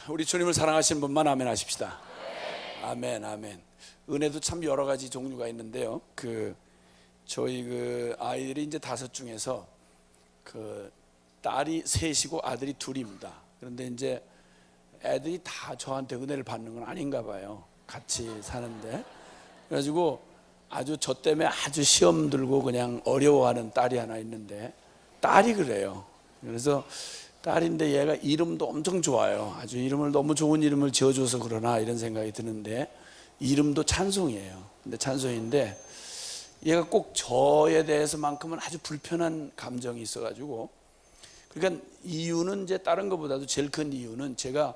우리 주님을 사랑하시는 분만 아멘 하십시다. 아멘, 아멘. 은혜도 참 여러 가지 종류가 있는데요. 저희 아이들이 이제 5 중에서 딸이 3이고 아들이 2입니다. 그런데 이제 애들이 다 저한테 은혜를 받는 건 아닌가 봐요. 같이 사는데. 그래가지고 아주 저 때문에 아주 시험 들고 그냥 어려워하는 딸이 하나 있는데, 딸이 그래요. 그래서 딸인데 얘가 이름도 엄청 좋아요. 아주 이름을 너무 좋은 이름을 지어줘서 그러나 이런 생각이 드는데, 이름도 찬송이에요. 근데 찬송인데 얘가 꼭 저에 대해서만큼은 아주 불편한 감정이 있어가지고, 그러니까 이유는 이제 다른 것보다도 제일 큰 이유는 제가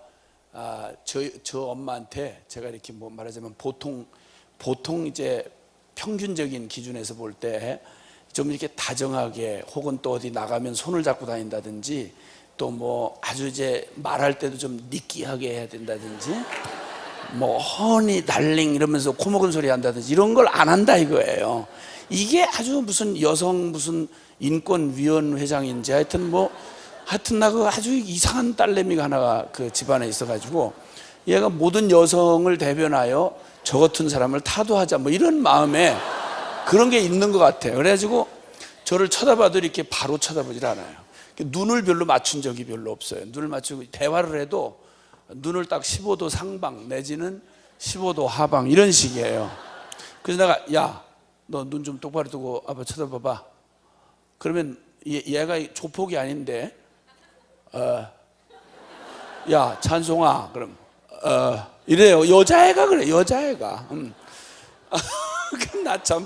저 엄마한테 제가 이렇게 뭐 말하자면 보통 이제 평균적인 기준에서 볼 때 좀 이렇게 다정하게, 혹은 또 어디 나가면 손을 잡고 다닌다든지, 또 뭐 아주 이제 말할 때도 좀 느끼하게 해야 된다든지, 뭐 허니 달링 이러면서 코 먹은 소리 한다든지 이런 걸 안 한다 이거예요. 이게 아주 무슨 여성 무슨 인권위원 회장인지 하여튼 나 그 아주 이상한 딸내미가 하나가 그 집안에 있어가지고, 얘가 모든 여성을 대변하여 저 같은 사람을 타도하자 뭐 이런 마음에 그런 게 있는 것 같아요. 그래가지고 저를 쳐다봐도 이렇게 바로 쳐다보질 않아요. 눈을 별로 맞춘 적이 별로 없어요. 눈을 맞추고 대화를 해도 눈을 딱 15도 상방 내지는 15도 하방 이런 식이에요. 그래서 내가 야, 너 눈 좀 똑바로 뜨고 아빠 쳐다봐봐. 그러면 얘가 조폭이 아닌데 야 찬송아, 그럼 이래요. 여자애가 그래, 여자애가. 나 참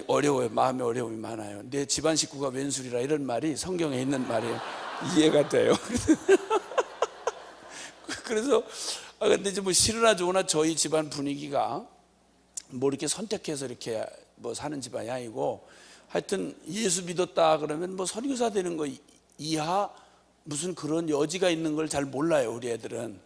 어려워요. 마음에 어려움이 많아요. 내 집안 식구가 왼술이라 이런 말이 성경에 있는 말이에요. 이해가 돼요. 그래서 근데 이제 뭐 싫으나 좋으나 저희 집안 분위기가 뭐 이렇게 선택해서 이렇게 뭐 사는 집안이 아니고, 하여튼 예수 믿었다 그러면 뭐 선교사 되는 거 이하 무슨 그런 여지가 있는 걸 잘 몰라요. 우리 애들은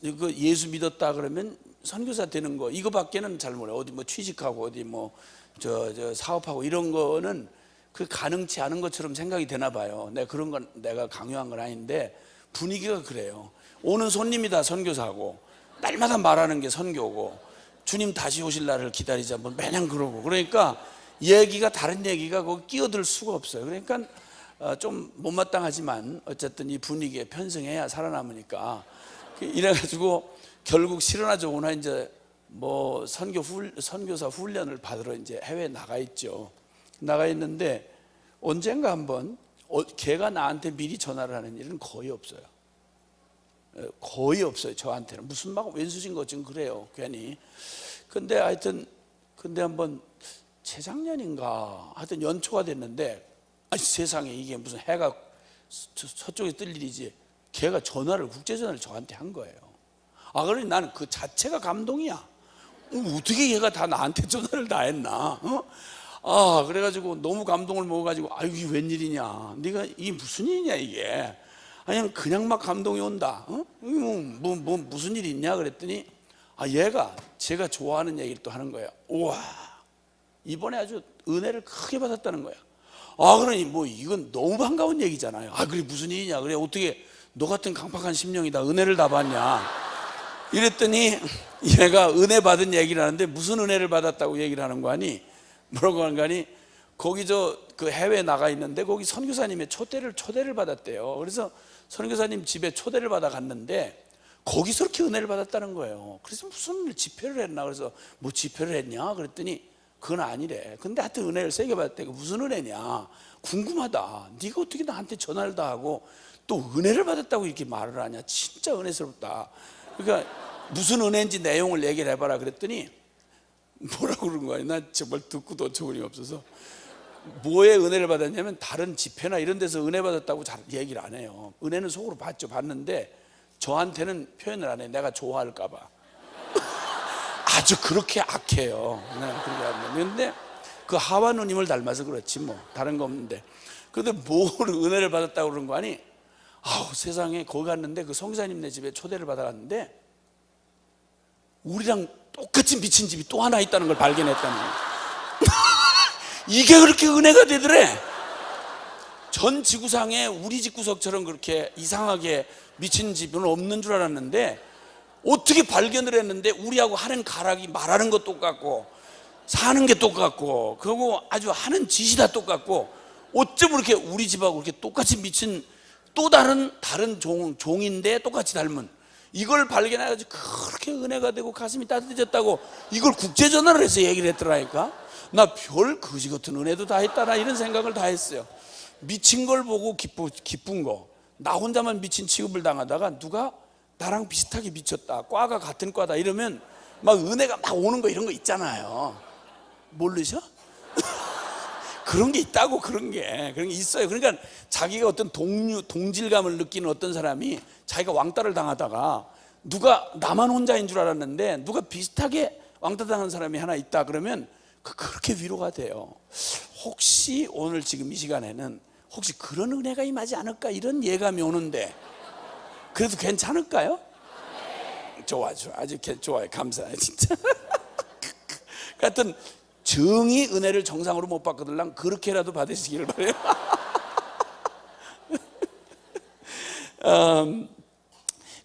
그 예수 믿었다 그러면 선교사 되는 거 이거밖에는 잘 몰라요. 어디 뭐 취직하고 어디 뭐 저 사업하고 이런 거는 그 가능치 않은 것처럼 생각이 되나 봐요. 내가 그런 건 내가 강요한 건 아닌데 분위기가 그래요. 오는 손님이 다 선교사고, 날마다 말하는 게 선교고, 주님 다시 오실 날을 기다리자 뭐 매년 그러고, 그러니까 얘기가 다른 얘기가 거기 끼어들 수가 없어요. 그러니까 좀 못마땅하지만 어쨌든 이 분위기에 편승해야 살아남으니까, 이래가지고 결국 싫으나 좋으나 이제 뭐 선교사 훈련을 받으러 이제 해외에 나가 있죠. 나가 있는데 언젠가 한번 걔가 나한테 미리 전화를 하는 일은 거의 없어요. 거의 없어요. 저한테는 무슨 막 왼수진 것 좀 그래요 괜히. 근데 하여튼 한번 재작년인가 하여튼 연초가 됐는데, 세상에 이게 무슨 해가 서쪽에 뜰 일이지, 걔가 국제전화를 저한테 한 거예요. 그러니 나는 그 자체가 감동이야. 어떻게 얘가 다 나한테 전화를 다 했나? 그래가지고 너무 감동을 먹어가지고 이게 웬일이냐, 네가 이게 무슨 일이냐 이게, 그냥 막 감동이 온다. 뭐 무슨 일이 있냐 그랬더니 얘가 제가 좋아하는 얘기를 또 하는 거야. 우와, 이번에 아주 은혜를 크게 받았다는 거야. 그러니 뭐 이건 너무 반가운 얘기잖아요. 그래 무슨 일이냐, 그래 어떻게 너 같은 강팍한 심령이다 은혜를 다 받냐 이랬더니 얘가 은혜 받은 얘기를 하는데, 무슨 은혜를 받았다고 얘기를 하는 거 아니, 뭐라고 하는 거 아니, 거기 그 해외에 나가 있는데 거기 선교사님의 초대를 받았대요. 그래서 선교사님 집에 초대를 받아 갔는데 거기서 그렇게 은혜를 받았다는 거예요. 그래서 무슨 집회를 했나, 그래서 뭐 집회를 했냐 그랬더니 그건 아니래. 근데 하여튼 은혜를 세게 받았대. 무슨 은혜냐 궁금하다. 네가 어떻게 나한테 전화를 다 하고 또 은혜를 받았다고 이렇게 말을 하냐, 진짜 은혜스럽다. 그러니까 무슨 은혜인지 내용을 얘기를 해봐라 그랬더니 뭐라고 그런 거야. 나 정말 듣고도 어처구니 없어서. 뭐에 은혜를 받았냐면 다른 집회나 이런 데서 은혜 받았다고 잘 얘기를 안 해요. 은혜는 속으로 봤는데 저한테는 표현을 안 해. 내가 좋아할까 봐. 아주 그렇게 악해요. 그런데 그 하와 누님을 닮아서 그렇지 뭐 다른 거 없는데. 그런데 뭘 은혜를 받았다고 그런 거 아니, 세상에 거기 갔는데 그 성사님네 집에 초대를 받아갔는데 우리랑 똑같이 미친 집이 또 하나 있다는 걸 발견했다는 거예요. 이게 그렇게 은혜가 되더래. 전 지구상에 우리 집 구석처럼 그렇게 이상하게 미친 집은 없는 줄 알았는데 어떻게 발견을 했는데 우리하고 하는 가락이 말하는 것 똑같고 사는 게 똑같고 그리고 아주 하는 짓이 다 똑같고 어쩜 그렇게 우리 집하고 그렇게 똑같이 미친 또 다른 종인데 똑같이 닮은 이걸 발견해가지고 그렇게 은혜가 되고 가슴이 따뜻해졌다고 이걸 국제전화를 해서 얘기를 했더라니까. 나 별 거지 같은 은혜도 다 했다나 이런 생각을 다 했어요. 미친 걸 보고 기쁜 거, 나 혼자만 미친 취급을 당하다가 누가 나랑 비슷하게 미쳤다, 과가 같은 과다 이러면 막 은혜가 막 오는 거 이런 거 있잖아요. 모르셔? 그런 게 있다고. 그런 게 있어요. 그러니까 자기가 어떤 동질감을 느끼는 어떤 사람이 자기가 왕따를 당하다가 누가 나만 혼자인 줄 알았는데 누가 비슷하게 왕따 당한 사람이 하나 있다 그러면 그렇게 위로가 돼요. 혹시 오늘 지금 이 시간에는 혹시 그런 은혜가 임하지 않을까 이런 예감이 오는데 그래도 괜찮을까요? 좋아, 아주 좋아요. 감사해요 진짜. 하여튼 정의 은혜를 정상으로 못 받거들랑 그렇게라도 받으시기를 바래요.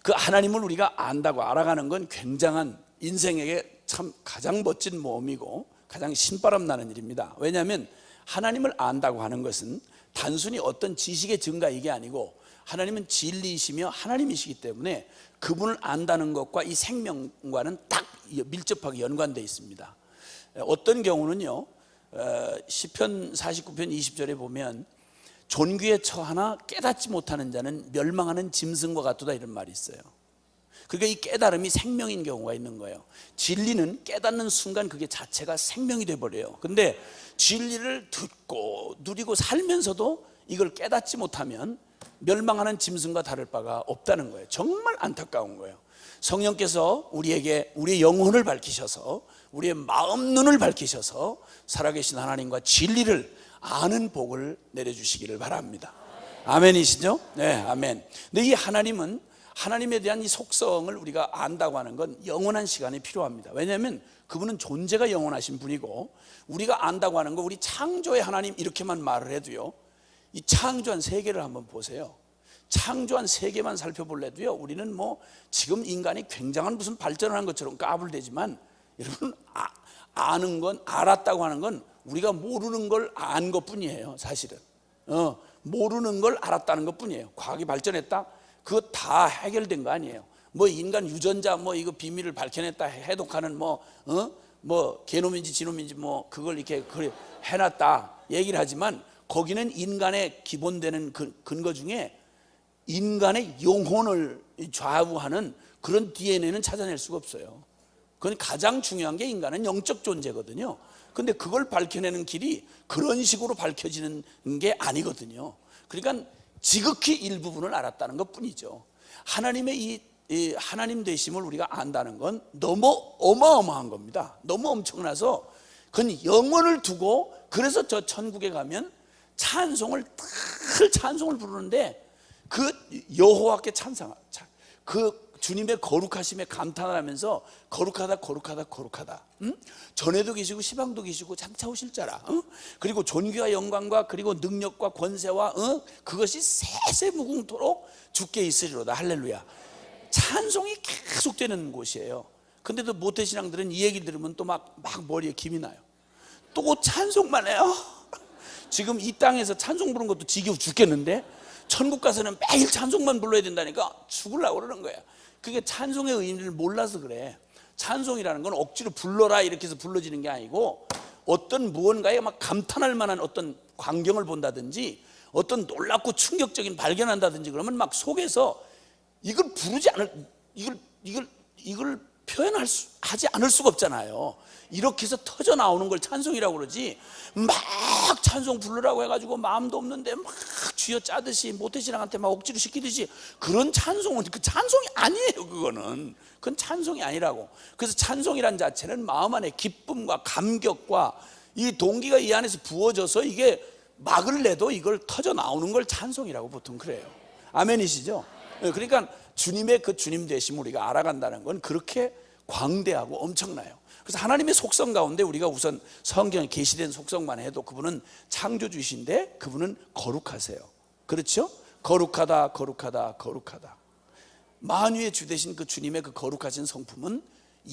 그 하나님을 우리가 안다고 알아가는 건 굉장한 인생에게 참 가장 멋진 모험이고 가장 신바람 나는 일입니다. 왜냐하면 하나님을 안다고 하는 것은 단순히 어떤 지식의 증가 이게 아니고 하나님은 진리이시며 하나님이시기 때문에 그분을 안다는 것과 이 생명과는 딱 밀접하게 연관되어 있습니다. 어떤 경우는요, 시편 49편 20절에 보면 존귀에 처하나 깨닫지 못하는 자는 멸망하는 짐승과 같도다 이런 말이 있어요. 그러니까 이 깨달음이 생명인 경우가 있는 거예요. 진리는 깨닫는 순간 그게 자체가 생명이 돼버려요. 근데 진리를 듣고 누리고 살면서도 이걸 깨닫지 못하면 멸망하는 짐승과 다를 바가 없다는 거예요. 정말 안타까운 거예요. 성령께서 우리에게 우리의 영혼을 밝히셔서 우리의 마음 눈을 밝히셔서 살아계신 하나님과 진리를 아는 복을 내려주시기를 바랍니다. 아멘이시죠? 네, 아멘. 근데 이 하나님은 하나님에 대한 이 속성을 우리가 안다고 하는 건 영원한 시간이 필요합니다. 왜냐하면 그분은 존재가 영원하신 분이고 우리가 안다고 하는 거 우리 창조의 하나님 이렇게만 말을 해도요, 이 창조한 세계를 한번 보세요. 창조한 세계만 살펴볼래도요, 우리는 뭐 지금 인간이 굉장한 무슨 발전을 한 것처럼 까불대지만 여러분 아는 건 알았다고 하는 건 우리가 모르는 걸 안 것뿐이에요. 사실은 모르는 걸 알았다는 것뿐이에요. 과학이 발전했다? 그거 다 해결된 거 아니에요. 뭐 인간 유전자 뭐 이거 비밀을 밝혀냈다 해독하는 뭐 게놈인지 지놈인지 뭐 그걸 이렇게 해놨다 얘기를 하지만 거기는 인간의 기본되는 근거 중에 인간의 영혼을 좌우하는 그런 DNA는 찾아낼 수가 없어요. 그건 가장 중요한 게 인간은 영적 존재거든요. 근데 그걸 밝혀내는 길이 그런 식으로 밝혀지는 게 아니거든요. 그러니까 지극히 일부분을 알았다는 것 뿐이죠. 하나님의 이 하나님 되심을 우리가 안다는 건 너무 어마어마한 겁니다. 너무 엄청나서 그건 영원을 두고, 그래서 저 천국에 가면 찬송을 부르는데 그 여호와께 그 주님의 거룩하심에 감탄을 하면서 거룩하다 거룩하다 거룩하다. 전에도 계시고 시방도 계시고 장차 오실 자라. 그리고 존귀와 영광과 그리고 능력과 권세와 그것이 세세무궁토록 주께 있으리로다. 할렐루야. 찬송이 계속되는 곳이에요. 근데도 모태신앙들은 이 얘기를 들으면 또 막 머리에 김이 나요. 또 찬송만 해요. 지금 이 땅에서 찬송 부르는 것도 지겨워 죽겠는데 천국 가서는 매일 찬송만 불러야 된다니까 죽으려고 그러는 거야. 그게 찬송의 의미를 몰라서 그래. 찬송이라는 건 억지로 불러라 이렇게 해서 불러지는 게 아니고 어떤 무언가에 막 감탄할 만한 어떤 광경을 본다든지 어떤 놀랍고 충격적인 발견한다든지 그러면 막 속에서 이걸 부르지 않을 이걸 하지 않을 수가 없잖아요. 이렇게 해서 터져 나오는 걸 찬송이라고 그러지, 막 찬송 부르라고 해가지고 마음도 없는데 막 쥐어 짜듯이 모태신앙한테 막 억지로 시키듯이 그런 찬송은 그 찬송이 아니에요. 그건 찬송이 아니라고. 그래서 찬송이란 자체는 마음 안에 기쁨과 감격과 이 동기가 이 안에서 부어져서 이게 막을 내도 이걸 터져 나오는 걸 찬송이라고 보통 그래요. 아멘이시죠? 그러니까 주님의 그 주님 되심을 우리가 알아간다는 건 그렇게 광대하고 엄청나요. 그래서 하나님의 속성 가운데 우리가 우선 성경에 계시된 속성만 해도 그분은 창조주이신데 그분은 거룩하세요. 그렇죠? 거룩하다, 거룩하다, 거룩하다. 만유의 주 되신 그 주님의 그 거룩하신 성품은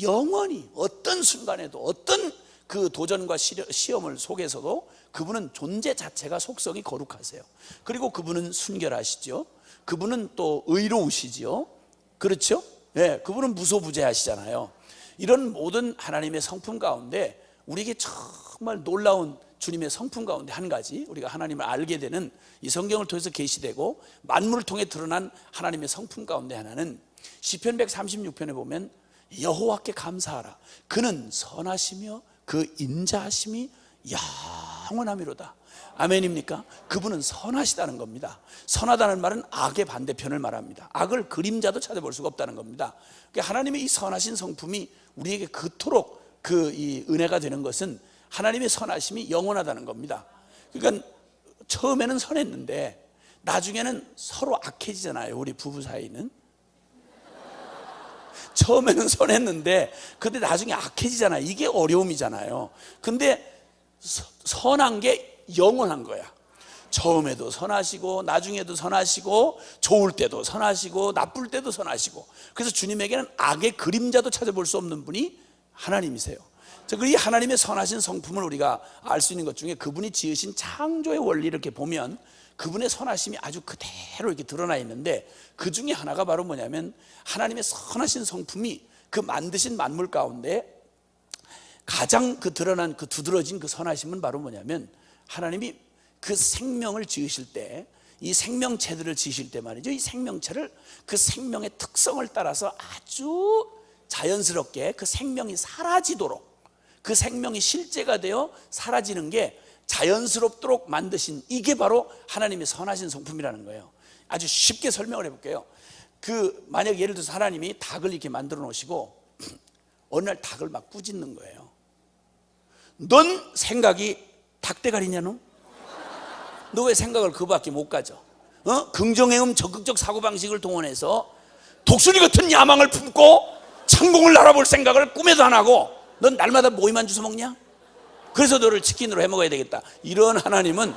영원히 어떤 순간에도 어떤 그 도전과 시험을 속에서도 그분은 존재 자체가 속성이 거룩하세요. 그리고 그분은 순결하시죠. 그분은 또 의로우시죠. 그렇죠? 네, 그분은 무소부재하시잖아요. 이런 모든 하나님의 성품 가운데 우리에게 정말 놀라운 주님의 성품 가운데 한 가지, 우리가 하나님을 알게 되는 이 성경을 통해서 계시되고 만물을 통해 드러난 하나님의 성품 가운데 하나는 시편 136편에 보면 여호와께 감사하라. 그는 선하시며 그 인자하심이 영원하미로다. 아멘입니까? 그분은 선하시다는 겁니다. 선하다는 말은 악의 반대편을 말합니다. 악을 그림자도 찾아볼 수가 없다는 겁니다. 그러니까 하나님의 이 선하신 성품이 우리에게 그토록 이 은혜가 되는 것은 하나님의 선하심이 영원하다는 겁니다. 그러니까 처음에는 선했는데 나중에는 서로 악해지잖아요. 우리 부부 사이는 처음에는 선했는데 근데 나중에 악해지잖아요. 이게 어려움이잖아요. 근데 선한 게 영원한 거야. 처음에도 선하시고 나중에도 선하시고 좋을 때도 선하시고 나쁠 때도 선하시고, 그래서 주님에게는 악의 그림자도 찾아볼 수 없는 분이 하나님이세요. 이 하나님의 선하신 성품을 우리가 알 수 있는 것 중에 그분이 지으신 창조의 원리를 이렇게 보면 그분의 선하심이 아주 그대로 이렇게 드러나 있는데, 그 중에 하나가 바로 뭐냐면 하나님의 선하신 성품이 그 만드신 만물 가운데 가장 그 드러난 그 두드러진 그 선하심은 바로 뭐냐면 하나님이 그 생명을 지으실 때, 이 생명체들을 지으실 때 말이죠, 이 생명체를 그 생명의 특성을 따라서 아주 자연스럽게 그 생명이 사라지도록, 그 생명이 실제가 되어 사라지는 게 자연스럽도록 만드신, 이게 바로 하나님의 선하신 성품이라는 거예요. 아주 쉽게 설명을 해볼게요. 만약 예를 들어서 하나님이 닭을 이렇게 만들어 놓으시고 어느 날 닭을 막 꾸짖는 거예요. 넌 생각이 닭대가리냐 너? 너 왜 생각을 그밖에 못 가져? 긍정행음 적극적 사고방식을 동원해서 독수리 같은 야망을 품고 창공을 날아볼 생각을 꿈에도 안 하고 넌 날마다 모이만 주워 먹냐? 그래서 너를 치킨으로 해먹어야 되겠다. 이런 하나님은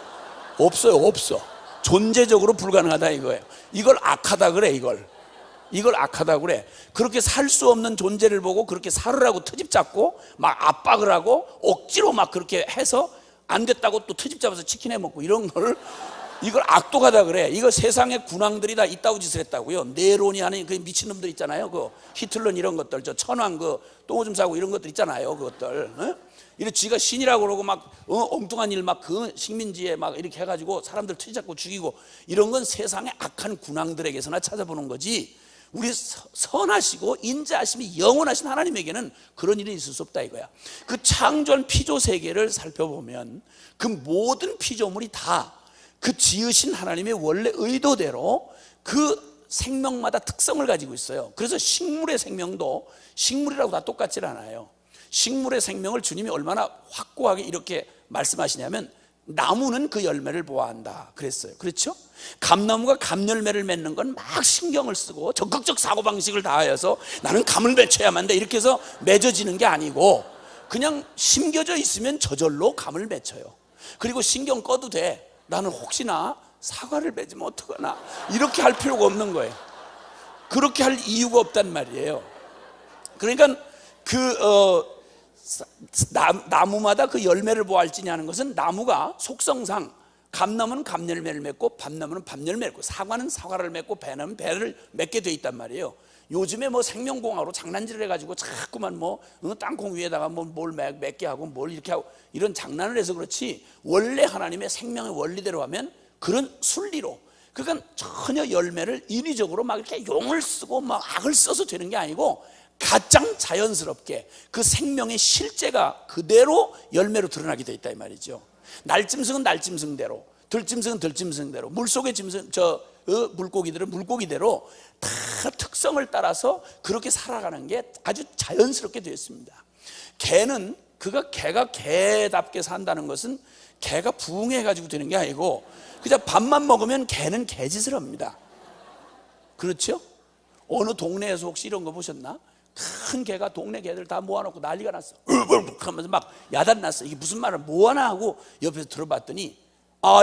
없어요. 없어. 존재적으로 불가능하다 이거예요. 이걸 악하다 그래. 이걸 악하다 그래. 그렇게 살 수 없는 존재를 보고 그렇게 살으라고 트집 잡고 막 압박을 하고 억지로 막 그렇게 해서 안 됐다고 또 트집 잡아서 치킨 해먹고 이런 걸, 이걸 악독하다 그래. 이거 세상의 군왕들이 다 이따위 짓을 했다고요. 네론이 하는 그 미친놈들 있잖아요. 그 히틀러 이런 것들, 저 천황 그 똥오줌 싸고 이런 것들 있잖아요. 그것들. 이래 지가 신이라고 그러고 막 엉뚱한 일 막 그 식민지에 막 이렇게 해가지고 사람들 트집 잡고 죽이고, 이런 건 세상의 악한 군왕들에게서나 찾아보는 거지, 우리 선하시고 인자하심이 영원하신 하나님에게는 그런 일이 있을 수 없다 이거야. 그 창조한 피조 세계를 살펴보면 그 모든 피조물이 다 그 지으신 하나님의 원래 의도대로 그 생명마다 특성을 가지고 있어요. 그래서 식물의 생명도 식물이라고 다 똑같지 않아요. 식물의 생명을 주님이 얼마나 확고하게 이렇게 말씀하시냐면 나무는 그 열매를 보아한다 그랬어요. 그렇죠? 감나무가 감열매를 맺는 건 막 신경을 쓰고 적극적 사고방식을 다하여서 나는 감을 맺혀야만 돼 이렇게 해서 맺어지는 게 아니고, 그냥 심겨져 있으면 저절로 감을 맺혀요. 그리고 신경 꺼도 돼. 나는 혹시나 사과를 맺으면 어떡하나 이렇게 할 필요가 없는 거예요. 그렇게 할 이유가 없단 말이에요. 그러니까 나무마다 그 열매를 보아할지니 하는 것은 나무가 속성상 감나무는 감열매를 맺고 밤나무는 밤열매를 맺고 사과는 사과를 맺고 배는 배를 맺게 돼 있단 말이에요. 요즘에 뭐 생명공학으로 장난질을 해가지고 자꾸만 땅콩 위에다가 뭘 맺게 하고 뭘 이렇게 하고 이런 장난을 해서 그렇지, 원래 하나님의 생명의 원리대로 하면 그런 순리로, 그러니까 전혀 열매를 인위적으로 막 이렇게 용을 쓰고 막 악을 써서 되는 게 아니고 가장 자연스럽게 그 생명의 실제가 그대로 열매로 드러나게 돼 있다 이 말이죠. 날짐승은 날짐승대로, 들짐승은 들짐승대로, 물속의 짐승 물고기들은 물고기대로 다 특성을 따라서 그렇게 살아가는 게 아주 자연스럽게 되어 있습니다. 개가 개답게 산다는 것은 개가 부흥해 가지고 되는 게 아니고 그냥 밥만 먹으면 개는 개짓을 합니다. 그렇죠? 어느 동네에서 혹시 이런 거 보셨나? 큰 개가 동네 개들 다 모아놓고 난리가 났어. 하면서 막 야단났어. 이게 무슨 말을 뭐하나 하고 옆에서 들어봤더니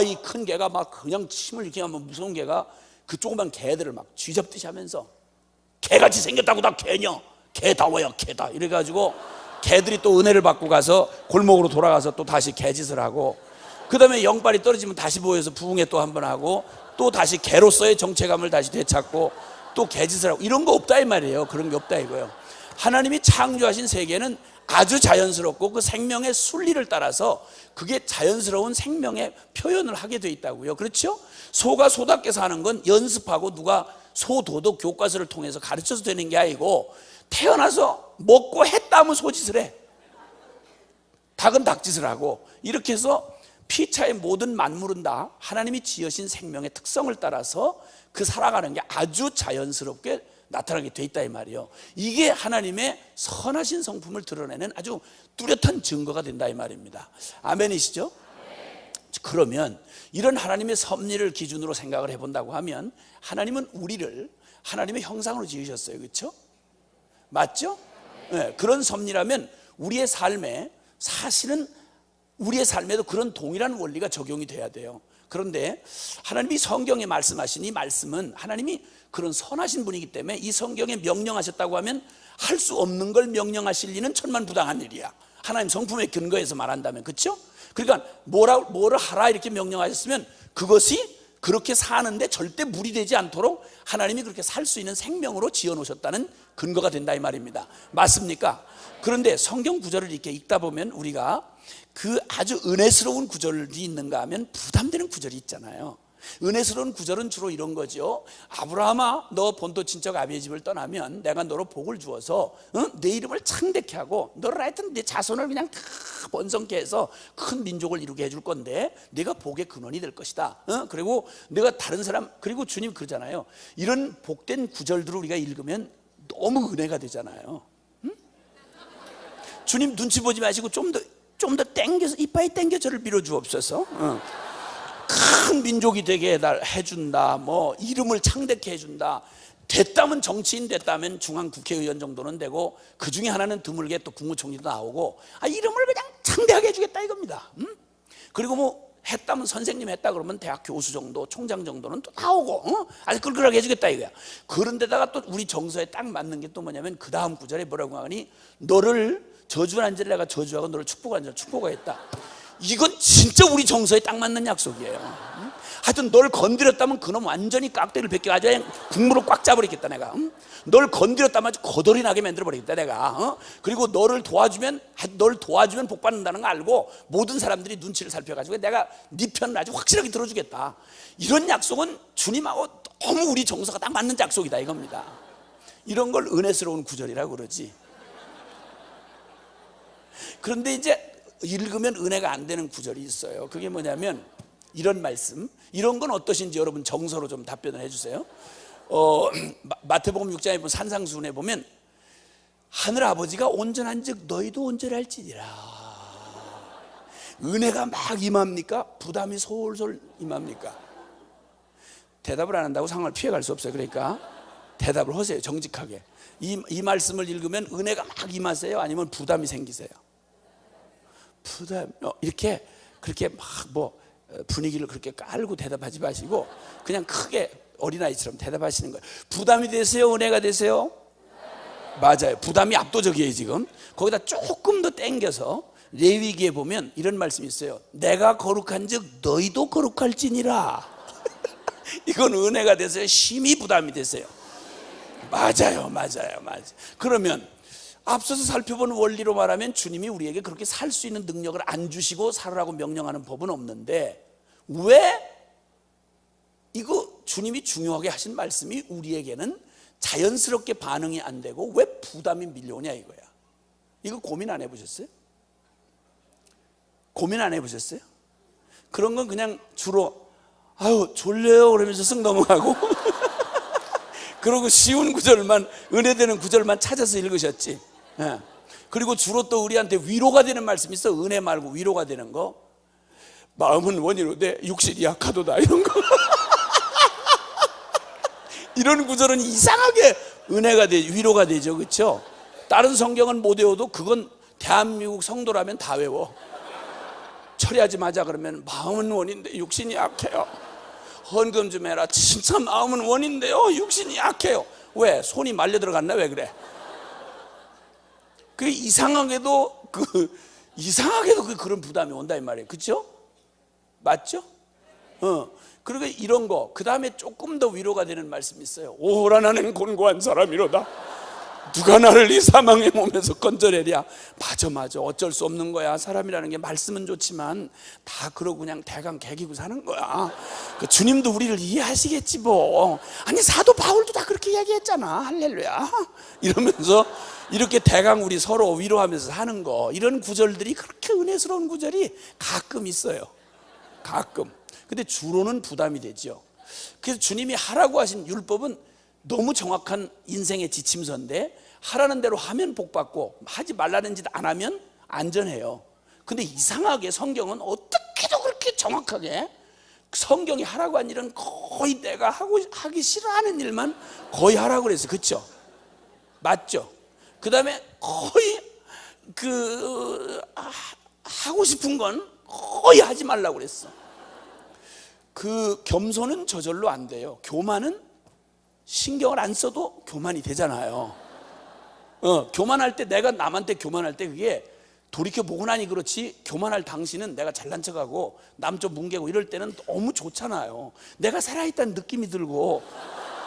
이 큰 개가 막 그냥 침을 이렇게 하면 무서운 개가 그 조그만 개들을 막 쥐잡듯이 하면서 개같이 생겼다고 다 개냐, 개다워야 개다 이래가지고 개들이 또 은혜를 받고 가서 골목으로 돌아가서 또 다시 개짓을 하고, 그 다음에 영빨이 떨어지면 다시 모여서 부흥회 또 한 번 하고, 또 다시 개로서의 정체감을 다시 되찾고 또 개짓을 하고. 이런 거 없다 이 말이에요. 그런 게 없다 이거예요. 하나님이 창조하신 세계는 아주 자연스럽고 그 생명의 순리를 따라서 그게 자연스러운 생명의 표현을 하게 돼 있다고요. 그렇죠? 소가 소답게 사는 건 연습하고 누가 소도덕 교과서를 통해서 가르쳐서 되는 게 아니고, 태어나서 먹고 했다 하면 소짓을 해. 닭은 닭짓을 하고. 이렇게 해서 피차의 모든 만물은 다 하나님이 지으신 생명의 특성을 따라서 그 살아가는 게 아주 자연스럽게 나타나게 돼 있다 이 말이에요. 이게 하나님의 선하신 성품을 드러내는 아주 뚜렷한 증거가 된다 이 말입니다. 아멘이시죠? 그러면 이런 하나님의 섭리를 기준으로 생각을 해본다고 하면, 하나님은 우리를 하나님의 형상으로 지으셨어요. 그렇죠? 맞죠? 네, 그런 섭리라면 우리의 삶에, 사실은 우리의 삶에도 그런 동일한 원리가 적용이 돼야 돼요. 그런데 하나님이 성경에 말씀하신 이 말씀은 하나님이 그런 선하신 분이기 때문에 이 성경에 명령하셨다고 하면 할 수 없는 걸 명령하실 리는 천만부당한 일이야. 하나님 성품에 근거해서 말한다면. 그렇죠? 그러니까 뭐를 하라 이렇게 명령하셨으면 그것이 그렇게 사는데 절대 무리되지 않도록 하나님이 그렇게 살 수 있는 생명으로 지어놓으셨다는 근거가 된다 이 말입니다. 맞습니까? 그런데 성경 구절을 이렇게 읽다 보면 우리가 그 아주 은혜스러운 구절이 있는가 하면 부담되는 구절이 있잖아요. 은혜스러운 구절은 주로 이런 거죠. 아브라함아, 너 본토 친척 아비의 집을 떠나면 내가 너로 복을 주어서 내 이름을 창대케 하고 너를 하여튼 내 자손을 그냥 다 번성케 해서 큰 민족을 이루게 해줄 건데 네가 복의 근원이 될 것이다. 그리고 내가 다른 사람, 그리고 주님 그러잖아요. 이런 복된 구절들을 우리가 읽으면 너무 은혜가 되잖아요. 주님 눈치 보지 마시고 좀 더 땡겨서 이빨이 땡겨 저를 밀어주옵소서. 큰 민족이 되게 해준다, 뭐 이름을 창대케 해준다, 됐다면 정치인 됐다면 중앙 국회의원 정도는 되고, 그 중에 하나는 드물게 또 국무총리도 나오고, 이름을 그냥 창대하게 해주겠다 이겁니다. 그리고 뭐 했다면 선생님 했다 그러면 대학 교수 정도, 총장 정도는 또 나오고, 아주 끌끌하게 해주겠다 이거야. 그런데다가 또 우리 정서에 딱 맞는 게 또 뭐냐면 그 다음 구절에 뭐라고 하니, 너를 저주한 자를 내가 저주하고 너를 축복한 자를 축복하겠다. 이건 진짜 우리 정서에 딱 맞는 약속이에요. 하여튼 널 건드렸다면 그놈 완전히 깍대를 벗겨가지고 국물을 꽉 짜버리겠다 내가. 널 건드렸다면 아주 거덜이 나게 만들어버리겠다 내가. 그리고 너를 도와주면 복 받는다는 거 알고 모든 사람들이 눈치를 살펴가지고 내가 네 편을 아주 확실하게 들어주겠다. 이런 약속은 주님하고 너무 우리 정서가 딱 맞는 약속이다 이겁니다. 이런 걸 은혜스러운 구절이라고 그러지. 그런데 이제 읽으면 은혜가 안 되는 구절이 있어요. 그게 뭐냐면 이런 말씀, 이런 건 어떠신지 여러분 정서로 좀 답변을 해주세요. 마태복음 6장에 보면 산상수훈에 보면 하늘 아버지가 온전한 즉 너희도 온전할지니라. 은혜가 막 임합니까? 부담이 솔솔 임합니까? 대답을 안 한다고 상황을 피해갈 수 없어요. 그러니까 대답을 하세요. 정직하게. 이 말씀을 읽으면 은혜가 막 임하세요? 아니면 부담이 생기세요? 부담, 이렇게 그렇게 막 뭐 분위기를 그렇게 깔고 대답하지 마시고 그냥 크게 어린아이처럼 대답하시는 거예요. 부담이 되세요? 은혜가 되세요? 맞아요. 부담이 압도적이에요 지금. 거기다 조금 더 땡겨서 레위기에 보면 이런 말씀이 있어요. 내가 거룩한 즉 너희도 거룩할지니라. 이건 은혜가 되세요? 심히 부담이 되세요? 맞아요. 그러면 앞서서 살펴본 원리로 말하면 주님이 우리에게 그렇게 살 수 있는 능력을 안 주시고 살으라고 명령하는 법은 없는데, 왜 이거 주님이 중요하게 하신 말씀이 우리에게는 자연스럽게 반응이 안 되고 왜 부담이 밀려오냐 이거야. 이거 고민 안 해보셨어요? 고민 안 해보셨어요? 그런 건 그냥 주로 졸려요 그러면서 쓱 넘어가고 그리고 쉬운 구절만, 은혜되는 구절만 찾아서 읽으셨지. 그리고 주로 또 우리한테 위로가 되는 말씀이 있어. 은혜 말고 위로가 되는 거. 마음은 원이로되 육신이 약하도다 이런 거. 이런 구절은 이상하게 은혜가 위로가 되죠. 그렇죠? 다른 성경은 못 외워도 그건 대한민국 성도라면 다 외워. 처리하지 마자 그러면 마음은 원인데 육신이 약해요. 헌금 좀 해라. 진짜 마음은 원인데요, 육신이 약해요. 왜? 손이 말려 들어갔나? 왜 그래? 그 이상하게도 그런 부담이 온다 이 말이에요. 그렇죠? 맞죠? 그리고 이런 거, 그 다음에 조금 더 위로가 되는 말씀이 있어요. 오호라 나는 곤고한 사람이로다. 누가 나를 이 사망의 몸에서 건져내랴. 맞아 어쩔 수 없는 거야. 사람이라는 게 말씀은 좋지만 다 그러고 그냥 대강 개기고 사는 거야. 그 주님도 우리를 이해하시겠지 뭐. 아니 사도 바울도 다 그렇게 얘기했잖아. 할렐루야. 이러면서 이렇게 대강 우리 서로 위로하면서 사는 거, 이런 구절들이 그렇게 은혜스러운 구절이 가끔 있어요. 가끔. 근데 주로는 부담이 되죠. 그래서 주님이 하라고 하신 율법은 너무 정확한 인생의 지침서인데, 하라는 대로 하면 복받고 하지 말라는 짓 안 하면 안전해요. 근데 이상하게 성경은 어떻게도 그렇게 정확하게, 성경이 하라고 한 일은 거의 내가 하기 싫어하는 일만 거의 하라고 그랬어요. 그렇죠? 맞죠? 그 다음에 거의 하고 싶은 건 거의 하지 말라고 그랬어. 겸손은 저절로 안 돼요. 교만은 신경을 안 써도 교만이 되잖아요. 교만할 때, 내가 남한테 교만할 때 그게 돌이켜보고 나니 그렇지, 교만할 당시는 내가 잘난 척하고 남 좀 뭉개고 이럴 때는 너무 좋잖아요. 내가 살아있다는 느낌이 들고.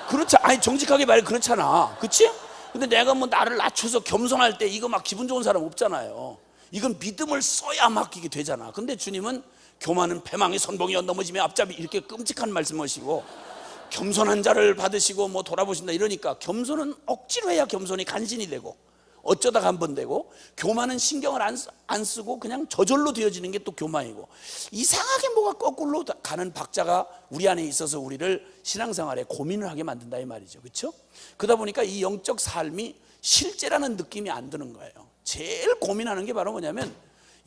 그렇지? 아니 정직하게 말해, 그렇잖아. 그렇지? 근데 내가 뭐 나를 낮춰서 겸손할 때 이거 막 기분 좋은 사람 없잖아요. 이건 믿음을 써야 막 이게 되잖아. 근데 주님은 교만은 패망의 선봉이여 넘어지며 앞잡이, 이렇게 끔찍한 말씀하시고, 겸손한 자를 받으시고 뭐 돌아보신다 이러니까, 겸손은 억지로 해야 겸손이 간신이 되고 어쩌다가 한 번 되고, 교만은 신경을 안 쓰고 그냥 저절로 되어지는 게 또 교만이고, 이상하게 뭐가 거꾸로 가는 박자가 우리 안에 있어서 우리를 신앙생활에 고민을 하게 만든다 이 말이죠. 그렇죠? 그러다 보니까 이 영적 삶이 실제라는 느낌이 안 드는 거예요. 제일 고민하는 게 바로 뭐냐면,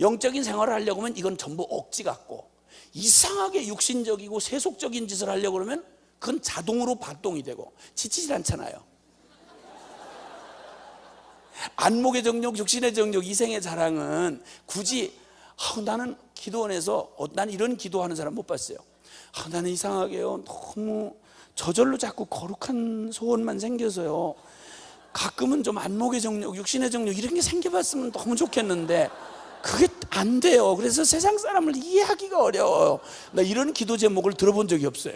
영적인 생활을 하려고 하면 이건 전부 억지 같고, 이상하게 육신적이고 세속적인 짓을 하려고 그러면 그건 자동으로 발동이 되고 지치질 않잖아요. 안목의 정욕, 육신의 정욕, 이생의 자랑은 굳이 나는 기도원에서 난 이런 기도하는 사람 못 봤어요. 나는 이상하게요, 너무 저절로 자꾸 거룩한 소원만 생겨서요, 가끔은 좀 안목의 정욕, 육신의 정욕 이런 게 생겨봤으면 너무 좋겠는데 그게 안 돼요. 그래서 세상 사람을 이해하기가 어려워요. 나 이런 기도 제목을 들어본 적이 없어요.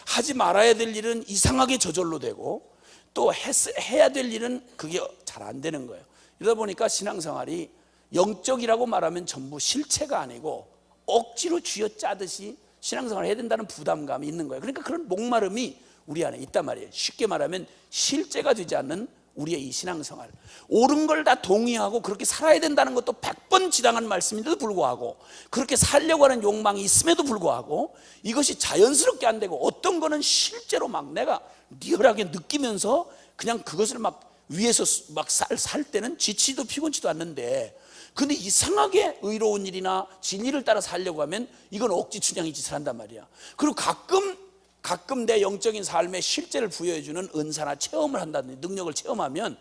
하지 말아야 될 일은 이상하게 저절로 되고, 또 해야 될 일은 그게 잘 안 되는 거예요. 이러다 보니까 신앙생활이 영적이라고 말하면 전부 실체가 아니고 억지로 쥐어짜듯이 신앙생활을 해야 된다는 부담감이 있는 거예요. 그러니까 그런 목마름이 우리 안에 있단 말이에요. 쉽게 말하면 실제가 되지 않는 우리의 이 신앙생활, 옳은 걸 다 동의하고 그렇게 살아야 된다는 것도 100번 지당한 말씀인데도 불구하고, 그렇게 살려고 하는 욕망이 있음에도 불구하고 이것이 자연스럽게 안 되고, 어떤 거는 실제로 막 내가 리얼하게 느끼면서 그냥 그것을 막 위에서 막 살 때는 지치도 피곤치도 않는데, 근데 이상하게 의로운 일이나 진리를 따라 살려고 하면 이건 억지 춘향이 짓을 한단 말이야. 그리고 가끔 내 영적인 삶에 실제를 부여해주는 은사나 체험을 한다든지 능력을 체험하면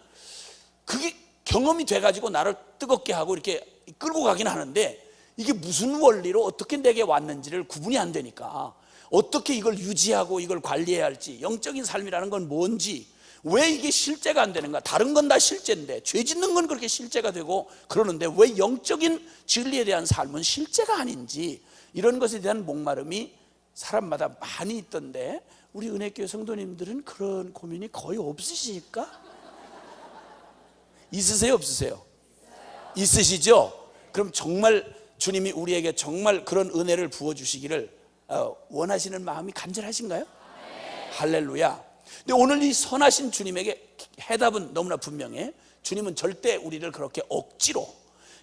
그게 경험이 돼가지고 나를 뜨겁게 하고 이렇게 끌고 가긴 하는데, 이게 무슨 원리로 어떻게 내게 왔는지를 구분이 안 되니까, 어떻게 이걸 유지하고 이걸 관리해야 할지, 영적인 삶이라는 건 뭔지, 왜 이게 실제가 안 되는가. 다른 건 다 실제인데, 죄 짓는 건 그렇게 실제가 되고 그러는데 왜 영적인 진리에 대한 삶은 실제가 아닌지, 이런 것에 대한 목마름이 사람마다 많이 있던데, 우리 은혜교회 성도님들은 그런 고민이 거의 없으실까? 있으세요? 없으세요? 있으시죠? 그럼 정말 주님이 우리에게 정말 그런 은혜를 부어주시기를 원하시는 마음이 간절하신가요? 할렐루야. 근데 오늘 이 선하신 주님에게 해답은 너무나 분명해. 주님은 절대 우리를 그렇게 억지로,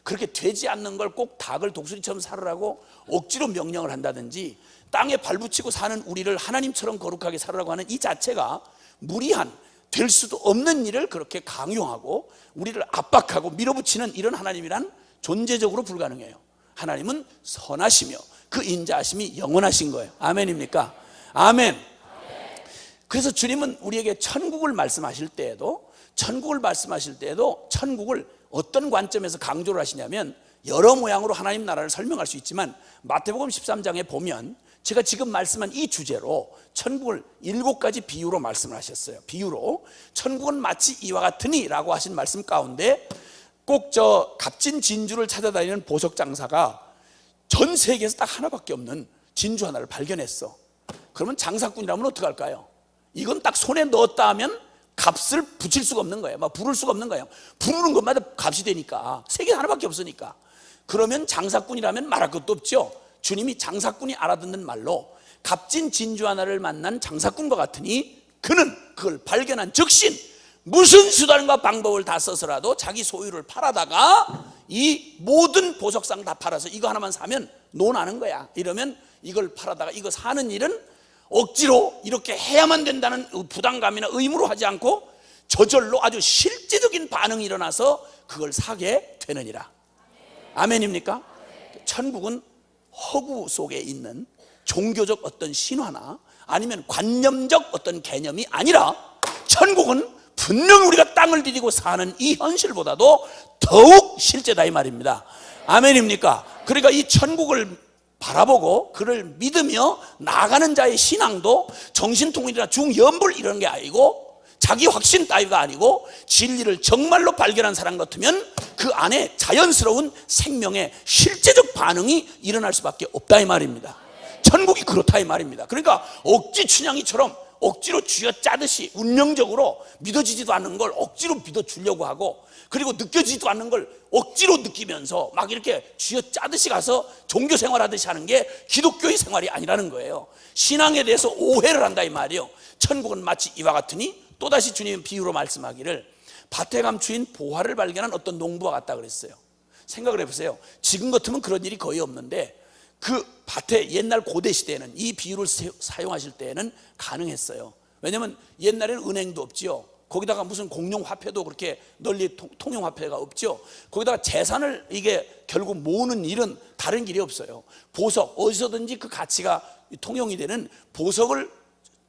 그렇게 되지 않는 걸 꼭 닭을 독수리처럼 살으라고 억지로 명령을 한다든지, 땅에 발붙이고 사는 우리를 하나님처럼 거룩하게 살으라고 하는 이 자체가 무리한, 될 수도 없는 일을 그렇게 강요하고 우리를 압박하고 밀어붙이는 이런 하나님이란 존재적으로 불가능해요. 하나님은 선하시며 그 인자하심이 영원하신 거예요. 아멘입니까? 아멘. 그래서 주님은 우리에게 천국을 말씀하실 때에도 천국을 말씀하실 때에도 천국을 어떤 관점에서 강조를 하시냐면 여러 모양으로 하나님 나라를 설명할 수 있지만 마태복음 13장에 보면 제가 지금 말씀한 이 주제로 천국을 7가지 비유로 말씀을 하셨어요. 비유로 천국은 마치 이와 같으니 라고 하신 말씀 가운데 꼭 저 값진 진주를 찾아다니는 보석 장사가 전 세계에서 딱 하나밖에 없는 진주 하나를 발견했어. 그러면 장사꾼이라면 어떡할까요? 이건 딱 손에 넣었다 하면 값을 붙일 수가 없는 거예요. 막 부를 수가 없는 거예요. 부르는 것마다 값이 되니까. 세계 하나밖에 없으니까. 그러면 장사꾼이라면 말할 것도 없죠. 주님이 장사꾼이 알아듣는 말로 값진 진주 하나를 만난 장사꾼과 같으니 그는 그걸 발견한 즉신 무슨 수단과 방법을 다 써서라도 자기 소유를 팔아다가 이 모든 보석상 다 팔아서 이거 하나만 사면 논하는 거야. 이러면 이걸 팔아다가 이거 사는 일은 억지로 이렇게 해야만 된다는 부담감이나 의무로 하지 않고 저절로 아주 실제적인 반응이 일어나서 그걸 사게 되느니라. 아멘입니까? 천국은 허구 속에 있는 종교적 어떤 신화나 아니면 관념적 어떤 개념이 아니라 천국은 분명히 우리가 땅을 디디고 사는 이 현실보다도 더욱 실제다 이 말입니다. 아멘입니까? 그러니까 이 천국을 바라보고 그를 믿으며 나아가는 자의 신앙도 정신통일이나 중연불 이런 게 아니고 자기 확신 따위가 아니고 진리를 정말로 발견한 사람 같으면 그 안에 자연스러운 생명의 실제적 반응이 일어날 수밖에 없다 이 말입니다. 천국이 그렇다 이 말입니다. 그러니까 억지 춘향이처럼 억지로 쥐어짜듯이 운명적으로 믿어지지도 않는 걸 억지로 믿어주려고 하고 그리고 느껴지지도 않는 걸 억지로 느끼면서 막 이렇게 쥐어짜듯이 가서 종교 생활하듯이 하는 게 기독교의 생활이 아니라는 거예요. 신앙에 대해서 오해를 한다 이 말이에요. 천국은 마치 이와 같으니 또다시 주님은 비유로 말씀하기를 밭에 감추인 보화를 발견한 어떤 농부와 같다 그랬어요. 생각을 해보세요. 지금 같으면 그런 일이 거의 없는데 그 밭에 옛날 고대 시대에는 이 비유를 사용하실 때에는 가능했어요. 왜냐하면 옛날에는 은행도 없지요. 거기다가 무슨 공용화폐도 그렇게 널리 통용화폐가 없죠. 거기다가 재산을 이게 결국 모으는 일은 다른 길이 없어요. 보석 어디서든지 그 가치가 통용이 되는 보석을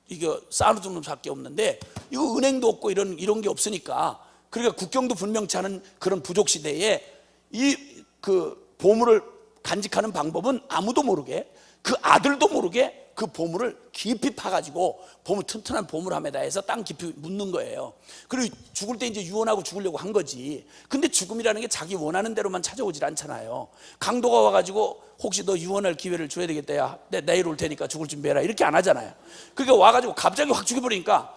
이거 쌓아두는 수밖에 없는데 이거 은행도 없고 이런 게 없으니까 그러니까 국경도 분명치 않은 그런 부족 시대에 이 그 보물을 간직하는 방법은 아무도 모르게 그 아들도 모르게 그 보물을 깊이 파가지고 보물 튼튼한 보물함에다 해서 땅 깊이 묻는 거예요. 그리고 죽을 때 이제 유언하고 죽으려고 한 거지. 근데 죽음이라는 게 자기 원하는 대로만 찾아오질 않잖아요. 강도가 와가지고 혹시 너 유언할 기회를 줘야 되겠다. 야, 내일 올 테니까 죽을 준비해라. 이렇게 안 하잖아요. 그러니까 와가지고 갑자기 확 죽여버리니까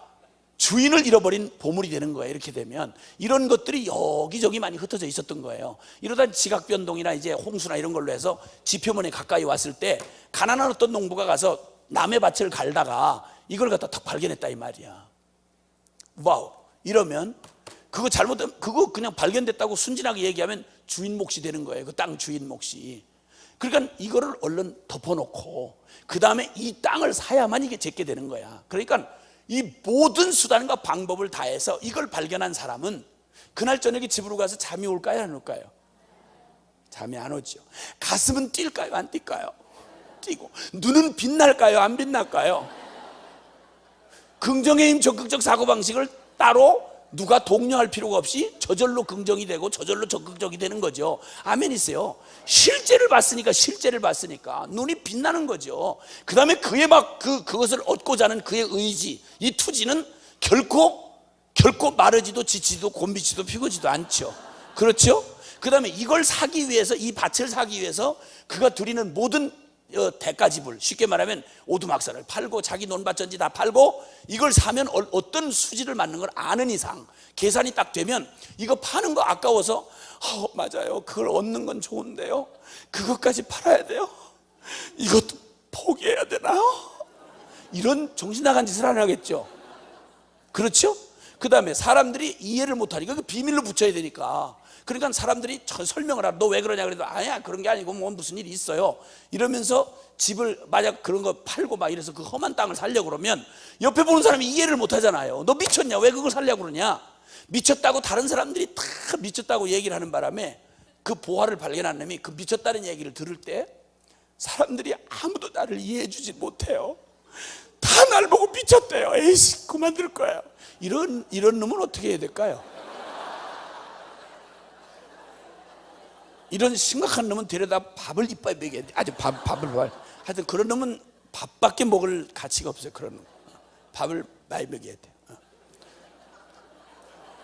주인을 잃어버린 보물이 되는 거예요. 이렇게 되면 이런 것들이 여기저기 많이 흩어져 있었던 거예요. 이러다 지각 변동이나 이제 홍수나 이런 걸로 해서 지표면에 가까이 왔을 때 가난한 어떤 농부가 가서 남의 밭을 갈다가 이걸 갖다 딱 발견했다 이 말이야. 와우. 이러면 그거 잘못되면 그거 그냥 발견됐다고 순진하게 얘기하면 주인 몫이 되는 거예요. 그 땅 주인 몫이. 그러니까 이거를 얼른 덮어놓고 그 다음에 이 땅을 사야만 이게 제게 되는 거야. 그러니까 이 모든 수단과 방법을 다해서 이걸 발견한 사람은 그날 저녁에 집으로 가서 잠이 올까요 안 올까요? 잠이 안 오죠. 가슴은 뛸까요 안 뛸까요? 뛰고. 눈은 빛날까요 안 빛날까요? 긍정의 힘 적극적 사고방식을 따로 누가 독려할 필요가 없이 저절로 긍정이 되고 저절로 적극적이 되는 거죠. 아멘이세요. 실제를 봤으니까 눈이 빛나는 거죠. 그 다음에 그의 막 그것을 얻고자 하는 그의 의지, 이 투지는 결코 마르지도 지치지도 곤비지도 피곤지도 않죠. 그렇죠? 그 다음에 이걸 사기 위해서 이 밭을 사기 위해서 그가 들이는 모든 대가지불, 쉽게 말하면 오두막살을 팔고 자기 논밭 전지 다 팔고 이걸 사면 어떤 수지를 맞는 걸 아는 이상 계산이 딱 되면 이거 파는 거 아까워서 맞아요, 그걸 얻는 건 좋은데요, 그것까지 팔아야 돼요, 이것도 포기해야 되나요? 이런 정신 나간 짓을 안 하겠죠. 그렇죠? 그 다음에 사람들이 이해를 못하니까 그 비밀로 붙여야 되니까, 그러니까 사람들이 설명을 하라. 너 왜 그러냐 그래도 아니야, 그런 게 아니고 뭐 무슨 일이 있어요 이러면서 집을 만약 그런 거 팔고 막 이래서 그 험한 땅을 살려고 그러면 옆에 보는 사람이 이해를 못 하잖아요. 너 미쳤냐, 왜 그걸 살려고 그러냐. 미쳤다고 다른 사람들이 다 미쳤다고 얘기를 하는 바람에 그 보화를 발견한 놈이 그 미쳤다는 얘기를 들을 때 사람들이 아무도 나를 이해해 주지 못해요. 다 날 보고 미쳤대요. 에이씨, 그만둘 거예요. 이런 놈은 어떻게 해야 될까요? 이런 심각한 놈은 데려다 밥을 이빨에 먹여야 돼. 아주 밥을. 하여튼 그런 놈은 밥밖에 먹을 가치가 없어요. 그런 놈. 밥을 많이 먹여야 돼.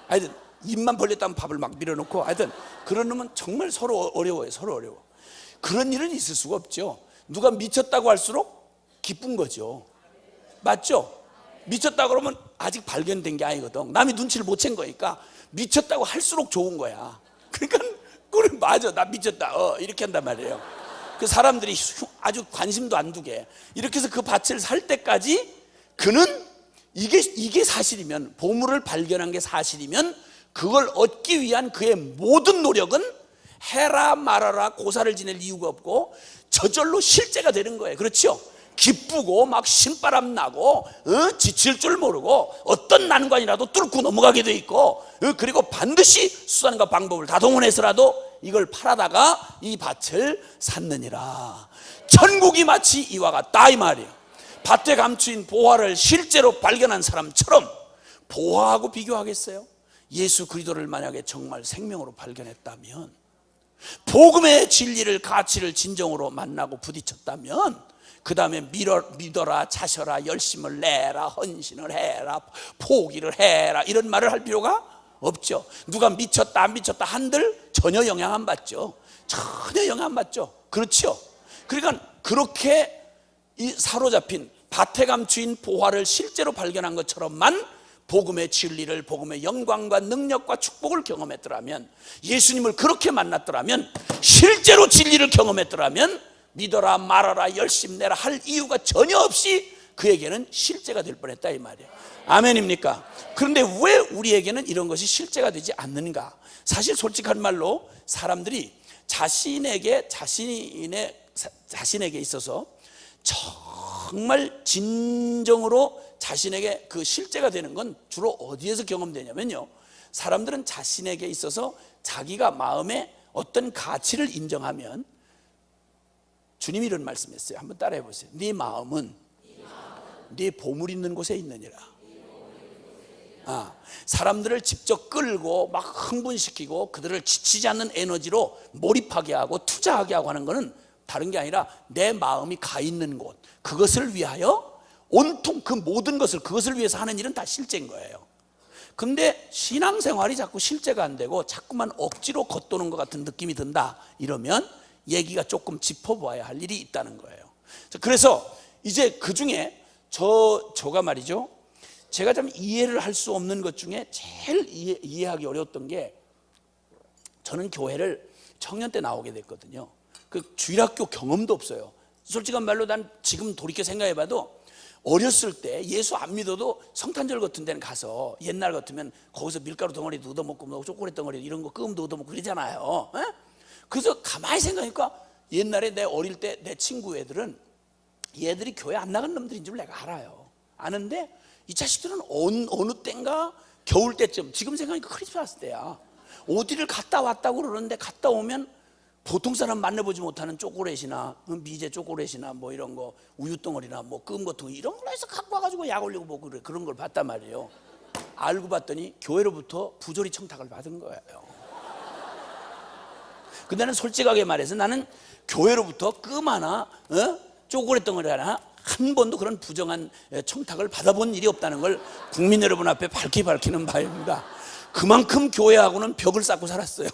하여튼 입만 벌렸다면 밥을 막 밀어놓고, 하여튼 그런 놈은 정말 서로 어려워요. 서로 어려워. 그런 일은 있을 수가 없죠. 누가 미쳤다고 할수록 기쁜 거죠. 맞죠? 미쳤다고 그러면 아직 발견된 게 아니거든. 남이 눈치를 못 챈 거니까 미쳤다고 할수록 좋은 거야. 그러니까 그래, 맞아, 나 미쳤다, 이렇게 한단 말이에요. 그 사람들이 아주 관심도 안 두게 이렇게 해서 그 밭을 살 때까지 그는 이게 사실이면, 보물을 발견한 게 사실이면 그걸 얻기 위한 그의 모든 노력은 해라 말아라 고사를 지낼 이유가 없고 저절로 실제가 되는 거예요. 그렇죠? 기쁘고 막 신바람 나고 지칠 줄 모르고 어떤 난관이라도 뚫고 넘어가게 돼 있고, 그리고 반드시 수단과 방법을 다 동원해서라도 이걸 팔아다가 이 밭을 샀느니라. 천국이 마치 이와 같다, 이 말이에요. 밭에 감추인 보화를 실제로 발견한 사람처럼, 보화하고 비교하겠어요? 예수 그리스도를 만약에 정말 생명으로 발견했다면, 복음의 진리를, 가치를 진정으로 만나고 부딪혔다면, 그 다음에 믿어라, 자셔라, 열심을 내라, 헌신을 해라, 포기를 해라, 이런 말을 할 필요가 없죠. 누가 미쳤다 안 미쳤다 한들 전혀 영향 안 받죠. 전혀 영향 안 받죠. 그렇죠? 그러니까 그렇게 이 사로잡힌 밭에 감추인 보화를 실제로 발견한 것처럼만 복음의 진리를, 복음의 영광과 능력과 축복을 경험했더라면, 예수님을 그렇게 만났더라면, 실제로 진리를 경험했더라면 믿어라 말아라 열심 내라 할 이유가 전혀 없이 그에게는 실제가 될 뻔했다, 이 말이에요. 아멘입니까? 그런데 왜 우리에게는 이런 것이 실제가 되지 않는가? 사실 솔직한 말로 사람들이 자신에게 있어서 정말 진정으로 자신에게 그 실제가 되는 건 주로 어디에서 경험되냐면요, 사람들은 자신에게 있어서 자기가 마음에 어떤 가치를 인정하면, 주님이 이런 말씀했어요. 한번 따라해 보세요. 네 마음은 네 보물 있는 곳에 있느니라. 사람들을 직접 끌고 막 흥분시키고 그들을 지치지 않는 에너지로 몰입하게 하고 투자하게 하고 하는 것은 다른 게 아니라 내 마음이 가 있는 곳, 그것을 위하여 온통 그 모든 것을 그것을 위해서 하는 일은 다 실제인 거예요. 근데 신앙생활이 자꾸 실제가 안 되고 자꾸만 억지로 겉도는 것 같은 느낌이 든다, 이러면 얘기가 조금 짚어봐야 할 일이 있다는 거예요. 그래서 이제 그 중에 저가 말이죠, 제가 좀 이해를 할 수 없는 것 중에 제일 이해하기 어려웠던 게, 저는 교회를 청년 때 나오게 됐거든요. 그 주일학교 경험도 없어요. 솔직한 말로 난 지금 돌이켜 생각해봐도 어렸을 때 예수 안 믿어도 성탄절 같은 데는 가서, 옛날 같으면 거기서 밀가루 덩어리도 얻어먹고 뭐 초콜릿 덩어리 이런 거 끔도 얻어먹고 그러잖아요. 그래서 가만히 생각하니까 옛날에 내 어릴 때 내 친구 애들은 얘들이 교회 안 나간 놈들인 줄 내가 알아요. 아는데 이 자식들은 어느 때인가 겨울 때쯤, 지금 생각하니까 크리스마스 때야, 어디를 갔다 왔다고 그러는데 갔다 오면 보통 사람 만나보지 못하는 초콜릿이나 미제 초콜릿이나 뭐 이런 거, 우유덩어리나 뭐 끔 같은 거 이런 걸로 해서 갖고 와가지고 약 올리고 먹고 그런 걸 봤단 말이에요. 알고 봤더니 교회로부터 부조리 청탁을 받은 거예요. 근데 나는 솔직하게 말해서 나는 교회로부터 끔 하나, 초콜릿 덩어리 하나, 한 번도 그런 부정한 청탁을 받아본 일이 없다는 걸 국민 여러분 앞에 밝히는 바입니다. 그만큼 교회하고는 벽을 쌓고 살았어요.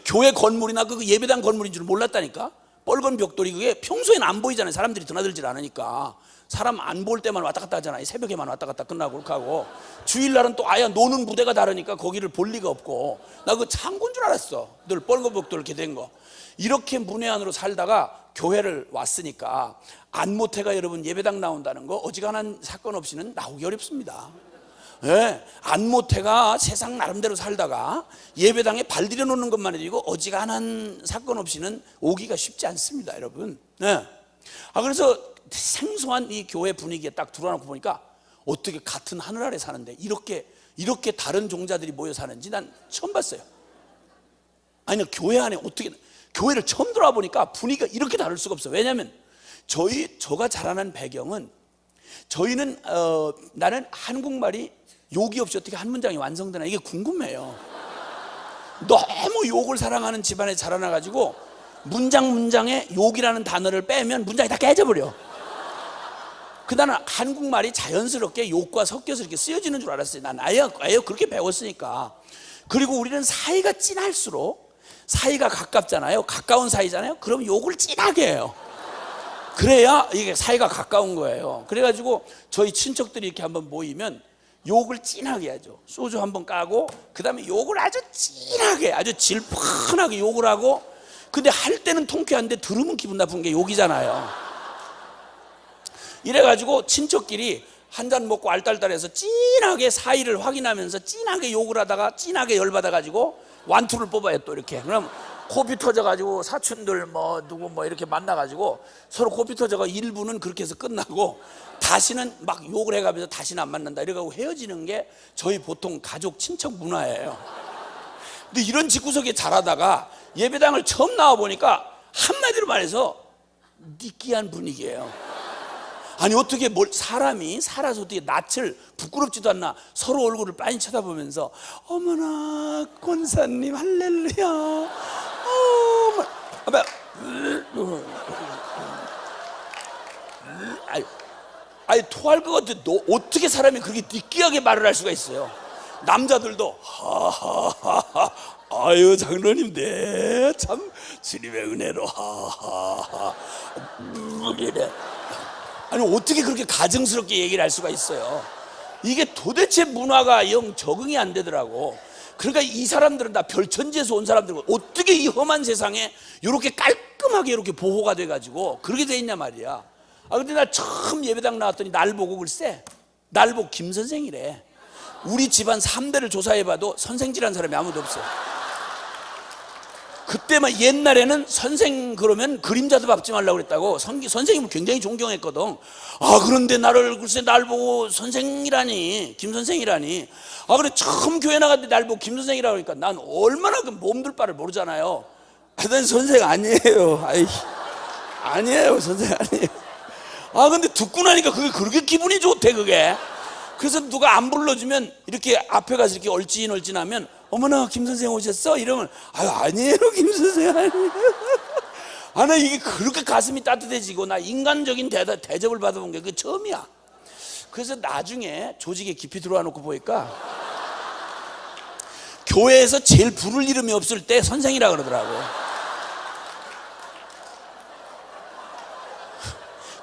교회 건물이나 그 예배당 건물인 줄 몰랐다니까. 뻘건 벽돌이 그게 평소에는 안 보이잖아요. 사람들이 드나들질 않으니까. 사람 안 볼 때만 왔다 갔다 하잖아요. 새벽에만 왔다 갔다 끝나고 그렇게 하고, 주일날은 또 아예 노는 무대가 다르니까 거기를 볼 리가 없고, 나 그 창고인 줄 알았어. 늘 뻘건 벽돌 이렇게 된 거. 이렇게 문외 안으로 살다가 교회를 왔으니까 안모태가 여러분 예배당 나온다는 거 어지간한 사건 없이는 나오기 어렵습니다. 안모태가 세상 나름대로 살다가 예배당에 발 들여놓는 것만 해도 어지간한 사건 없이는 오기가 쉽지 않습니다, 여러분. 그래서 생소한 이 교회 분위기에 딱 들어와놓고 보니까 어떻게 같은 하늘 아래 사는데 이렇게 다른 종자들이 모여 사는지 난 처음 봤어요. 아니, 교회 안에 어떻게, 교회를 처음 들어와 보니까 분위기가 이렇게 다를 수가 없어요. 왜냐하면 저가 자라난 배경은 저희는 나는 한국말이 욕이 없이 어떻게 한 문장이 완성되나 이게 궁금해요. 너무 욕을 사랑하는 집안에 자라나가지고 문장에 욕이라는 단어를 빼면 문장이 다 깨져버려. 나는 한국말이 자연스럽게 욕과 섞여서 이렇게 쓰여지는 줄 알았어요. 난 아예 그렇게 배웠으니까. 그리고 우리는 사이가 진할수록, 사이가 가깝잖아요. 가까운 사이잖아요. 그럼 욕을 진하게 해요. 그래야 이게 사이가 가까운 거예요. 그래가지고 저희 친척들이 이렇게 한번 모이면 욕을 진하게 하죠. 소주 한번 까고 그 다음에 욕을 아주 진하게, 아주 질펀하게 욕을 하고, 근데 할 때는 통쾌한데 들으면 기분 나쁜 게 욕이잖아요. 이래가지고 친척끼리 한 잔 먹고 알딸딸해서 진하게 사이를 확인하면서 진하게 욕을 하다가 진하게 열받아가지고 완투를 뽑아요. 또 이렇게. 그럼 코피 터져가지고 사촌들 뭐 누구 뭐 이렇게 만나가지고 서로 코피 터져가 1부는 그렇게 해서 끝나고, 다시는 막 욕을 해가면서 다시는 안 만난다 이래가지고 헤어지는 게 저희 보통 가족 친척 문화예요. 근데 이런 집구석에 자라다가 예배당을 처음 나와보니까 한마디로 말해서 느끼한 분위기예요. 아니 어떻게 사람이 살아서 어떻게 낯을, 부끄럽지도 않나 서로 얼굴을 빤히 쳐다보면서 어머나 권사님 할렐루야, 아니 토할 것 같아. 너 어떻게 사람이 그렇게 느끼하게 말을 할 수가 있어요. 남자들도 하하하하, 아유 장로님 네 참 주님의 은혜로 하하하, 이래. 아니 어떻게 그렇게 가증스럽게 얘기를 할 수가 있어요. 이게 도대체 문화가 영 적응이 안 되더라고. 그러니까 이 사람들은 다 별천지에서 온 사람들이고 어떻게 이 험한 세상에 이렇게 깔끔하게 이렇게 보호가 돼가지고 그렇게 돼 있냐 말이야. 근데 나 처음 예배당 나왔더니 날 보고 글쎄, 날 보고 김 선생이래. 우리 집안 3대를 조사해봐도 선생질한 사람이 아무도 없어요. 그때만 옛날에는 선생 그러면 그림자도 밟지 말라고 그랬다고. 선생님을 굉장히 존경했거든. 그런데 글쎄 날 보고 선생이라니, 김 선생이라니. 그래 처음 교회 나갔는데 날 보고 김 선생이라고 그러니까 난 얼마나 그 몸둘 바를 모르잖아요. 난 선생 아니에요. 아니에요 선생 아니에요. 근데 듣고 나니까 그게 그렇게 기분이 좋대 그게. 그래서 누가 안 불러주면 이렇게 앞에 가서 이렇게 얼씬얼씬하면 어머나 김 선생 오셨어? 이러면 아니에요 김 선생 아니에요. 나 이게 그렇게 가슴이 따뜻해지고 나 인간적인 대접을 받아본 게 그게 처음이야. 그래서 나중에 조직에 깊이 들어와 놓고 보니까 교회에서 제일 부를 이름이 없을 때 선생이라 그러더라고.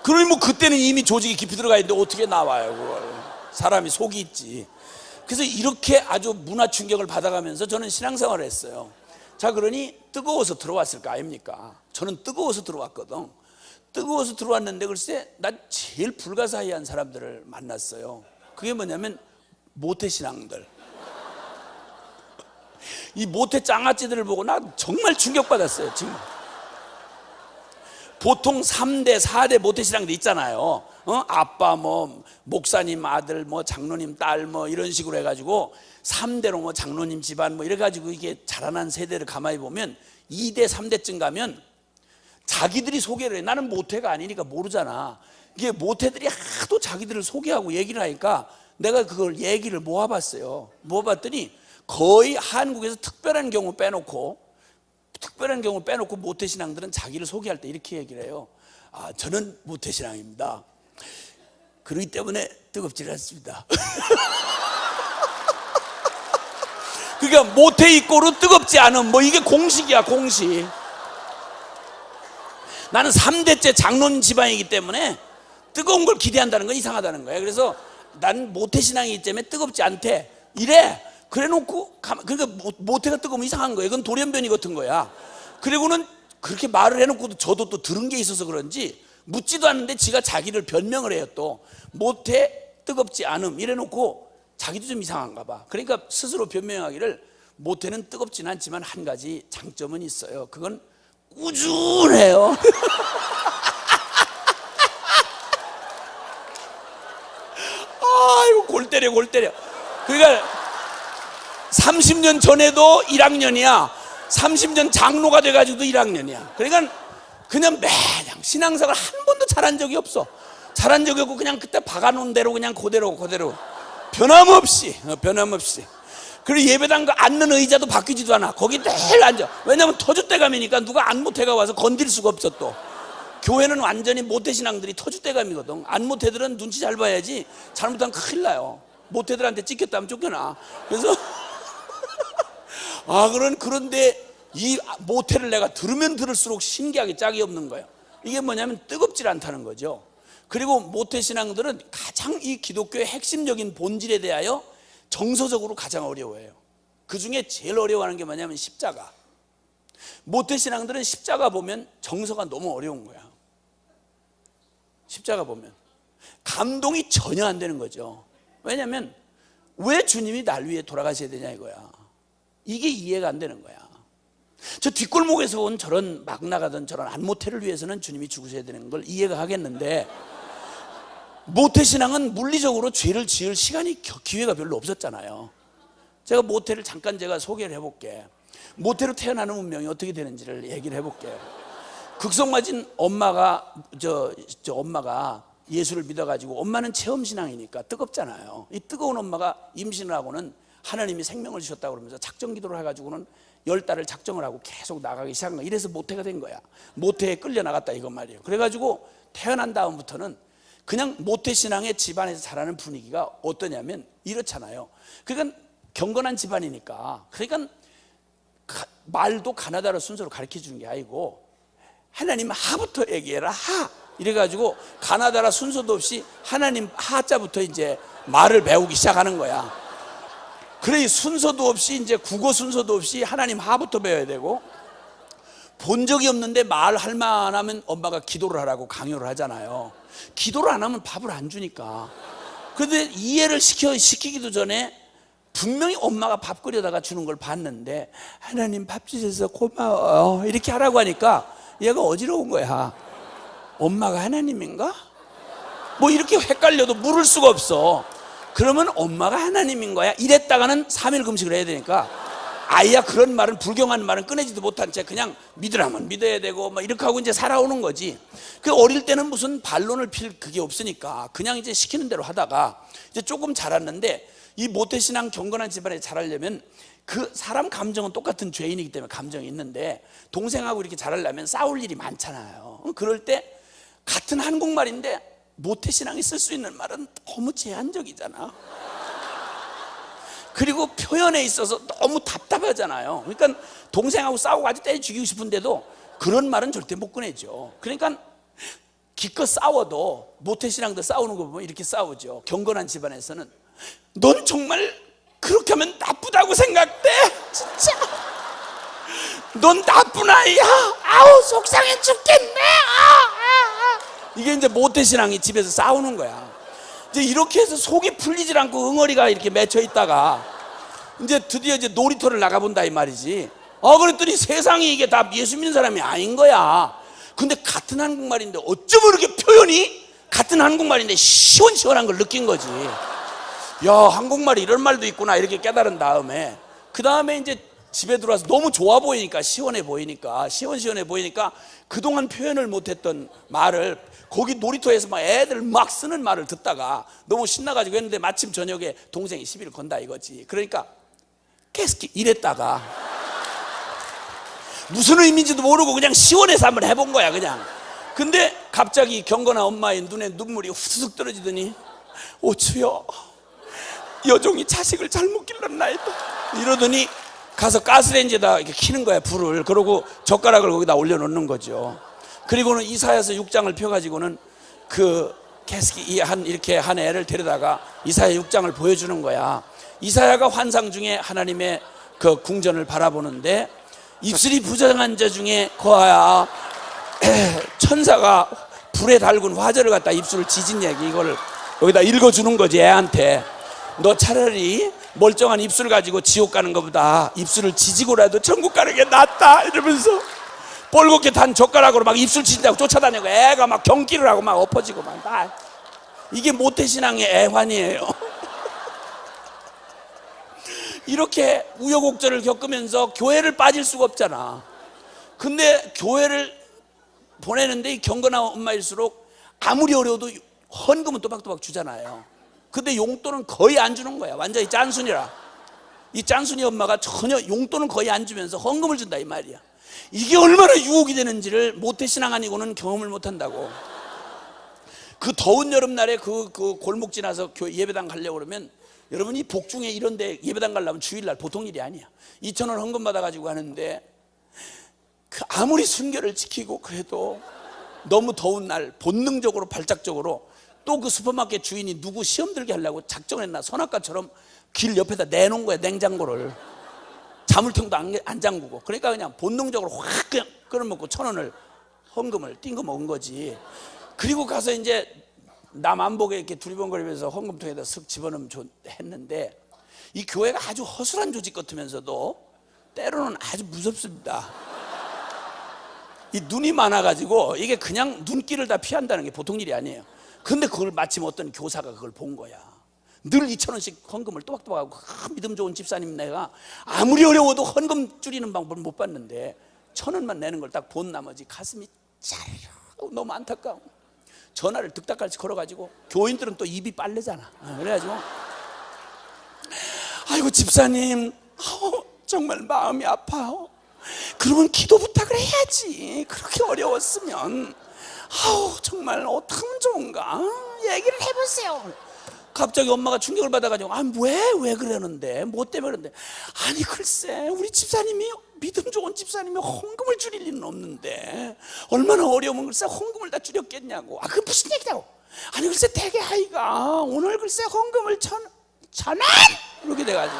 그러니 뭐 그때는 이미 조직에 깊이 들어가 있는데 어떻게 나와요 그걸. 사람이 속이 있지. 그래서 이렇게 아주 문화 충격을 받아가면서 저는 신앙생활을 했어요. 자, 그러니 뜨거워서 들어왔을 거 아닙니까? 저는 뜨거워서 들어왔거든. 뜨거워서 들어왔는데 글쎄 난 제일 불가사의한 사람들을 만났어요. 그게 뭐냐면 모태신앙들. 이 모태 짱아찌들을 보고 나 정말 충격받았어요. 지금 보통 3대 4대 모태신앙들 있잖아요. 아빠 뭐 목사님 아들 뭐 장로님 딸 뭐 이런 식으로 해가지고 3대로 뭐 장로님 집안 뭐 이래가지고 이게 자라난 세대를 가만히 보면 2대 3대쯤 가면 자기들이 소개를 해. 나는 모태가 아니니까 모르잖아. 이게 모태들이 하도 자기들을 소개하고 얘기를 하니까 내가 그걸 얘기를 모아봤어요. 모아봤더니 거의 한국에서 특별한 경우 빼놓고 모태신앙들은 자기를 소개할 때 이렇게 얘기를 해요. 저는 모태신앙입니다. 그렇기 때문에 뜨겁지 않습니다. 그러니까 모태 이꼬로 뜨겁지 않은 뭐 이게 공식이야 공식. 나는 3대째 장로님 집안이기 때문에 뜨거운 걸 기대한다는 건 이상하다는 거야. 그래서 난 모태신앙이기 때문에 뜨겁지 않대 이래. 그래놓고 그러니까 모태가 뜨거우면 이상한 거예요. 그건 돌연변이 같은 거야. 그리고는 그렇게 말을 해놓고도 저도 또 들은 게 있어서 그런지 묻지도 않는데 지가 자기를 변명을 해요. 또 모태 뜨겁지 않음 이래놓고 자기도 좀 이상한가 봐. 그러니까 스스로 변명하기를 모태는 뜨겁진 않지만 한 가지 장점은 있어요. 그건 꾸준해요. 아이고 골 때려. 그러니까 30년 전에도 1학년이야 30년 장로가 돼가지고도 1학년이야 그러니까 그냥 매장 신앙생활 한 번도 잘한 적이 없어. 잘한 적이 없고 그냥 그때 박아놓은 대로 그냥 그대로 변함없이. 그리고 예배당 앉는 의자도 바뀌지도 않아. 거기 늘 앉아. 왜냐면 터줏대감이니까 누가 안모태가 와서 건들 수가 없어. 또 교회는 완전히 모태신앙들이 터줏대감이거든. 안모태들은 눈치 잘 봐야지 잘못하면 큰일 나요. 모태들한테 찍혔다면 쫓겨나. 그래서 그런데 이 모태를 내가 들으면 들을수록 신기하게 짝이 없는 거예요. 이게 뭐냐면 뜨겁질 않다는 거죠. 그리고 모태신앙들은 가장 이 기독교의 핵심적인 본질에 대하여 정서적으로 가장 어려워해요. 그 중에 제일 어려워하는 게 뭐냐면 십자가. 모태신앙들은 십자가 보면 정서가 너무 어려운 거야. 십자가 보면 감동이 전혀 안 되는 거죠. 왜냐하면 왜 주님이 날 위해 돌아가셔야 되냐 이거야. 이게 이해가 안 되는 거야. 저 뒷골목에서 온 저런 막 나가던 저런 안모태를 위해서는 주님이 죽으셔야 되는 걸 이해가 하겠는데, 모태신앙은 물리적으로 죄를 지을 시간이 기회가 별로 없었잖아요. 제가 모태를 잠깐 제가 소개를 해볼게. 모태로 태어나는 운명이 어떻게 되는지를 얘기를 해볼게요. 극성맞은 엄마가 엄마가 예수를 믿어가지고, 엄마는 체험신앙이니까 뜨겁잖아요. 이 뜨거운 엄마가 임신을 하고는 하나님이 생명을 주셨다고 그러면서 작정기도를 해가지고는 10달을 작정을 하고 계속 나가기 시작한 거야. 이래서 모태가 된 거야. 모태에 끌려 나갔다 이건 말이에요. 그래가지고 태어난 다음부터는 그냥 모태신앙의 집안에서 자라는 분위기가 어떠냐면 이렇잖아요. 그러니까 경건한 집안이니까, 그러니까 말도 가나다라 순서로 가르쳐 주는 게 아니고 하나님 하부터 얘기해라, 하. 이래가지고 가나다라 순서도 없이 하나님 하자부터 이제 말을 배우기 시작하는 거야. 그래, 순서도 없이 이제 국어 순서도 없이 하나님 하부터 배워야 되고, 본 적이 없는데 말할 만하면 엄마가 기도를 하라고 강요를 하잖아요. 기도를 안 하면 밥을 안 주니까. 그런데 이해를 시키기도 전에 분명히 엄마가 밥 끓여다가 주는 걸 봤는데, 하나님 밥 주셔서 고마워요 이렇게 하라고 하니까 얘가 어지러운 거야. 엄마가 하나님인가? 뭐 이렇게 헷갈려도 물을 수가 없어. 그러면 엄마가 하나님인 거야 이랬다가는 3일 금식을 해야 되니까, 아이야 그런 말은, 불경한 말은 꺼내지도 못한 채 그냥 믿으라면 믿어야 되고 막 이렇게 하고 이제 살아오는 거지. 그 어릴 때는 무슨 반론을 필 그게 없으니까 그냥 이제 시키는 대로 하다가 이제 조금 자랐는데, 이 모태신앙 경건한 집안에 자라려면 그 사람 감정은 똑같은 죄인이기 때문에 감정이 있는데, 동생하고 이렇게 자라려면 싸울 일이 많잖아요. 그럴 때 같은 한국말인데 모태신앙이 쓸 수 있는 말은 너무 제한적이잖아. 그리고 표현에 있어서 너무 답답하잖아요. 그러니까 동생하고 싸우고 아주 때려 죽이고 싶은데도 그런 말은 절대 못 꺼내죠. 그러니까 기껏 싸워도, 모태신앙도 싸우는 거 보면 이렇게 싸우죠. 경건한 집안에서는 넌 정말 그렇게 하면 나쁘다고 생각돼? 진짜 넌 나쁜 아이야. 아우 속상해 죽겠네. 이게 이제 모태신앙이 집에서 싸우는 거야. 이제 이렇게 해서 속이 풀리질 않고 응어리가 이렇게 맺혀 있다가 이제 드디어 이제 놀이터를 나가본다 이 말이지. 그랬더니 세상에 이게 다 예수 믿는 사람이 아닌 거야. 근데 같은 한국말인데 어쩌면 이렇게 표현이 같은 한국말인데 시원시원한 걸 느낀 거지. 야, 한국말이 이런 말도 있구나 이렇게 깨달은 다음에, 그 다음에 이제 집에 들어와서 너무 좋아 보이니까, 시원해 보이니까, 시원시원해 보이니까 그동안 표현을 못했던 말을 거기 놀이터에서 막 애들 막 쓰는 말을 듣다가 너무 신나가지고 했는데, 마침 저녁에 동생이 시비를 건다 이거지. 그러니까 계속 이랬다가 무슨 의미인지도 모르고 그냥 시원해서 한번 해본 거야 그냥. 근데 갑자기 경건한 엄마의 눈에 눈물이 후숙 떨어지더니, 오 주여, 여종이 자식을 잘못 길렀나이다 이러더니 가서 가스레인지에다 이렇게 켜는 거야 불을. 그러고 젓가락을 거기다 올려놓는 거죠. 그리고는 이사야서 6장을 펴가지고는 그 이렇게 한 애를 데려다가 이사야 6장을 보여주는 거야. 이사야가 환상 중에 하나님의 그 궁전을 바라보는데, 입술이 부정한 자 중에 거하야 천사가 불에 달군 화절을 갖다 입술을 지진 얘기, 이걸 여기다 읽어주는 거지 애한테. 너 차라리 멀쩡한 입술 가지고 지옥 가는 것보다 입술을 지지고라도 천국 가는 게 낫다 이러면서 뻘겋게 단 젓가락으로 막 입술 지진다고 쫓아다니고, 애가 막 경기를 하고 막 엎어지고 막. 이게 모태신앙의 애환이에요. 이렇게 우여곡절을 겪으면서 교회를 빠질 수가 없잖아. 근데 교회를 보내는데 이 경건한 엄마일수록 아무리 어려워도 헌금은 또박또박 주잖아요. 근데 용돈은 거의 안 주는 거야. 완전히 짠순이라. 이 짠순이 엄마가 전혀 용돈은 거의 안 주면서 헌금을 준다 이 말이야. 이게 얼마나 유혹이 되는지를 모태신앙 아니고는 경험을 못한다고. 그 더운 여름날에 그 골목 지나서 예배당 가려고 그러면, 여러분이 복중에 이런데 예배당 가려면 주일날 보통 일이 아니야. 2,000원 헌금 받아가지고 하는데, 아무리 순결을 지키고 그래도 너무 더운 날 본능적으로 발작적으로 또 그 슈퍼마켓 주인이 누구 시험 들게 하려고 작정했나 선악과처럼 길 옆에다 내놓은 거야, 냉장고를. 자물통도 안 잠그고. 그러니까 그냥 본능적으로 확 그냥 끌어먹고 1,000원을 헌금을 띵거 먹은 거지. 그리고 가서 이제 남 안 보게 이렇게 두리번거리면서 헌금통에다 쓱 집어넣으면 했는데, 이 교회가 아주 허술한 조직 같으면서도 때로는 아주 무섭습니다. 이 눈이 많아가지고 이게 그냥 눈길을 다 피한다는 게 보통 일이 아니에요. 근데 그걸 마침 어떤 교사가 그걸 본 거야. 늘 2,000원씩 헌금을 또박또박하고, 믿음 좋은 집사님 내가 아무리 어려워도 헌금 줄이는 방법을 못 봤는데 1,000원만 내는 걸 딱 본 나머지 가슴이 짜르르, 너무 안타까워. 전화를 득닥같이 걸어가지고, 교인들은 또 입이 빨래잖아. 그래가지고, 아이고 집사님, 정말 마음이 아파요. 그러면 기도 부탁을 해야지. 그렇게 어려웠으면 정말 어떻게 하면 좋은가, 얘기를 해보세요. 갑자기 엄마가 충격을 받아가지고, 왜 그러는데, 뭐 때문에 그러는데, 아니 글쎄 우리 집사님이, 믿음 좋은 집사님이 헌금을 줄일 리는 없는데 얼마나 어려우면 글쎄 헌금을 다 줄였겠냐고. 그게 무슨 얘기냐고. 아니 글쎄 대개 아이가 오늘 글쎄 헌금을 1,000원 이렇게 돼가지고,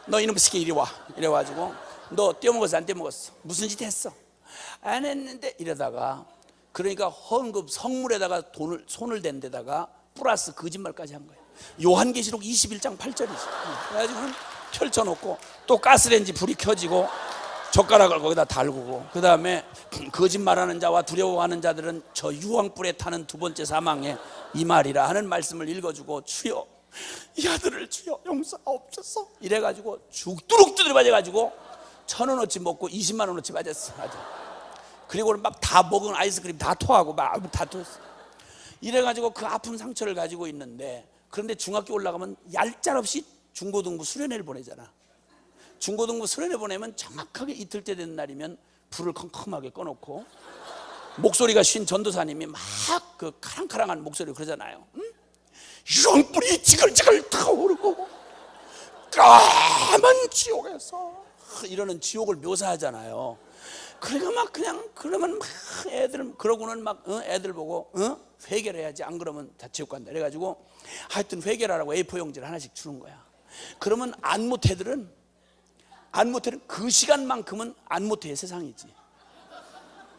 너 이놈의 새끼 이리 와. 이래가지고, 너 떼어먹었어 안 떼어먹었어? 무슨 짓 했어? 안 했는데. 이러다가, 그러니까 헌금 성물에다가 손을 댄 데다가 플러스 거짓말까지 한 거예요. 요한계시록 21장 8절이지. 그래가지고 펼쳐놓고, 또 가스레인지 불이 켜지고 젓가락을 거기다 달구고, 그 다음에 거짓말하는 자와 두려워하는 자들은 저 유황불에 타는 두 번째 사망에 이 말이라 하는 말씀을 읽어주고, 주여 이 아들을 주여 용서하옵소서 이래가지고 죽도록 두드려 맞아가지고 1,000원어치 먹고 20만 원어치 맞았어. 그리고 막 다 먹은 아이스크림 다 토하고 막 다 토했어. 이래가지고 그 아픈 상처를 가지고 있는데, 그런데 중학교 올라가면 얄짤없이 중고등부 수련회를 보내잖아. 중고등부 수련회 보내면 정확하게 이틀째 되는 날이면 불을 컴컴하게 꺼놓고, 목소리가 쉰 전도사님이 막 그 카랑카랑한 목소리로 그러잖아요. 유황불이 지글지글 타오르고 까만 지옥에서 이러는 지옥을 묘사하잖아요. 그러니까 막 그냥, 그러면 막 애들, 그러고는 막 애들 보고 회개를 해야지, 안 그러면 다 지옥 간다. 그래가지고 하여튼 회개하라고 A4 용지를 하나씩 주는 거야. 그러면 안모태들은 그 시간만큼은 안모태의 세상이지.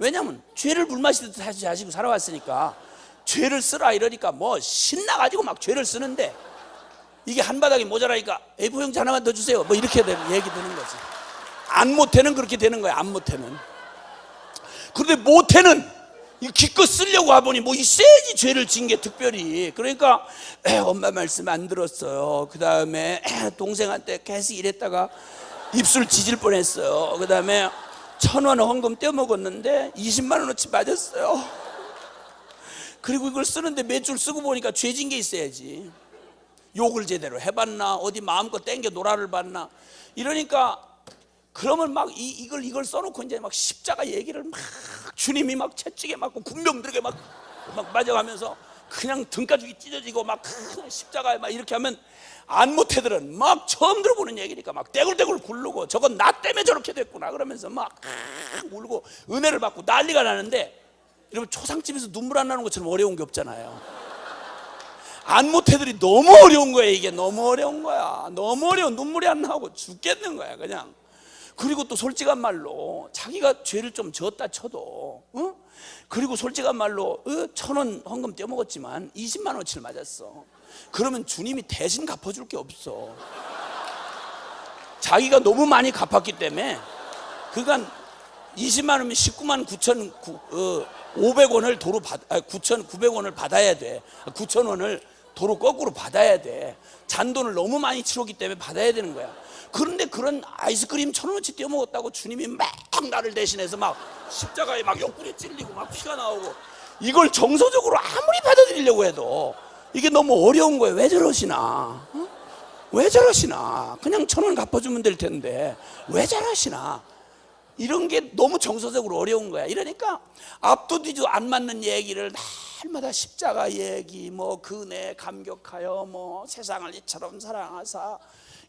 왜냐면 죄를 물마시듯 하시고 살아왔으니까, 죄를 쓰라 이러니까 뭐 신나가지고 막 죄를 쓰는데, 이게 한 바닥이 모자라니까 A4 용지 하나만 더 주세요 뭐 이렇게 얘기 되는 거지. 안모태는 그렇게 되는 거야. 안모태는. 그런데 모태는 기껏 쓰려고 하보니 뭐 있어야지, 죄를 진 게 특별히. 그러니까 엄마 말씀 안 들었어요. 그 다음에 동생한테 계속 이랬다가 입술 지질 뻔했어요. 그 다음에 1,000원 헌금 떼어먹었는데 20만 원어치 맞았어요. 그리고 이걸 쓰는데 몇 줄 쓰고 보니까 죄진 게 있어야지. 욕을 제대로 해봤나, 어디 마음껏 땡겨 놀아를 봤나. 이러니까, 그러면 막 이걸 써놓고 이제 막 십자가 얘기를 막 주님이 막 채찍에 맞고 군병들에게 막 맞아가면서 그냥 등가죽이 찢어지고 막 십자가에 막 이렇게 하면, 안모태들은 막 처음 들어보는 얘기니까 막 떼굴떼굴 굴르고, 저건 나 때문에 저렇게 됐구나 그러면서 막 울고 은혜를 받고 난리가 나는데, 여러분 초상집에서 눈물 안 나는 것처럼 어려운 게 없잖아요. 안모태들이 너무 어려운 거야. 이게 너무 어려운 거야. 너무 어려워. 눈물이 안 나오고 죽겠는 거야 그냥. 그리고 또 솔직한 말로 자기가 죄를 좀 졌다 쳐도, 그리고 솔직한 말로 1,000원 헌금 떼어먹었지만 20만 원어치를 맞았어. 그러면 주님이 대신 갚아줄 게 없어. 자기가 너무 많이 갚았기 때문에. 그러니까 20만 원이면 19만 9,500원을 도로 9,900원을 받아야 돼. 9,000원을 도로 거꾸로 받아야 돼. 잔돈을 너무 많이 치렀기 때문에 받아야 되는 거야. 그런데 그런 아이스크림 1,000원어치 떼어먹었다고 주님이 막 나를 대신해서 막 십자가에 막 옆구리에 찔리고 막 피가 나오고 이걸 정서적으로 아무리 받아들이려고 해도 이게 너무 어려운 거예요. 왜 저러시나? 왜 저러시나? 그냥 1,000원 갚아주면 될 텐데 왜 저러시나? 이런 게 너무 정서적으로 어려운 거야. 이러니까 앞도 뒤도 안 맞는 얘기를 날마다 십자가 얘기, 뭐 그네 감격하여 뭐 세상을 이처럼 사랑하사,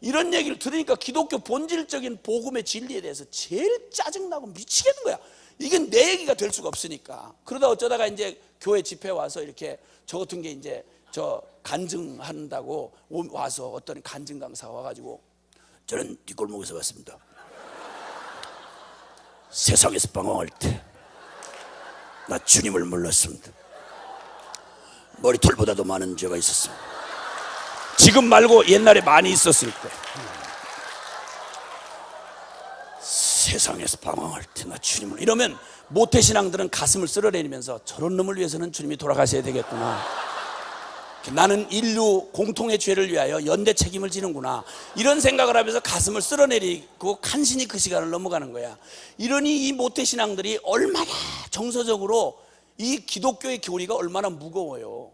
이런 얘기를 들으니까 기독교 본질적인 복음의 진리에 대해서 제일 짜증나고 미치겠는 거야. 이건 내 얘기가 될 수가 없으니까. 그러다 어쩌다가 이제 교회 집회 와서 이렇게 저 같은 게 이제 저 간증한다고 와서 어떤 간증 강사가 와가지고, 저는 뒷골목에서 왔습니다. 세상에서 방황할 때 나 주님을 몰랐습니다. 머리털보다도 많은 죄가 있었습니다. 지금 말고 옛날에 많이 있었을 때. 세상에서 방황할 때 나 주님을, 이러면 모태신앙들은 가슴을 쓸어내리면서 저런 놈을 위해서는 주님이 돌아가셔야 되겠구나, 나는 인류 공통의 죄를 위하여 연대 책임을 지는구나, 이런 생각을 하면서 가슴을 쓸어내리고 간신히 그 시간을 넘어가는 거야. 이러니 이 모태신앙들이 얼마나 정서적으로 이 기독교의 교리가 얼마나 무거워요.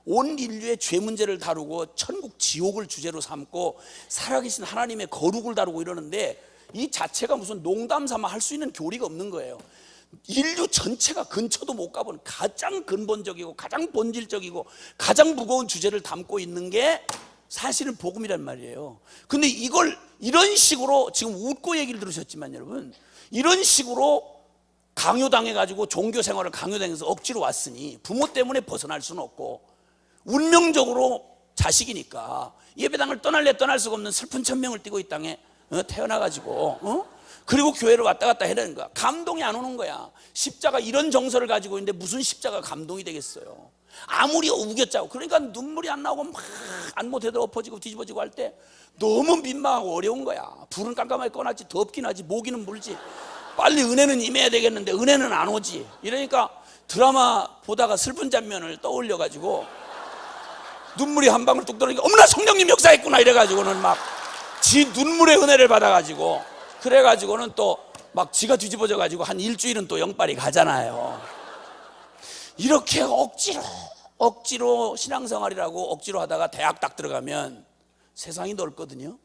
온 인류의 죄 문제를 다루고 천국 지옥을 주제로 삼고 살아계신 하나님의 거룩을 다루고 이러는데, 이 자체가 무슨 농담 삼아 할 수 있는 교리가 없는 거예요. 인류 전체가 근처도 못 가본 가장 근본적이고 가장 본질적이고 가장 무거운 주제를 담고 있는 게 사실은 복음이란 말이에요. 근데 이걸 이런 식으로, 지금 웃고 얘기를 들으셨지만 여러분, 이런 식으로 강요당해가지고 종교 생활을 강요당해서 억지로 왔으니 부모 때문에 벗어날 수는 없고, 운명적으로 자식이니까 예배당을 떠날래 떠날 수가 없는 슬픈 천명을 띠고 이 땅에 태어나가지고 그리고 교회를 왔다 갔다 해야 되는 거야. 감동이 안 오는 거야. 십자가 이런 정서를 가지고 있는데 무슨 십자가 감동이 되겠어요. 아무리 우겼자고, 그러니까 눈물이 안 나오고 막 안 못해도 엎어지고 뒤집어지고 할 때 너무 민망하고 어려운 거야. 불은 깜깜하게 꺼놨지 덥긴 하지 모기는 물지, 빨리 은혜는 임해야 되겠는데 은혜는 안 오지. 이러니까 드라마 보다가 슬픈 장면을 떠올려가지고 눈물이 한 방울 뚝 떨어지니까 어머나 성령님 역사했구나 이래가지고는 막 지 눈물의 은혜를 받아가지고, 그래가지고는 또 막 지가 뒤집어져가지고 한 일주일은 또 영빨이 가잖아요. 이렇게 억지로 신앙생활이라고 억지로 하다가 대학 딱 들어가면 세상이 넓거든요.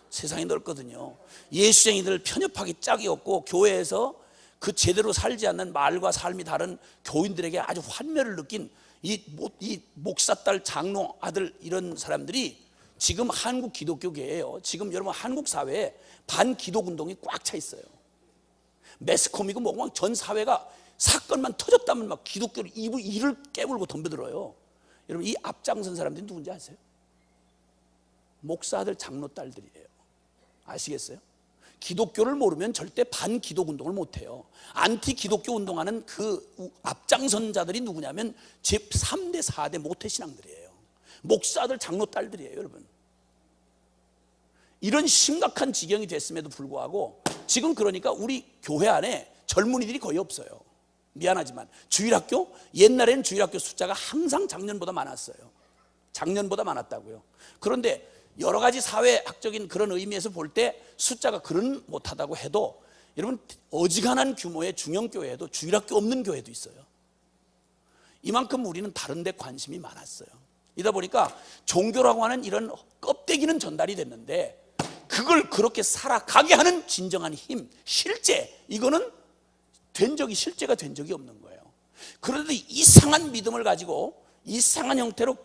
세상이 넓거든요. 예수쟁이들 편협하기 짝이 없고, 교회에서 그 제대로 살지 않는 말과 삶이 다른 교인들에게 아주 환멸을 느낀 이 목사딸 장로 아들, 이런 사람들이 지금 한국 기독교계예요. 지금 여러분 한국 사회에 반기독 운동이 꽉 차 있어요. 매스컴이고 뭐고 전 사회가 사건만 터졌다면 막 기독교를 이를 깨물고 덤벼들어요. 여러분 이 앞장선 사람들이 누군지 아세요? 목사 아들 장로 딸들이에요. 아시겠어요? 기독교를 모르면 절대 반기독 운동을 못해요. 안티 기독교 운동하는 그 앞장선자들이 누구냐면 제3대 4대 모태신앙들이에요. 목사들 장로 딸들이에요. 여러분, 이런 심각한 지경이 됐음에도 불구하고 지금 그러니까 우리 교회 안에 젊은이들이 거의 없어요. 미안하지만 주일학교, 옛날에는 주일학교 숫자가 항상 작년보다 많았어요. 작년보다 많았다고요. 그런데 여러 가지 사회학적인 그런 의미에서 볼 때 숫자가 그런 못하다고 해도, 여러분 어지간한 규모의 중형교회에도 주일학교 없는 교회도 있어요. 이만큼 우리는 다른 데 관심이 많았어요. 이러다 보니까 종교라고 하는 이런 껍데기는 전달이 됐는데, 그걸 그렇게 살아가게 하는 진정한 힘, 실제, 이거는 실제가 된 적이 없는 거예요. 그런데 이상한 믿음을 가지고 이상한 형태로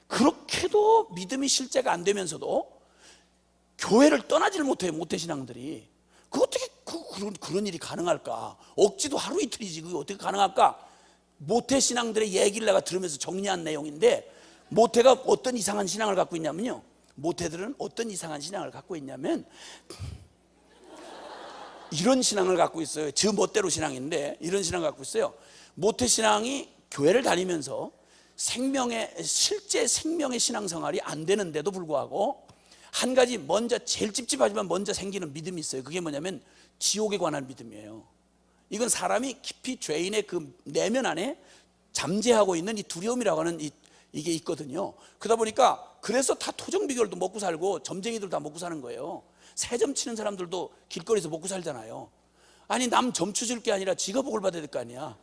그렇게도 믿음이 실제가 안 되면서도 교회를 떠나질 못해요. 모태신앙들이. 어떻게 그런 일이 가능할까? 억지도 하루 이틀이지 그게 어떻게 가능할까? 모태신앙들의 얘기를 내가 들으면서 정리한 내용인데, 모태가 어떤 이상한 신앙을 갖고 있냐면요, 모태들은 어떤 이상한 신앙을 갖고 있냐면 이런 신앙을 갖고 있어요. 저 멋대로 신앙인데 이런 신앙을 갖고 있어요. 모태신앙이 교회를 다니면서 실제 생명의 신앙생활이 안 되는데도 불구하고 한 가지 제일 찝찝하지만 먼저 생기는 믿음이 있어요. 그게 뭐냐면 지옥에 관한 믿음이에요. 이건 사람이 깊이 죄인의 그 내면 안에 잠재하고 있는 이 두려움이라고 하는 이게 있거든요. 그러다 보니까 그래서 다 토종비결도 먹고 살고 점쟁이들 다 먹고 사는 거예요. 새점 치는 사람들도 길거리에서 먹고 살잖아요. 아니 남 점추 줄 게 아니라 지가 복을 받아야 될 거 아니야.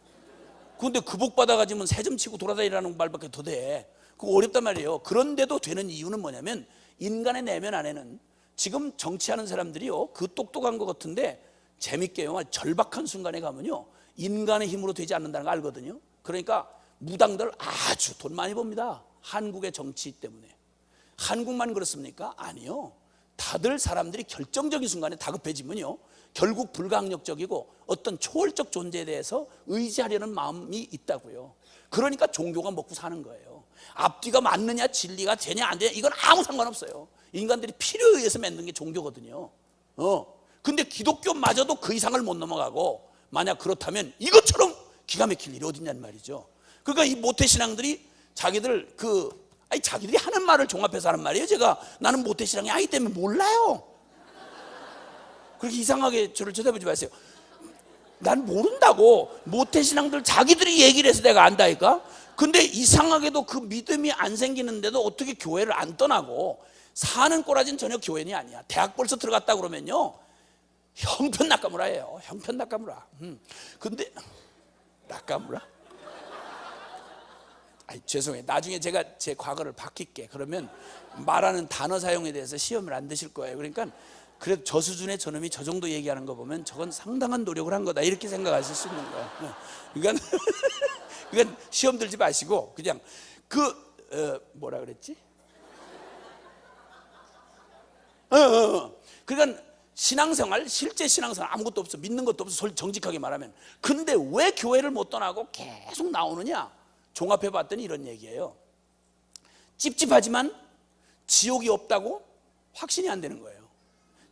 그런데 그 복 받아가지고 세점 치고 돌아다니라는 말밖에 더 돼. 그거 어렵단 말이에요. 그런데도 되는 이유는 뭐냐면 인간의 내면 안에는 지금 정치하는 사람들이요, 그 똑똑한 것 같은데 재밌게요, 절박한 순간에 가면요 인간의 힘으로 되지 않는다는 거 알거든요. 그러니까 무당들 아주 돈 많이 법니다. 한국의 정치 때문에. 한국만 그렇습니까? 아니요. 다들 사람들이 결정적인 순간에 다급해지면요 결국 불가항력적이고 어떤 초월적 존재에 대해서 의지하려는 마음이 있다고요. 그러니까 종교가 먹고 사는 거예요. 앞뒤가 맞느냐, 진리가 되냐 안 되냐 이건 아무 상관없어요. 인간들이 필요에 의해서 맺는 게 종교거든요. 근데 기독교마저도 그 이상을 못 넘어가고, 만약 그렇다면 이것처럼 기가 막힐 일이 어딨냐는 말이죠. 그러니까 이 모태신앙들이 자기들이 하는 말을 종합해서 하는 말이에요. 제가 나는 모태신앙이 아니기 때문에 몰라요. 그렇게 이상하게 저를 쳐다보지 마세요. 난 모른다고. 모태신앙들 자기들이 얘기를 해서 내가 안다니까. 근데 이상하게도 그 믿음이 안 생기는데도 어떻게 교회를 안 떠나고 사는 꼬라지는 전혀 교회는 아니야. 대학 벌써 들어갔다 그러면요 형편 낙가무라예요. 형편 낙가무라. 근데 낙가무라? 죄송해요. 나중에 제가 제 과거를 바뀔게. 그러면 말하는 단어 사용에 대해서 시험을 안 드실 거예요. 그러니까 그래도 저 수준의 저놈이 저 정도 얘기하는 거 보면 저건 상당한 노력을 한 거다 이렇게 생각하실 수 있는 거예요. 그러니까 시험 들지 마시고 그냥 뭐라 그랬지? 그러니까 신앙생활, 실제 신앙생활 아무것도 없어. 믿는 것도 없어. 정직하게 말하면. 근데 왜 교회를 못 떠나고 계속 나오느냐? 종합해 봤더니 이런 얘기예요. 찝찝하지만 지옥이 없다고 확신이 안 되는 거예요.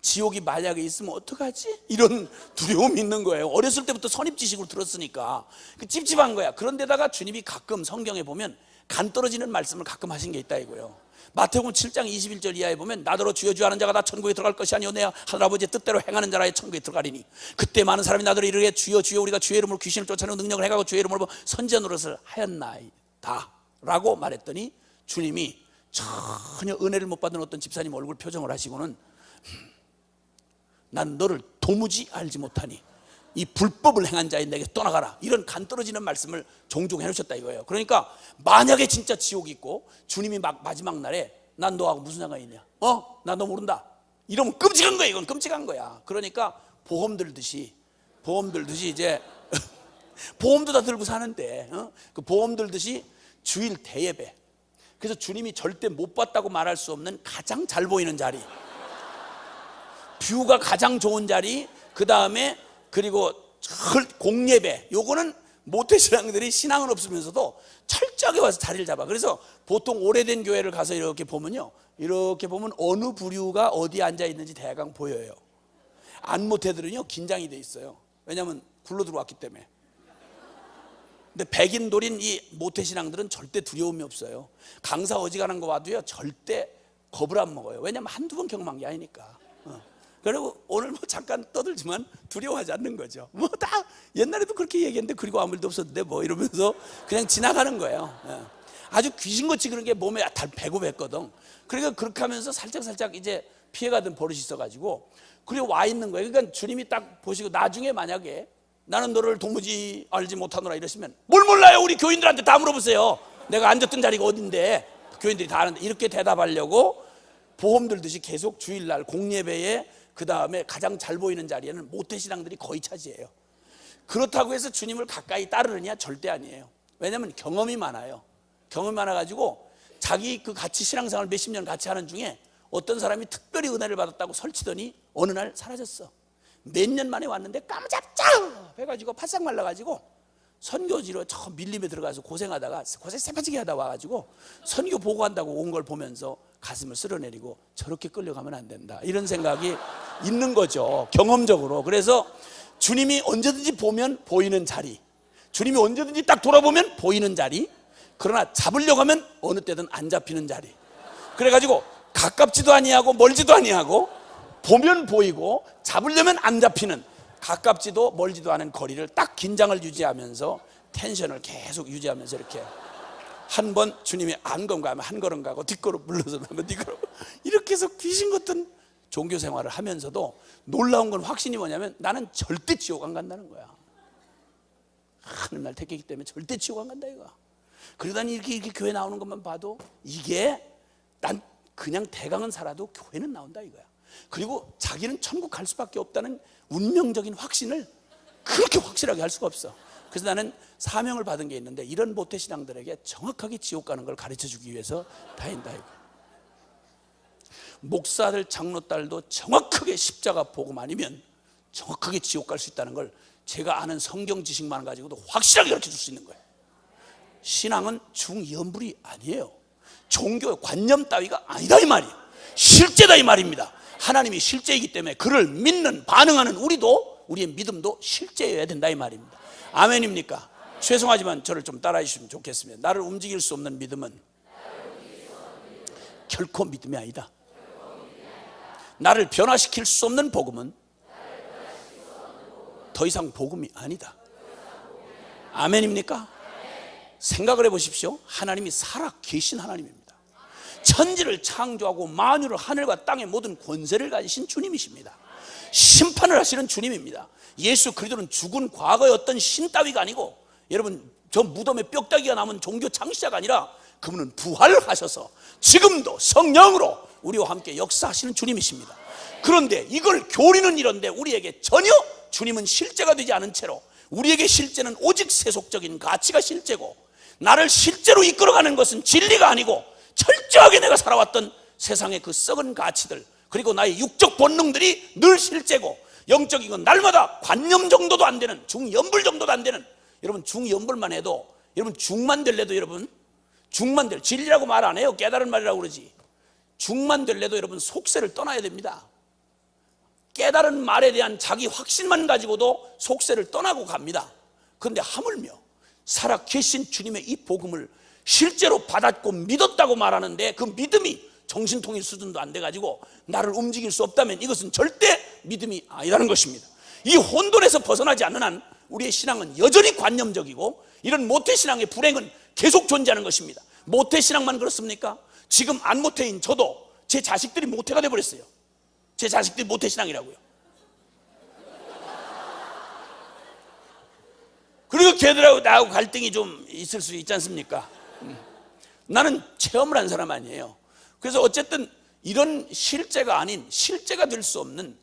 지옥이 만약에 있으면 어떡하지? 이런 두려움이 있는 거예요. 어렸을 때부터 선입지식으로 들었으니까 찝찝한 거야. 그런데다가 주님이 가끔 성경에 보면 간 떨어지는 말씀을 가끔 하신 게 있다 이거예요. 마태복음 7장 21절 이하에 보면 나더러 주여 주여 하는 자가 다 천국에 들어갈 것이 아니오 내 하늘아버지의 뜻대로 행하는 자라야 천국에 들어가리니 그때 많은 사람이 나더러 이르게 주여 주여 우리가 주의 이름으로 귀신을 쫓아내고 능력을 행하고 주의 이름으로 선지자 노릇을 하였나이다 라고 말했더니 주님이 전혀 은혜를 못 받은 어떤 집사님 얼굴 표정을 하시고는 난 너를 도무지 알지 못하니 이 불법을 행한 자인 내게 떠나가라 이런 간 떨어지는 말씀을 종종 해놓으셨다 이거예요. 그러니까 만약에 진짜 지옥이 있고 주님이 마지막 날에 난 너하고 무슨 상관이 있냐, 나 너 모른다 이러면 끔찍한 거야. 이건 끔찍한 거야. 그러니까 보험 들듯이 이제 보험도 다 들고 사는데 그 보험 들듯이 주일 대예배, 그래서 주님이 절대 못 봤다고 말할 수 없는 가장 잘 보이는 자리, 뷰가 가장 좋은 자리, 그 다음에 그리고 공예배, 요거는 모태신앙들이 신앙은 없으면서도 철저하게 와서 자리를 잡아. 그래서 보통 오래된 교회를 가서 이렇게 보면요, 이렇게 보면 어느 부류가 어디에 앉아 있는지 대강 보여요. 안 모태들은요 긴장이 돼 있어요. 왜냐하면 굴러 들어왔기 때문에. 근데 백인 돌인 이 모태신앙들은 절대 두려움이 없어요. 강사 어지간한 거 와도요 절대 겁을 안 먹어요. 왜냐하면 한두 번 경험한 게 아니니까. 그리고 오늘 뭐 잠깐 떠들지만 두려워하지 않는 거죠. 뭐 다 옛날에도 그렇게 얘기했는데 그리고 아무 일도 없었는데 뭐 이러면서 그냥 지나가는 거예요. 아주 귀신같이 그런 게 몸에 다 배고 뱄거든. 그러니까 그렇게 하면서 살짝 이제 피해가던 버릇이 있어가지고 그리고 와 있는 거예요. 그러니까 주님이 딱 보시고 나중에 만약에 나는 너를 도무지 알지 못하노라 이러시면 뭘 몰라요? 우리 교인들한테 다 물어보세요. 내가 앉았던 자리가 어딘데 교인들이 다 아는데 이렇게 대답하려고 보험 들듯이 계속 주일날 공예배에 그 다음에 가장 잘 보이는 자리에는 모태신앙들이 거의 차지해요. 그렇다고 해서 주님을 가까이 따르느냐? 절대 아니에요. 왜냐하면 경험이 많아요. 경험이 많아가지고 자기 그 같이 신앙생활 몇십 년 같이 하는 중에 어떤 사람이 특별히 은혜를 받았다고 설치더니 어느 날 사라졌어. 몇 년 만에 왔는데 깜짝짝 해가지고 바싹 말라가지고 선교지로 저 밀림에 들어가서 고생하다가 고생 새파지게 하다 와가지고 선교 보고한다고 온 걸 보면서 가슴을 쓸어내리고 저렇게 끌려가면 안 된다 이런 생각이 있는 거죠, 경험적으로. 그래서 주님이 언제든지 보면 보이는 자리, 주님이 언제든지 딱 돌아보면 보이는 자리, 그러나 잡으려고 하면 어느 때든 안 잡히는 자리. 그래가지고 가깝지도 아니하고 멀지도 아니하고 보면 보이고 잡으려면 안 잡히는, 가깝지도 멀지도 않은 거리를 딱 긴장을 유지하면서 텐션을 계속 유지하면서 이렇게 한 번 주님이 한 걸음 가면 한 걸음 가고 뒷걸음 물러서 가면 뒷걸음, 이렇게 해서 귀신 같은 종교 생활을 하면서도 놀라운 건 확신이 뭐냐면 나는 절대 지옥 안 간다는 거야. 하는 날 택했기 때문에 절대 지옥 안 간다 이거. 그러다니 이렇게 교회 나오는 것만 봐도 이게 난 그냥 대강은 살아도 교회는 나온다 이거야. 그리고 자기는 천국 갈 수밖에 없다는 운명적인 확신을 그렇게 확실하게 할 수가 없어. 그래서 나는 사명을 받은 게 있는데 이런 모태신앙들에게 정확하게 지옥 가는 걸 가르쳐주기 위해서 다닌다 이거. 목사들 장로딸도 정확하게 십자가 복음 아니면 정확하게 지옥 갈 수 있다는 걸 제가 아는 성경 지식만 가지고도 확실하게 가르쳐줄 수 있는 거예요. 신앙은 중연불이 아니에요. 종교의 관념 따위가 아니다 이 말이에요. 실제다 이 말입니다. 하나님이 실제이기 때문에 그를 믿는 반응하는 우리의 믿음도 실제여야 된다 이 말입니다. 아멘입니까? 죄송하지만 저를 좀 따라해 주시면 좋겠습니다. 나를 움직일 수 없는 믿음은 결코 믿음이 아니다. 나를 변화시킬 수 없는 복음은 더 이상 복음이 아니다. 아멘입니까? 생각을 해보십시오. 하나님이 살아 계신 하나님입니다. 천지를 창조하고 만유를 하늘과 땅의 모든 권세를 가지신 주님이십니다. 심판을 하시는 주님입니다. 예수 그리스도는 죽은 과거의 어떤 신 따위가 아니고, 여러분 저 무덤에 뼈다귀가 남은 종교 창시자가 아니라 그분은 부활하셔서 지금도 성령으로 우리와 함께 역사하시는 주님이십니다. 그런데 이걸 교리는 이런데 우리에게 전혀 주님은 실제가 되지 않은 채로, 우리에게 실제는 오직 세속적인 가치가 실제고, 나를 실제로 이끌어가는 것은 진리가 아니고 철저하게 내가 살아왔던 세상의 그 썩은 가치들, 그리고 나의 육적 본능들이 늘 실제고, 영적인 건 날마다 관념 정도도 안 되는, 중연불 정도도 안 되는, 여러분 중연불만 해도, 여러분 중만 될래도, 여러분 중만 될, 진리라고 말 안 해요. 깨달은 말이라고 그러지. 중만 될래도 여러분 속세를 떠나야 됩니다. 깨달은 말에 대한 자기 확신만 가지고도 속세를 떠나고 갑니다. 그런데 하물며 살아 계신 주님의 이 복음을 실제로 받았고 믿었다고 말하는데 그 믿음이 정신통일 수준도 안 돼가지고 나를 움직일 수 없다면 이것은 절대 믿음이 아니라는 것입니다. 이 혼돈에서 벗어나지 않는 한 우리의 신앙은 여전히 관념적이고, 이런 모태신앙의 불행은 계속 존재하는 것입니다. 모태신앙만 그렇습니까? 지금 안 모태인 저도 제 자식들이 모태가 돼버렸어요. 제 자식들이 모태신앙이라고요. 그리고 걔들하고 나하고 갈등이 좀 있을 수 있지 않습니까? 나는 체험을 한 사람 아니에요. 그래서 어쨌든 이런 실제가 아닌, 실제가 될 수 없는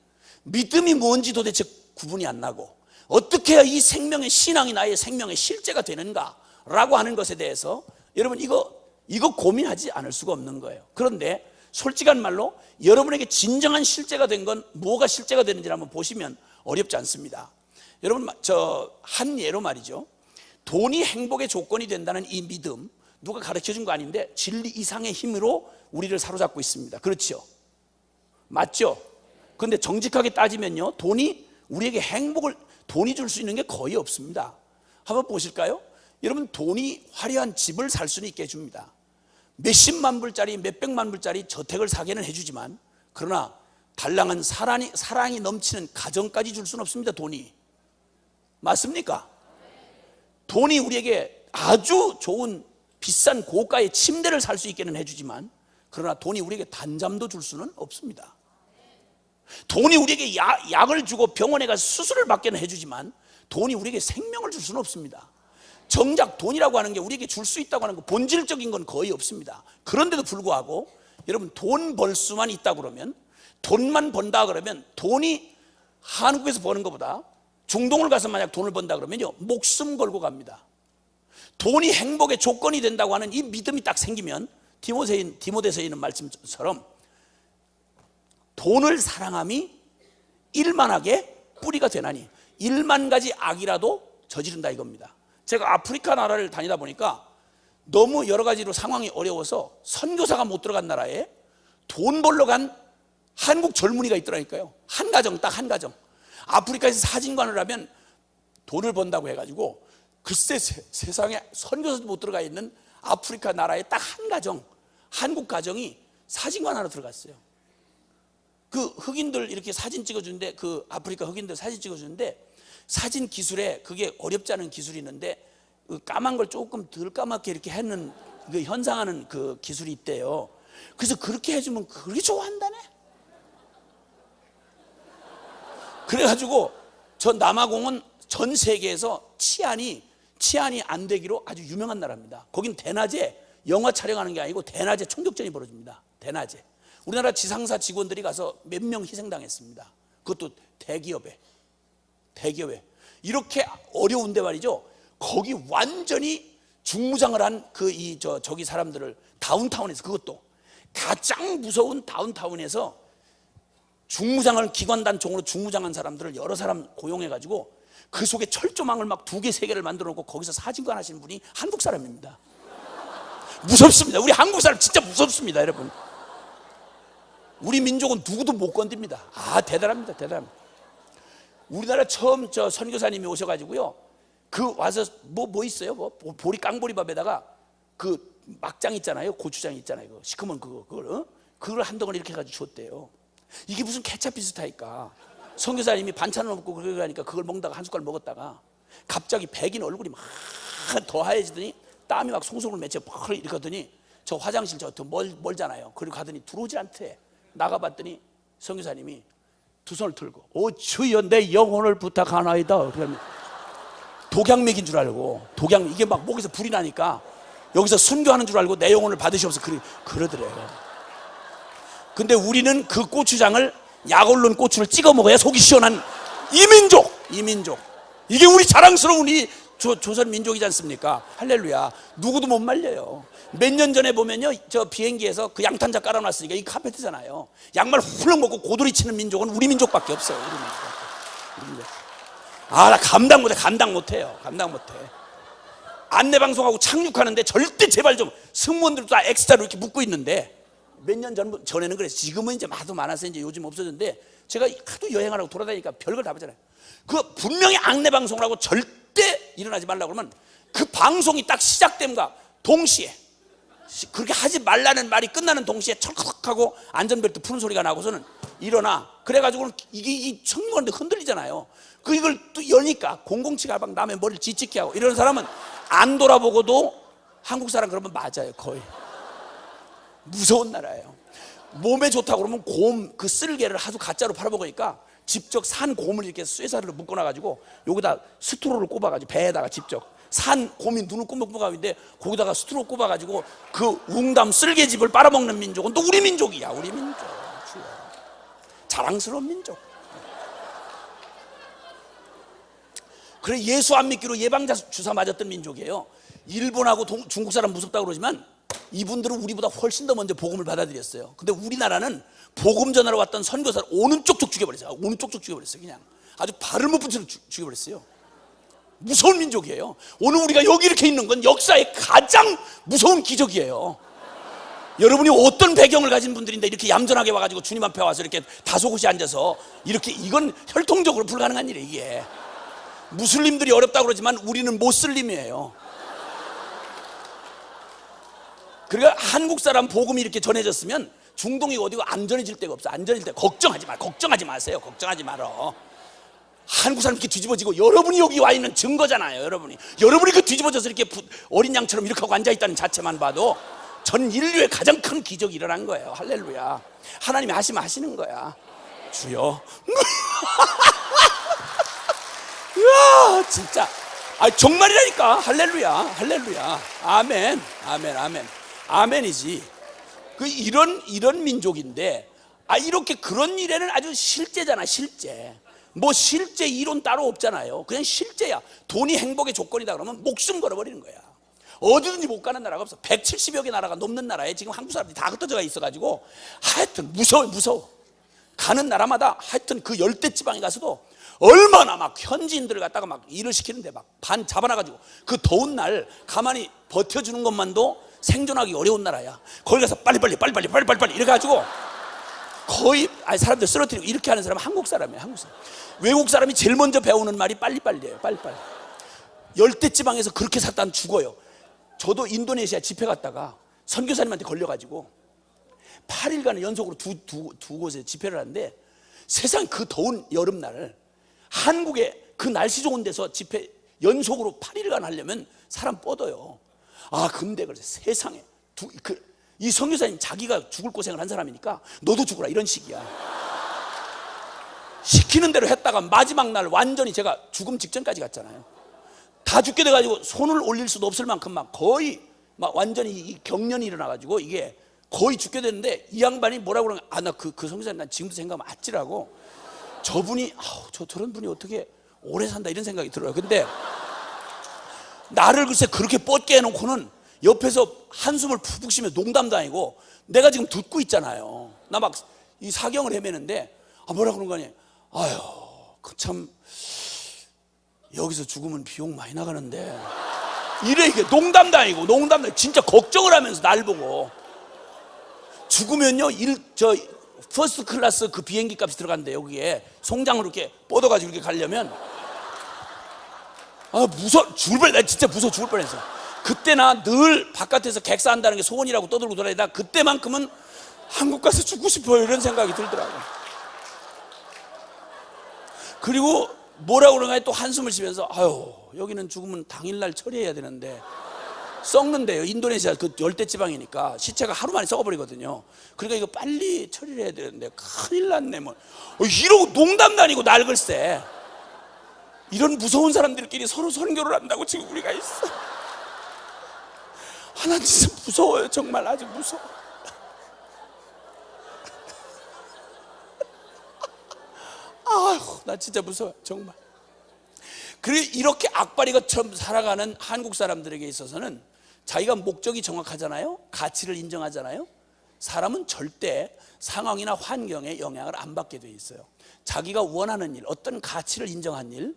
믿음이 뭔지 도대체 구분이 안 나고, 어떻게 해야 이 생명의 신앙이 나의 생명의 실제가 되는가라고 하는 것에 대해서 여러분 이거 고민하지 않을 수가 없는 거예요. 그런데 솔직한 말로 여러분에게 진정한 실제가 된 건 뭐가 실제가 되는지를 한번 보시면 어렵지 않습니다. 여러분 저 한 예로 말이죠, 돈이 행복의 조건이 된다는 이 믿음, 누가 가르쳐준 거 아닌데 진리 이상의 힘으로 우리를 사로잡고 있습니다. 그렇죠? 맞죠? 그런데 정직하게 따지면요, 돈이 우리에게 행복을, 돈이 줄 수 있는 게 거의 없습니다. 한번 보실까요? 여러분 돈이 화려한 집을 살 수는 있게 해줍니다. 몇십만 불짜리 몇백만 불짜리 저택을 사게는 해주지만, 그러나 달랑한 사랑이 넘치는 가정까지 줄 수는 없습니다. 돈이. 맞습니까? 돈이 우리에게 아주 좋은 비싼 고가의 침대를 살 수 있게는 해주지만, 그러나 돈이 우리에게 단잠도 줄 수는 없습니다. 돈이 우리에게 약을 주고 병원에 가서 수술을 받게는 해주지만 돈이 우리에게 생명을 줄 수는 없습니다. 정작 돈이라고 하는 게 우리에게 줄 수 있다고 하는 거, 본질적인 건 거의 없습니다. 그런데도 불구하고 여러분 돈 벌 수만 있다 그러면, 돈만 번다 그러면, 돈이 한국에서 버는 것보다 중동을 가서 만약 돈을 번다 그러면요, 목숨 걸고 갑니다. 돈이 행복의 조건이 된다고 하는 이 믿음이 딱 생기면, 디모데서에 있는 말씀처럼 돈을 사랑함이 일만하게 뿌리가 되나니 1만 가지 악이라도 저지른다 이겁니다. 제가 아프리카 나라를 다니다 보니까 너무 여러 가지로 상황이 어려워서 선교사가 못 들어간 나라에 돈 벌러 간 한국 젊은이가 있더라니까요. 한 가정, 딱 한 가정. 아프리카에서 사진관을 하면 돈을 번다고 해가지고, 글쎄 세상에 선교사도 못 들어가 있는 아프리카 나라에 딱 한 가정, 한국 가정이 사진관 하나 들어갔어요. 그 흑인들 이렇게 사진 찍어주는데, 그 아프리카 흑인들 사진 찍어주는데, 사진 기술에 그게 어렵지 않은 기술이 있는데, 그 까만 걸 조금 덜 까맣게 이렇게 하는 그 현상하는 그 기술이 있대요. 그래서 그렇게 해주면 그렇게 좋아한다네. 그래가지고 저 남아공은 전 세계에서 치안이 치안이 안 되기로 아주 유명한 나라입니다. 거긴 대낮에 영화 촬영하는 게 아니고 대낮에 총격전이 벌어집니다. 대낮에. 우리나라 지상사 직원들이 가서 몇 명 희생당했습니다. 그것도 대기업에. 이렇게 어려운데 말이죠. 거기 완전히 중무장을 한 저기 사람들을 다운타운에서, 그것도 가장 무서운 다운타운에서 중무장을 기관단총으로 중무장한 사람들을 여러 사람 고용해가지고 그 속에 철조망을 막 2개, 3개를 만들어 놓고 거기서 사진관 하시는 분이 한국 사람입니다. 무섭습니다. 우리 한국 사람 진짜 무섭습니다, 여러분. 우리 민족은 누구도 못 건듭니다. 대단합니다. 우리나라 처음 선교사님이 오셔가지고요, 그 와서 뭐 있어요? 보리 깡보리밥에다가 그 막장 있잖아요, 고추장 있잖아요, 그 시커먼 그걸 한 덩어리 이렇게 해가지고 줬대요. 이게 무슨 케찹 비슷하니까 선교사님이 반찬을 먹고 그러니까 그걸 먹다가 한 숟갈 먹었다가 갑자기 백인 얼굴이 막 더 하얘지더니 땀이 막 송송을 맺혀 이렇게 하더니 저 화장실 멀잖아요. 그리고 가더니 들어오질 않대. 나가봤더니 선교사님이 두 손을 들고 주여 내 영혼을 부탁하나이다. 독약 먹인 줄 알고, 이게 막 목에서 불이 나니까 여기서 순교하는 줄 알고 내 영혼을 받으시옵소서 그러더래요. 근데 우리는 그 고추장을 약올른 고추를 찍어 먹어야 속이 시원한 이민족. 이게 우리 자랑스러운 우리 조선 민족이지 않습니까? 할렐루야. 누구도 못 말려요. 몇 년 전에 보면요, 저 비행기에서 그 양탄자 깔아놨으니까 이 카페트잖아요. 양말 훌렁 먹고 고도리 치는 민족은 우리 민족밖에 없어요. 우리 민족. 나 감당 못해요. 안내방송하고 착륙하는데 절대 제발 좀, 승무원들도 다 엑스트라로 이렇게 묶고 있는데, 몇 년 전에는 그랬어요. 지금은 이제 하도 많아서 이제 요즘 없어졌는데, 제가 하도 여행하라고 돌아다니니까 별걸 다 보잖아요. 그 분명히 안내방송을 하고 절대 일어나지 말라고 그러면 그 방송이 딱 시작됨과 동시에, 그렇게 하지 말라는 말이 끝나는 동시에 철컥하고 안전벨트 푸는 소리가 나고서는 일어나. 그래가지고는 이 승무원들 흔들리잖아요. 이걸 또 여니까 007가 막 남의 머리를 지찍게 하고, 이런 사람은 안 돌아보고도 한국 사람 그러면 맞아요. 거의 무서운 나라예요. 몸에 좋다고 그러면 곰 그 쓸개를 하도 가짜로 팔아먹으니까 직접 산 곰을 이렇게 쇠사리로 묶어놔가지고 여기다 스트로를 꼽아가지고 배에다가 직접 산 곰이 눈을 꾸벅꾸벅하는데 거기다가 스트로 꼽아가지고 그 웅담 쓸개즙을 빨아먹는 민족은 또 우리 민족이야. 우리 민족. 자랑스러운 민족. 그래, 예수 안 믿기로 예방자 주사 맞았던 민족이에요. 일본하고 중국 사람 무섭다고 그러지만 이분들은 우리보다 훨씬 더 먼저 복음을 받아들였어요. 근데 우리나라는 복음 전하러 왔던 선교사를 오는 쪽쪽 죽여버렸어요. 그냥 아주 발을 못 붙이는 죽여버렸어요. 무서운 민족이에요. 오늘 우리가 여기 이렇게 있는 건 역사의 가장 무서운 기적이에요. 여러분이 어떤 배경을 가진 분들인데 이렇게 얌전하게 와가지고 주님 앞에 와서 이렇게 다소곳이 앉아서 이렇게, 이건 혈통적으로 불가능한 일이에요. 이게 무슬림들이 어렵다고 그러지만 우리는 모슬림이에요. 그러니까 한국 사람 복음이 이렇게 전해졌으면 중동이 어디고 안전해질 데가 없어. 걱정하지 마세요. 걱정하지 말어. 한국 사람 이렇게 뒤집어지고, 여러분이 여기 와 있는 증거잖아요. 여러분이 그 뒤집어져서 이렇게 어린 양처럼 이렇게 하고 앉아있다는 자체만 봐도 전 인류의 가장 큰 기적이 일어난 거예요. 할렐루야. 하나님이 하시면 하시는 거야. 주여. 이야, 진짜. 정말이라니까. 할렐루야. 아멘. 아멘이지. 이런 민족인데, 이렇게 그런 일에는 아주 실제잖아, 실제. 실제 이론 따로 없잖아요. 그냥 실제야. 돈이 행복의 조건이다 그러면 목숨 걸어버리는 거야. 어디든지 못 가는 나라가 없어. 170여 개 나라가 넘는 나라에 지금 한국 사람들이 다 흩어져 있어가지고 하여튼 무서워. 가는 나라마다 하여튼 그 열대 지방에 가서도 얼마나 막 현지인들을 갖다가 막 일을 시키는데 막 반 잡아놔가지고 그 더운 날 가만히 버텨주는 것만도 생존하기 어려운 나라야. 거기 가서 빨리 이렇게 가지고 거의 사람들 쓰러뜨리고 이렇게 하는 사람은 한국 사람이에요. 한국 사람. 외국 사람이 제일 먼저 배우는 말이 빨리빨리예요. 빨리빨리. 열대 지방에서 그렇게 살다 죽어요. 저도 인도네시아 집회 갔다가 선교사님한테 걸려가지고 8일간 연속으로 두 곳에 집회를 하는데, 세상 그 더운 여름날 한국에 그 날씨 좋은 데서 집회 연속으로 8일간 하려면 사람 뻗어요. 근데 그래서 세상에 이 선교사님 자기가 죽을 고생을 한 사람이니까 너도 죽으라 이런 식이야. 시키는 대로 했다가 마지막 날 완전히, 제가 죽음 직전까지 갔잖아요. 다 죽게 돼가지고 손을 올릴 수도 없을 만큼 막 거의 막 완전히 이 경련이 일어나가지고 이게 거의 죽게 됐는데, 이 양반이 뭐라고 그러냐, 나 그 성사님 난 지금도 생각하면 아찔하고, 저분이 저런 분이 어떻게 오래 산다 이런 생각이 들어요. 근데 나를 글쎄 그렇게 뻗게 해놓고는 옆에서 한숨을 푹푹 쉬며 농담도 아니고, 내가 지금 듣고 있잖아요. 나 막 이 사경을 헤매는데 뭐라 그런 거 아니에요. 그 참 여기서 죽으면 비용 많이 나가는데, 이래. 이게 농담도 아니고 진짜 걱정을 하면서 날 보고, 죽으면요 퍼스트 클래스 그 비행기 값이 들어간대. 여기에 송장으로 이렇게 뻗어가지고 이렇게 가려면 죽을 뻔. 나 진짜 무서워 죽을 뻔했어. 그때 나 늘 바깥에서 객사한다는 게 소원이라고 떠들고 돌아다니다. 그때만큼은 한국 가서 죽고 싶어요 이런 생각이 들더라고. 그리고 뭐라고 그러나 또 한숨을 쉬면서, 여기는 죽으면 당일날 처리해야 되는데 썩는데요. 인도네시아 그 열대지방이니까 시체가 하루 만에 썩어버리거든요. 그러니까 이거 빨리 처리를 해야 되는데 큰일 났네 뭐. 이러고 농담도 아니고 날 글쎄. 이런 무서운 사람들끼리 서로 선교를 한다고 지금 우리가 있어. 난 진짜 무서워요. 정말 아주 무서워. 나 진짜 무서워 정말. 그리고 이렇게 악바리것처럼 살아가는 한국 사람들에게 있어서는 자기가 목적이 정확하잖아요. 가치를 인정하잖아요. 사람은 절대 상황이나 환경에 영향을 안 받게 돼 있어요. 자기가 원하는 일, 어떤 가치를 인정한 일,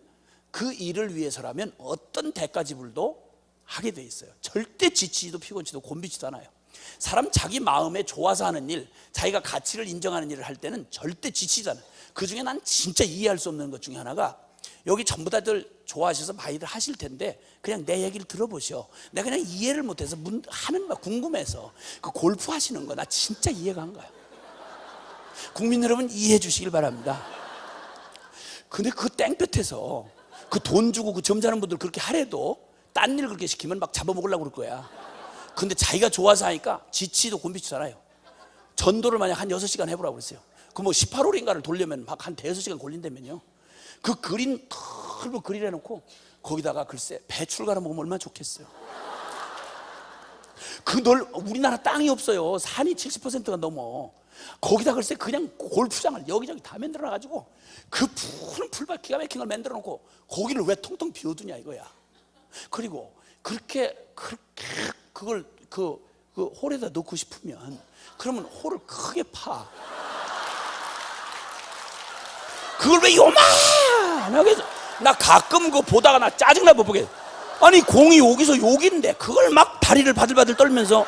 그 일을 위해서라면 어떤 대가 지불도 하게 돼 있어요. 절대 지치지도 피곤치도 곤비지도 않아요. 사람 자기 마음에 좋아서 하는 일, 자기가 가치를 인정하는 일을 할 때는 절대 지치지 않아요. 그 중에 난 진짜 이해할 수 없는 것 중에 하나가, 여기 전부 다들 좋아하셔서 많이들 하실 텐데 그냥 내 얘기를 들어보셔. 내가 그냥 이해를 못해서 하는 거 궁금해서 그 골프 하시는 거 나 진짜 이해가 안 가요. 국민 여러분 이해해 주시길 바랍니다. 근데 그 땡볕에서 그 돈 주고 그 점잖은 분들 그렇게 하래도 딴 일 그렇게 시키면 막 잡아먹으려고 그럴 거야. 근데 자기가 좋아서 하니까 지치도 곤비치도 않아요. 전도를 만약 한 6시간 해보라고 그랬어요. 그 뭐 18홀인가를 돌려면 막 한 5시간 걸린다면요. 그 그린 넓은 그릴 해놓고 거기다가 글쎄 배추를 갈아 먹으면 얼마나 좋겠어요. 우리나라 땅이 없어요. 산이 70%가 넘어. 거기다 글쎄 그냥 골프장을 여기저기 다 만들어놔가지고 그 푸른 풀밭 기가 막힌 걸 만들어 놓고 거기를 왜 통통 비워두냐 이거야. 그리고 그렇게 그걸 그 홀에다 넣고 싶으면 그러면 홀을 크게 파. 그걸 왜 요만하게 해서, 나 가끔 그거 보다가 나 짜증나 보게. 아니 공이 여기서 여기인데 그걸 막 다리를 바들바들 떨면서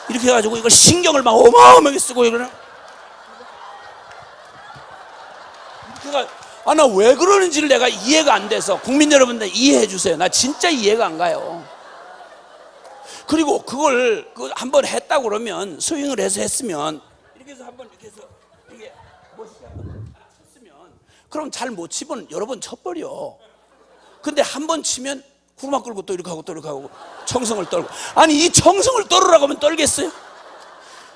이렇게 해가지고 이걸 신경을 막 어마어마하게 쓰고 이러는. 나 왜 그러는지를 내가 이해가 안 돼서 국민 여러분들 이해해 주세요. 나 진짜 이해가 안 가요. 그리고 그걸 한번 했다고 그러면 스윙을 해서 했으면 이렇게 해서 한번 이렇게 해서 이게 멋있게 한번 쳤으면 그럼 잘 못 치면 여러 번 쳐버려. 근데 한 번 치면 구르마 끌고 또 이렇게 하고 또 이렇게 하고 청성을 떨고. 아니 이 청성을 떨으라고 하면 떨겠어요?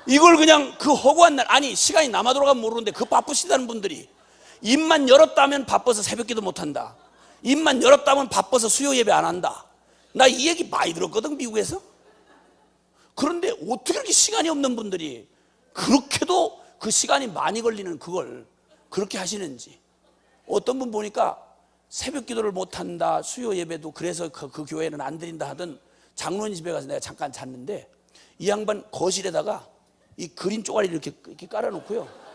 이걸 그냥 그 허구한 날, 아니 시간이 남아 돌아가면 모르는데 그 바쁘시다는 분들이 입만 열었다면 바빠서 새벽기도 못한다. 입만 열었다면 바빠서 수요 예배 안 한다. 나 이 얘기 많이 들었거든 미국에서. 그런데 어떻게 이렇게 시간이 없는 분들이 그렇게도 그 시간이 많이 걸리는 그걸 그렇게 하시는지. 어떤 분 보니까 새벽 기도를 못한다, 수요 예배도 그래서 그 교회는 안 드린다 하던 장로님 집에 가서 내가 잠깐 잤는데 이 양반 거실에다가 이 그린 쪼가리를 이렇게 깔아놓고요,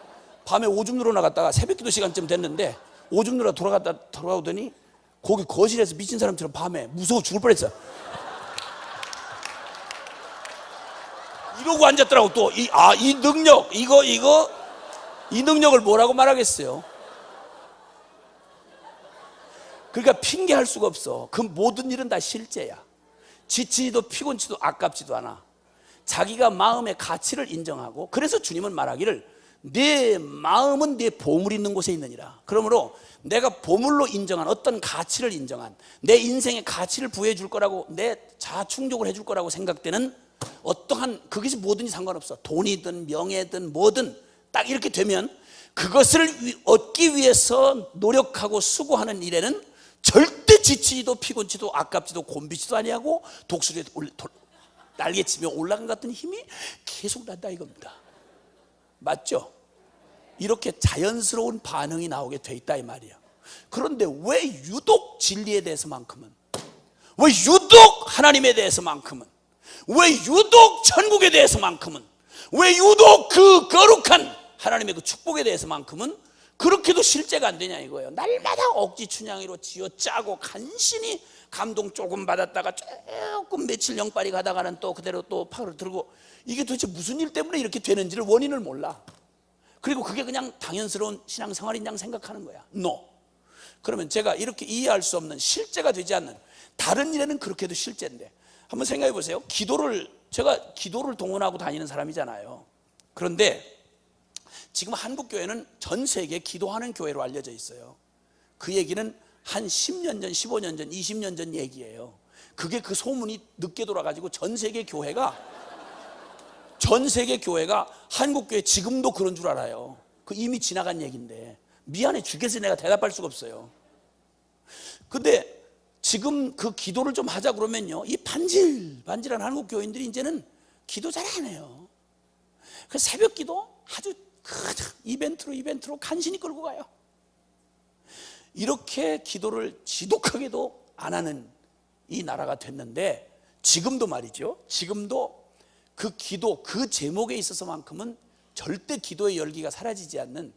밤에 오줌 누러 나갔다가 새벽 기도 시간쯤 됐는데 오줌 누러 돌아오더니 거기 거실에서 미친 사람처럼 밤에 무서워 죽을 뻔했어. 이러고 앉았더라고. 또 이 능력 이 능력을 뭐라고 말하겠어요. 그러니까 핑계할 수가 없어. 그 모든 일은 다 실제야. 지치지도 피곤치도 아깝지도 않아. 자기가 마음의 가치를 인정하고, 그래서 주님은 말하기를 내 마음은 내 보물 있는 곳에 있느니라. 그러므로 내가 보물로 인정한 어떤 가치를 인정한, 내 인생의 가치를 부여해 줄 거라고, 내 자아 충족을 해줄 거라고 생각되는 어떠한, 그것이 뭐든지 상관없어. 돈이든 명예든 뭐든 딱 이렇게 되면 그것을 얻기 위해서 노력하고 수고하는 일에는 절대 지치지도 피곤치도 아깝지도 곤비지도 아니하고 독수리에 날개치며 올라간 것 같은 힘이 계속 난다 이겁니다. 맞죠? 이렇게 자연스러운 반응이 나오게 돼 있다 이 말이야. 그런데 왜 유독 진리에 대해서만큼은, 왜 유독 하나님에 대해서만큼은, 왜 유독 천국에 대해서만큼은, 왜 유독 그 거룩한 하나님의 그 축복에 대해서만큼은 그렇게도 실제가 안 되냐 이거예요. 날마다 억지 춘향이로 쥐어짜고 간신히 감동 조금 받았다가 조금 며칠 영빨이 가다가는 또 그대로 또 파를 들고, 이게 도대체 무슨 일 때문에 이렇게 되는지를 원인을 몰라. 그리고 그게 그냥 당연스러운 신앙생활인 양 생각하는 거야. No. 그러면 제가 이렇게 이해할 수 없는, 실제가 되지 않는, 다른 일에는 그렇게도 실제인데, 한번 생각해 보세요. 제가 기도를 동원하고 다니는 사람이잖아요. 그런데 지금 한국교회는 전 세계에 기도하는 교회로 알려져 있어요. 그 얘기는 한 10년 전, 15년 전, 20년 전 얘기예요. 그게 그 소문이 늦게 돌아가지고 전 세계 교회가 한국교회 지금도 그런 줄 알아요. 그 이미 지나간 얘기인데 미안해 죽겠어, 내가 대답할 수가 없어요. 근데 지금 그 기도를 좀 하자 그러면요, 이 반질반질한 한국 교인들이 이제는 기도 잘 안 해요. 그 새벽 기도 아주 이벤트로 간신히 끌고 가요. 이렇게 기도를 지독하게도 안 하는 이 나라가 됐는데, 지금도 말이죠, 지금도 그 기도, 그 제목에 있어서만큼은 절대 기도의 열기가 사라지지 않는,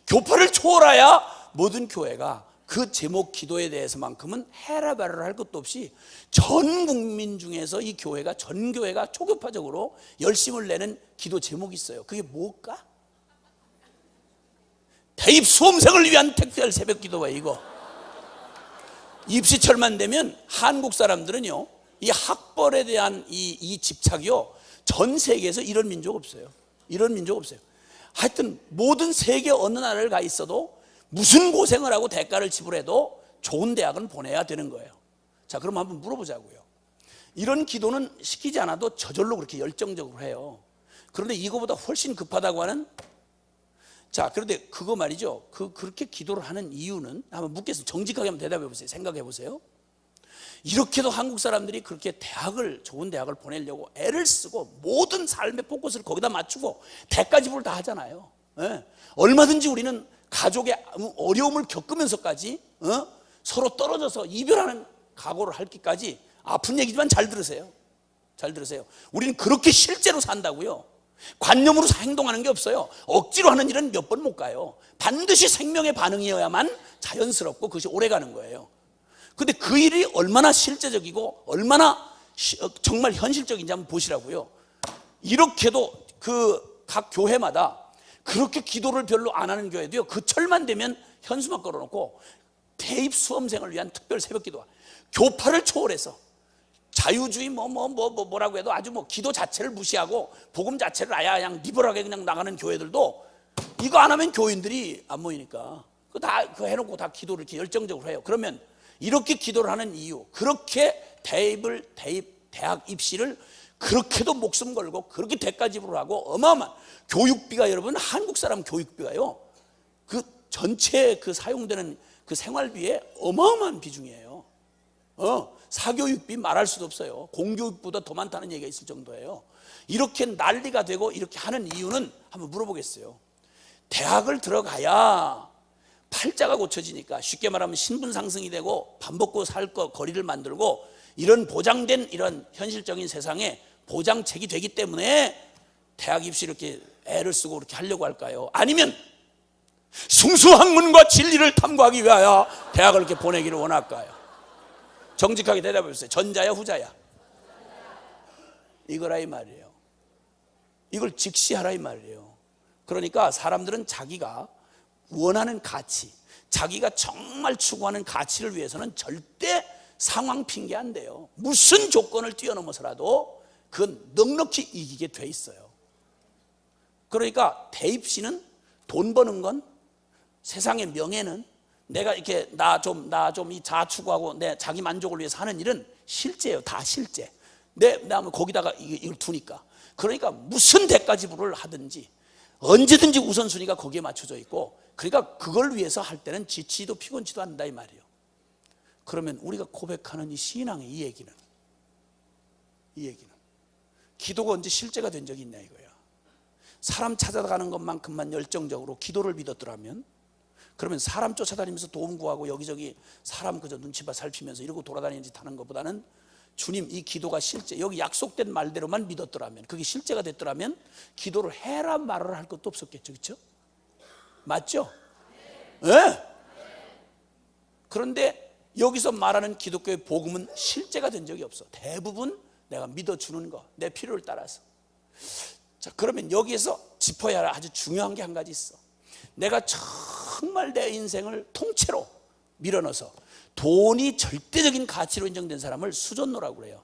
교파를 초월해야 모든 교회가 그 제목 기도에 대해서만큼은 헤라바라를 할 것도 없이 전 국민 중에서 이 교회가, 전 교회가 초교파적으로 열심을 내는 기도 제목이 있어요. 그게 뭘까? 대입 수험생을 위한 특별 새벽 기도가 이거. 입시철만 되면 한국 사람들은요, 이 학벌에 대한 이 집착이요, 전 세계에서 이런 민족 없어요. 이런 민족 없어요. 하여튼 모든 세계 어느 나라를 가 있어도 무슨 고생을 하고 대가를 지불해도 좋은 대학은 보내야 되는 거예요. 자, 그럼 한번 물어보자고요. 이런 기도는 시키지 않아도 저절로 그렇게 열정적으로 해요. 그런데 이거보다 훨씬 급하다고 하는, 자, 그런데 그거 말이죠, 그렇게 기도를 하는 이유는, 한번 묻겠습니다. 정직하게 한번 대답해 보세요. 생각해 보세요. 이렇게도 한국 사람들이 그렇게 좋은 대학을 보내려고 애를 쓰고 모든 삶의 포커스를 거기다 맞추고 대가 지불을 다 하잖아요. 예. 얼마든지 우리는 가족의 어려움을 겪으면서까지 서로 떨어져서 이별하는 각오를 할 때까지, 아픈 얘기지만 잘 들으세요. 잘 들으세요. 우리는 그렇게 실제로 산다고요. 관념으로 행동하는 게 없어요. 억지로 하는 일은 몇 번 못 가요. 반드시 생명의 반응이어야만 자연스럽고 그것이 오래 가는 거예요. 근데 그 일이 얼마나 실제적이고 얼마나 정말 현실적인지 한번 보시라고요. 이렇게도 그 각 교회마다 그렇게 기도를 별로 안 하는 교회도요, 그 철만 되면 현수막 걸어놓고 대입 수험생을 위한 특별 새벽 기도와 교파를 초월해서 자유주의 뭐라고 해도 아주 기도 자체를 무시하고 복음 자체를 아예 그냥 리버럴하게 그냥 나가는 교회들도 이거 안 하면 교인들이 안 모이니까 그거 해놓고 다 기도를 이렇게 열정적으로 해요. 그러면 이렇게 기도를 하는 이유, 그렇게 대학 입시를 그렇게도 목숨 걸고 그렇게 대가 지불을 하고 어마어마한 교육비가, 여러분 한국 사람 교육비가요, 그 전체 그 사용되는 그 생활비에 어마어마한 비중이에요. 사교육비 말할 수도 없어요. 공교육보다 더 많다는 얘기가 있을 정도예요. 이렇게 난리가 되고 이렇게 하는 이유는 한번 물어보겠어요. 대학을 들어가야 팔자가 고쳐지니까, 쉽게 말하면 신분 상승이 되고 밥 먹고 살 거 거리를 만들고 이런 보장된 이런 현실적인 세상에 보장책이 되기 때문에 대학 입시 이렇게 애를 쓰고 그렇게 하려고 할까요? 아니면 숭수학문과 진리를 탐구하기 위하여 대학을 이렇게 보내기를 원할까요? 정직하게 대답해 보세요. 전자야 후자야? 이거라 이 말이에요. 이걸 직시하라 이 말이에요. 그러니까 사람들은 자기가 원하는 가치, 자기가 정말 추구하는 가치를 위해서는 절대 상황 핑계 안 돼요. 무슨 조건을 뛰어넘어서라도 그건 넉넉히 이기게 돼 있어요. 그러니까 대입시는, 돈 버는 건, 세상의 명예는, 내가 이렇게 나 좀 이 자아 추구하고 내 자기 만족을 위해서 하는 일은 실제예요. 다 실제. 나 거기다가 이걸 두니까. 그러니까 무슨 대가 지불을 하든지 언제든지 우선순위가 거기에 맞춰져 있고, 그러니까 그걸 위해서 할 때는 지치도 피곤치도 않는다 이 말이에요. 그러면 우리가 고백하는 이 신앙의 이 얘기는 기도가 언제 실제가 된 적이 있냐 이거야. 사람 찾아가는 것만큼만 열정적으로 기도를 믿었더라면, 그러면 사람 쫓아다니면서 도움 구하고 여기저기 사람 그저 눈치 봐 살피면서 이러고 돌아다니는 짓 하는 것보다는 주님 이 기도가 실제, 여기 약속된 말대로만 믿었더라면, 그게 실제가 됐더라면 기도를 해라 말을 할 것도 없었겠죠. 그렇죠? 맞죠? 네. 그런데 여기서 말하는 기독교의 복음은 실제가 된 적이 없어. 대부분 내가 믿어주는 거, 내 필요를 따라서. 자, 그러면 여기에서 짚어야 할 아주 중요한 게 한 가지 있어. 내가 정말 내 인생을 통째로 밀어넣어서 돈이 절대적인 가치로 인정된 사람을 수전노라고 그래요.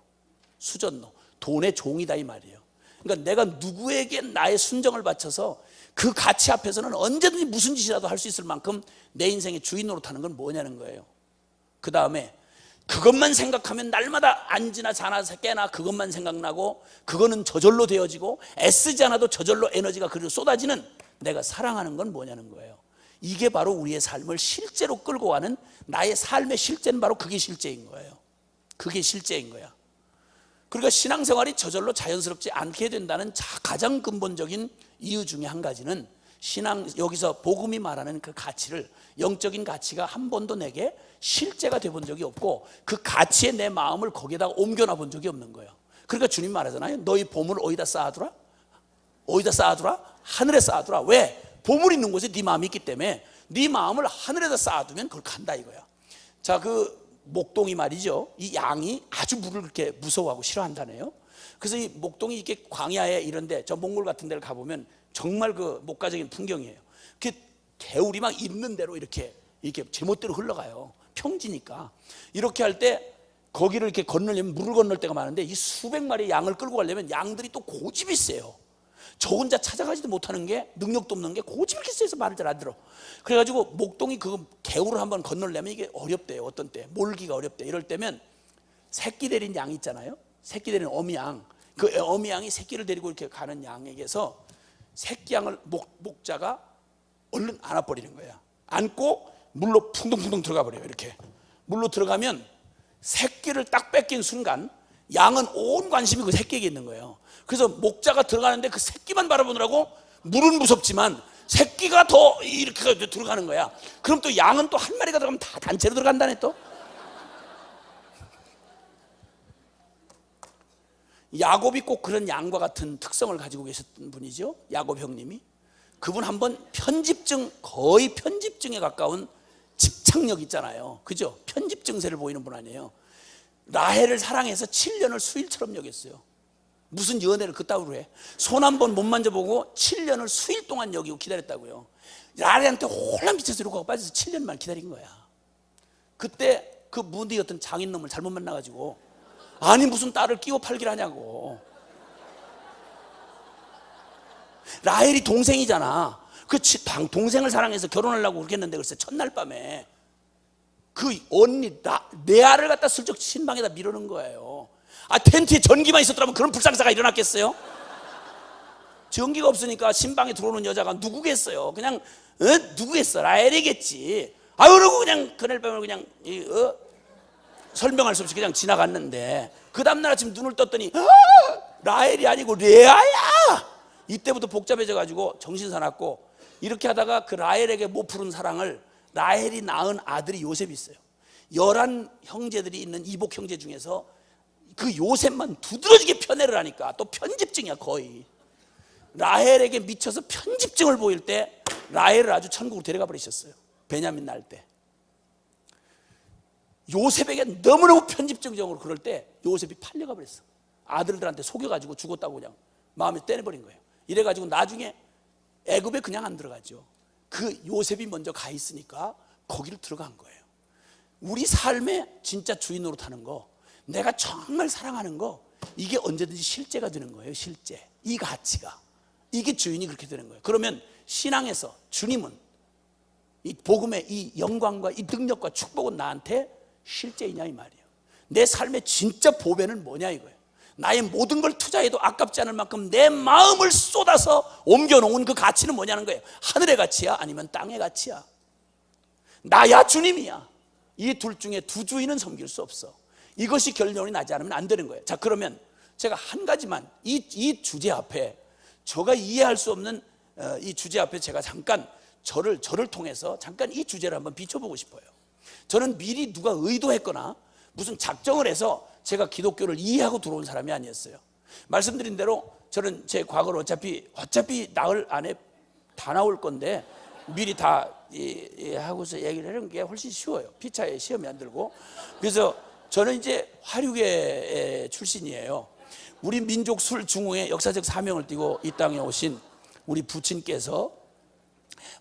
수전노, 돈의 종이다 이 말이에요. 그러니까 내가 누구에게 나의 순정을 바쳐서 그 가치 앞에서는 언제든지 무슨 짓이라도 할 수 있을 만큼 내 인생의 주인 노릇하는 건 뭐냐는 거예요. 그 다음에 그것만 생각하면 날마다 앉으나 자나 깨나 그것만 생각나고, 그거는 저절로 되어지고, 애쓰지 않아도 저절로 에너지가 그리로 쏟아지는 내가 사랑하는 건 뭐냐는 거예요. 이게 바로 우리의 삶을 실제로 끌고 가는, 나의 삶의 실제는 바로 그게 실제인 거예요. 그게 실제인 거야. 그러니까 신앙생활이 저절로 자연스럽지 않게 된다는 가장 근본적인 이유 중에 한 가지는, 여기서 복음이 말하는 그 가치를, 영적인 가치가 한 번도 내게 실제가 돼 본 적이 없고, 그 가치에 내 마음을 거기에다가 옮겨놔 본 적이 없는 거예요. 그러니까 주님 말하잖아요. 너희 보물을 어디다 쌓아두라? 어디다 쌓아두라? 하늘에 쌓아두라. 왜? 보물이 있는 곳에 네 마음이 있기 때문에 네 마음을 하늘에다 쌓아두면 그걸 간다 이거야. 자, 그 목동이 말이죠, 이 양이 아주 물을 그렇게 무서워하고 싫어한다네요. 그래서 이 목동이 이렇게 광야에 이런데, 저 몽골 같은 데를 가보면 정말 그 목가적인 풍경이에요. 그 개울이 막 있는 대로 이렇게 제멋대로 흘러가요. 평지니까. 이렇게 할 때 거기를 이렇게 건너려면 물을 건널 때가 많은데, 이 수백 마리의 양을 끌고 가려면 양들이 또 고집이 세요. 저 혼자 찾아가지도 못하는 게, 능력도 없는 게 고집이 이렇게 세서 말을 잘 안 들어. 그래가지고 목동이 그 개울을 한번 건너려면 이게 어렵대요. 어떤 때 몰기가 어렵대. 이럴 때면 새끼 데린 양 있잖아요. 새끼 데린 어미양, 그 어미양이 새끼를 데리고 이렇게 가는 양에게서 새끼 양을 목자가 얼른 안아버리는 거야. 안고 물로 풍덩풍덩 들어가 버려요. 이렇게 물로 들어가면 새끼를 딱 뺏긴 순간 양은 온 관심이 그 새끼에게 있는 거예요. 그래서 목자가 들어가는데 그 새끼만 바라보느라고 물은 무섭지만 새끼가 더 이렇게 들어가는 거야. 그럼 또 양은 또 한 마리가 들어가면 다 단체로 들어간다네. 또 야곱이 꼭 그런 양과 같은 특성을 가지고 계셨던 분이죠. 야곱 형님이. 그분 한번 거의 편집증에 가까운 집착력 있잖아요. 그죠? 편집 증세를 보이는 분 아니에요. 라헬을 사랑해서 7년을 수일처럼 여겼어요. 무슨 연애를 그따위로 해? 손 한 번 못 만져보고 7년을 수일 동안 여기고 기다렸다고요. 라헬한테 홀랑 미쳐서 이러고 빠져서 7년만 기다린 거야. 그때 그 무디였던 장인놈을 잘못 만나가지고, 아니 무슨 딸을 끼워 팔기를 하냐고. 라헬이 동생이잖아. 그 동생을 사랑해서 결혼하려고 그렇게 했는데, 글쎄 첫날 밤에 그 언니 레아를 갖다 슬쩍 신방에다 밀어넣은 거예요. 아, 텐트에 전기만 있었더라면 그런 불상사가 일어났겠어요? 전기가 없으니까 신방에 들어오는 여자가 누구겠어요? 그냥 누구겠어? 라헬이겠지. 아유, 그러고 그냥 그날 밤을 그냥 설명할 수 없이 그냥 지나갔는데, 그 다음날 아침 눈을 떴더니 라헬이 아니고 레아야. 이때부터 복잡해져 가지고 정신 사납고, 이렇게 하다가 그 라헬에게 못 푸른 사랑을, 라헬이 낳은 아들이 요셉이 있어요. 11 형제들이 있는 이복 형제 중에서 그 요셉만 두드러지게 편애를 하니까, 또 편집증이야 거의. 라헬에게 미쳐서 편집증을 보일 때 라헬을 아주 천국으로 데려가 버리셨어요. 베냐민 낳을 때. 요셉에게 너무너무 편집증적으로 그럴 때 요셉이 팔려가 버렸어. 아들들한테 속여가지고 죽었다고 그냥 마음에 떼내버린 거예요. 이래가지고 나중에 애굽에 그냥 안 들어가죠. 그 요셉이 먼저 가 있으니까 거기를 들어간 거예요. 우리 삶의 진짜 주인 노릇하는 거, 내가 정말 사랑하는 거, 이게 언제든지 실제가 되는 거예요. 실제. 이 가치가, 이게 주인이 그렇게 되는 거예요. 그러면 신앙에서 주님은 이 복음의 이 영광과 이 능력과 축복은 나한테 실제이냐 이 말이에요. 내 삶의 진짜 보배는 뭐냐 이거예요. 나의 모든 걸 투자해도 아깝지 않을 만큼 내 마음을 쏟아서 옮겨놓은 그 가치는 뭐냐는 거예요. 하늘의 가치야? 아니면 땅의 가치야? 나야 주님이야? 이 둘 중에 두 주인은 섬길 수 없어. 이것이 결론이 나지 않으면 안 되는 거예요. 자, 그러면 제가 한 가지만 이 주제 앞에, 제가 이해할 수 없는 이 주제 앞에 제가 잠깐 저를 통해서 잠깐 이 주제를 한번 비춰보고 싶어요. 저는 미리 누가 의도했거나 무슨 작정을 해서 제가 기독교를 이해하고 들어온 사람이 아니었어요. 말씀드린 대로 저는 제 과거를 어차피 나흘 안에 다 나올 건데 미리 다 하고서 얘기를 하는 게 훨씬 쉬워요. 피차에 시험이 안 들고. 그래서 저는 이제 화류계 출신이에요. 우리 민족 술 중흥의 역사적 사명을 띠고 이 땅에 오신 우리 부친께서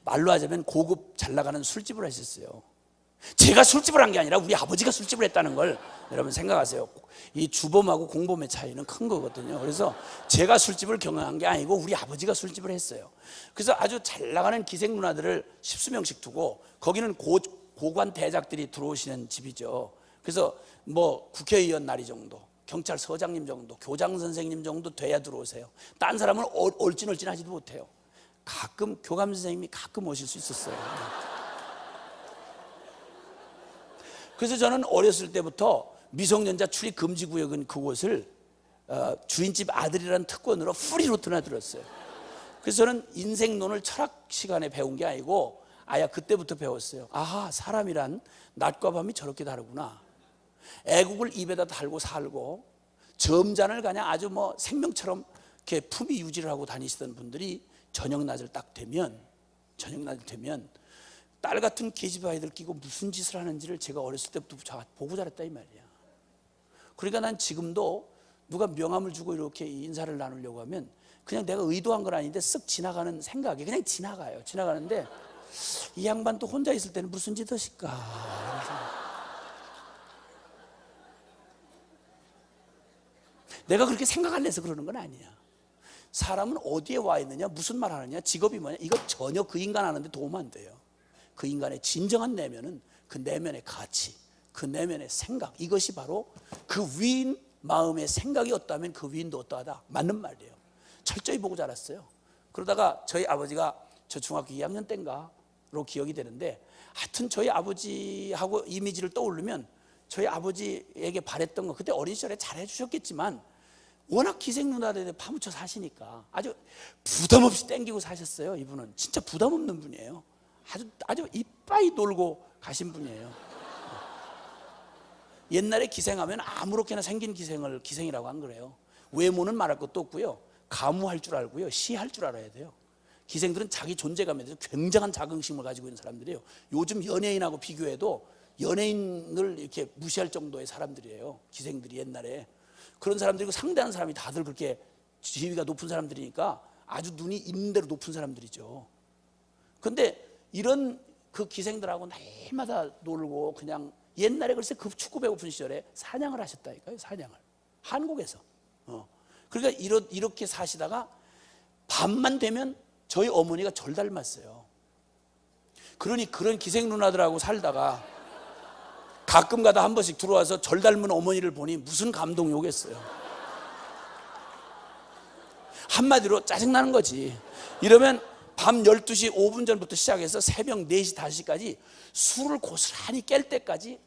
말로 하자면 고급 잘 나가는 술집을 하셨어요. 제가 술집을 한 게 아니라 우리 아버지가 술집을 했다는 걸 여러분 생각하세요. 이 주범하고 공범의 차이는 큰 거거든요. 그래서 제가 술집을 경영한 게 아니고 우리 아버지가 술집을 했어요. 그래서 아주 잘 나가는 기생 누나들을 10수명씩 두고, 거기는 고관 대작들이 들어오시는 집이죠. 그래서 뭐 국회의원 나리 정도, 경찰서장님 정도, 교장 선생님 정도 돼야 들어오세요. 딴 사람은 얼찐얼찐하지도 못해요. 가끔 교감 선생님이 가끔 오실 수 있었어요. 그래서 저는 어렸을 때부터 미성년자 출입 금지 구역인 그곳을 주인집 아들이라는 특권으로 프리로 드나들었어요. 그래서 저는 인생론을 철학 시간에 배운 게 아니고 아야 그때부터 배웠어요. 아하, 사람이란 낮과 밤이 저렇게 다르구나. 애국을 입에다 달고 살고 점잔을 그냥 아주 뭐 생명처럼 이렇게 품위 유지를 하고 다니시던 분들이 저녁낮을 딱 되면 딸 같은 계집아이들 끼고 무슨 짓을 하는지를 제가 어렸을 때부터 보고 자랐다 이 말이야. 그러니까 난 지금도 누가 명함을 주고 이렇게 인사를 나누려고 하면 그냥 내가 의도한 건 아닌데 쓱 지나가는 생각이 그냥 지나가요. 지나가는데 이 양반 또 혼자 있을 때는 무슨 짓 하실까. 내가 그렇게 생각 안 해서 그러는 건 아니야. 사람은 어디에 와 있느냐, 무슨 말 하느냐, 직업이 뭐냐, 이거 전혀 그 인간 하는데 도움 안 돼요. 그 인간의 진정한 내면은 그 내면의 가치, 그 내면의 생각, 이것이 바로 그 위인 마음의 생각이 어떠하면 그 위인도 어떠하다. 맞는 말이에요. 철저히 보고 자랐어요. 그러다가 저희 아버지가 저 중학교 2학년 때인가로 기억이 되는데, 하여튼 저희 아버지하고 이미지를 떠올리면 저희 아버지에게 바랬던 거, 그때 어린 시절에 잘해 주셨겠지만 워낙 기생 누나들에 파묻혀 사시니까 아주 부담 없이 땡기고 사셨어요. 이분은 진짜 부담 없는 분이에요. 아주 이빠이 놀고 가신 분이에요. 옛날에 기생하면 아무렇게나 생긴 기생을 기생이라고 안 그래요. 외모는 말할 것도 없고요, 가무할 줄 알고요, 시할 줄 알아야 돼요. 기생들은 자기 존재감에 대해서 굉장한 자긍심을 가지고 있는 사람들이에요. 요즘 연예인하고 비교해도 연예인을 이렇게 무시할 정도의 사람들이에요. 기생들이 옛날에 그런 사람들이고, 상대하는 사람이 다들 그렇게 지위가 높은 사람들이니까 아주 눈이 있는 대로 높은 사람들이죠. 근데 이런 그 기생들하고 날마다 놀고, 그냥 옛날에 글쎄 그 축구 배고픈 시절에 사냥을 하셨다니까요. 사냥을 한국에서. 그러니까 이렇게 사시다가 밤만 되면 저희 어머니가 절 닮았어요. 그러니 그런 기생 누나들하고 살다가 가끔 가다 한 번씩 들어와서 절 닮은 어머니를 보니 무슨 감동이 오겠어요. 한마디로 짜증나는 거지. 이러면 밤 12시 5분 전부터 시작해서 새벽 4시, 5시까지 술을 고스란히 깰 때까지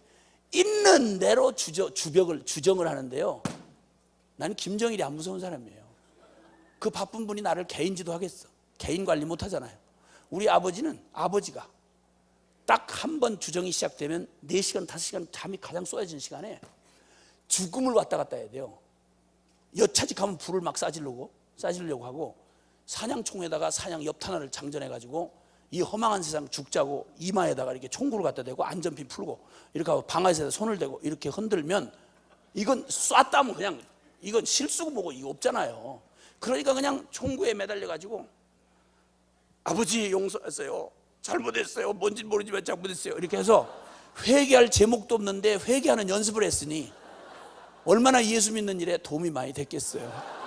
있는 대로 주정을 하는데요. 나는 김정일이 안 무서운 사람이에요. 그 바쁜 분이 나를 개인지도 하겠어. 개인 관리 못 하잖아요. 우리 아버지가 딱 한 번 주정이 시작되면 4시간, 5시간 잠이 가장 쏟아지는 시간에 죽음을 왔다 갔다 해야 돼요. 여차직하면 불을 막 싸지려고 하고, 사냥총에다가 사냥 엽탄화를 장전해가지고 이 허망한 세상 죽자고 이마에다가 이렇게 총구를 갖다 대고 안전핀 풀고 이렇게 하고 방아쇠에다 손을 대고 이렇게 흔들면, 이건 쐈다면 그냥 이건 실수고 뭐고 이거 없잖아요. 그러니까 그냥 총구에 매달려가지고 아버지 용서하세요, 잘못했어요, 뭔지 모르지만 잘못했어요, 이렇게 해서 회개할 제목도 없는데 회개하는 연습을 했으니 얼마나 예수 믿는 일에 도움이 많이 됐겠어요.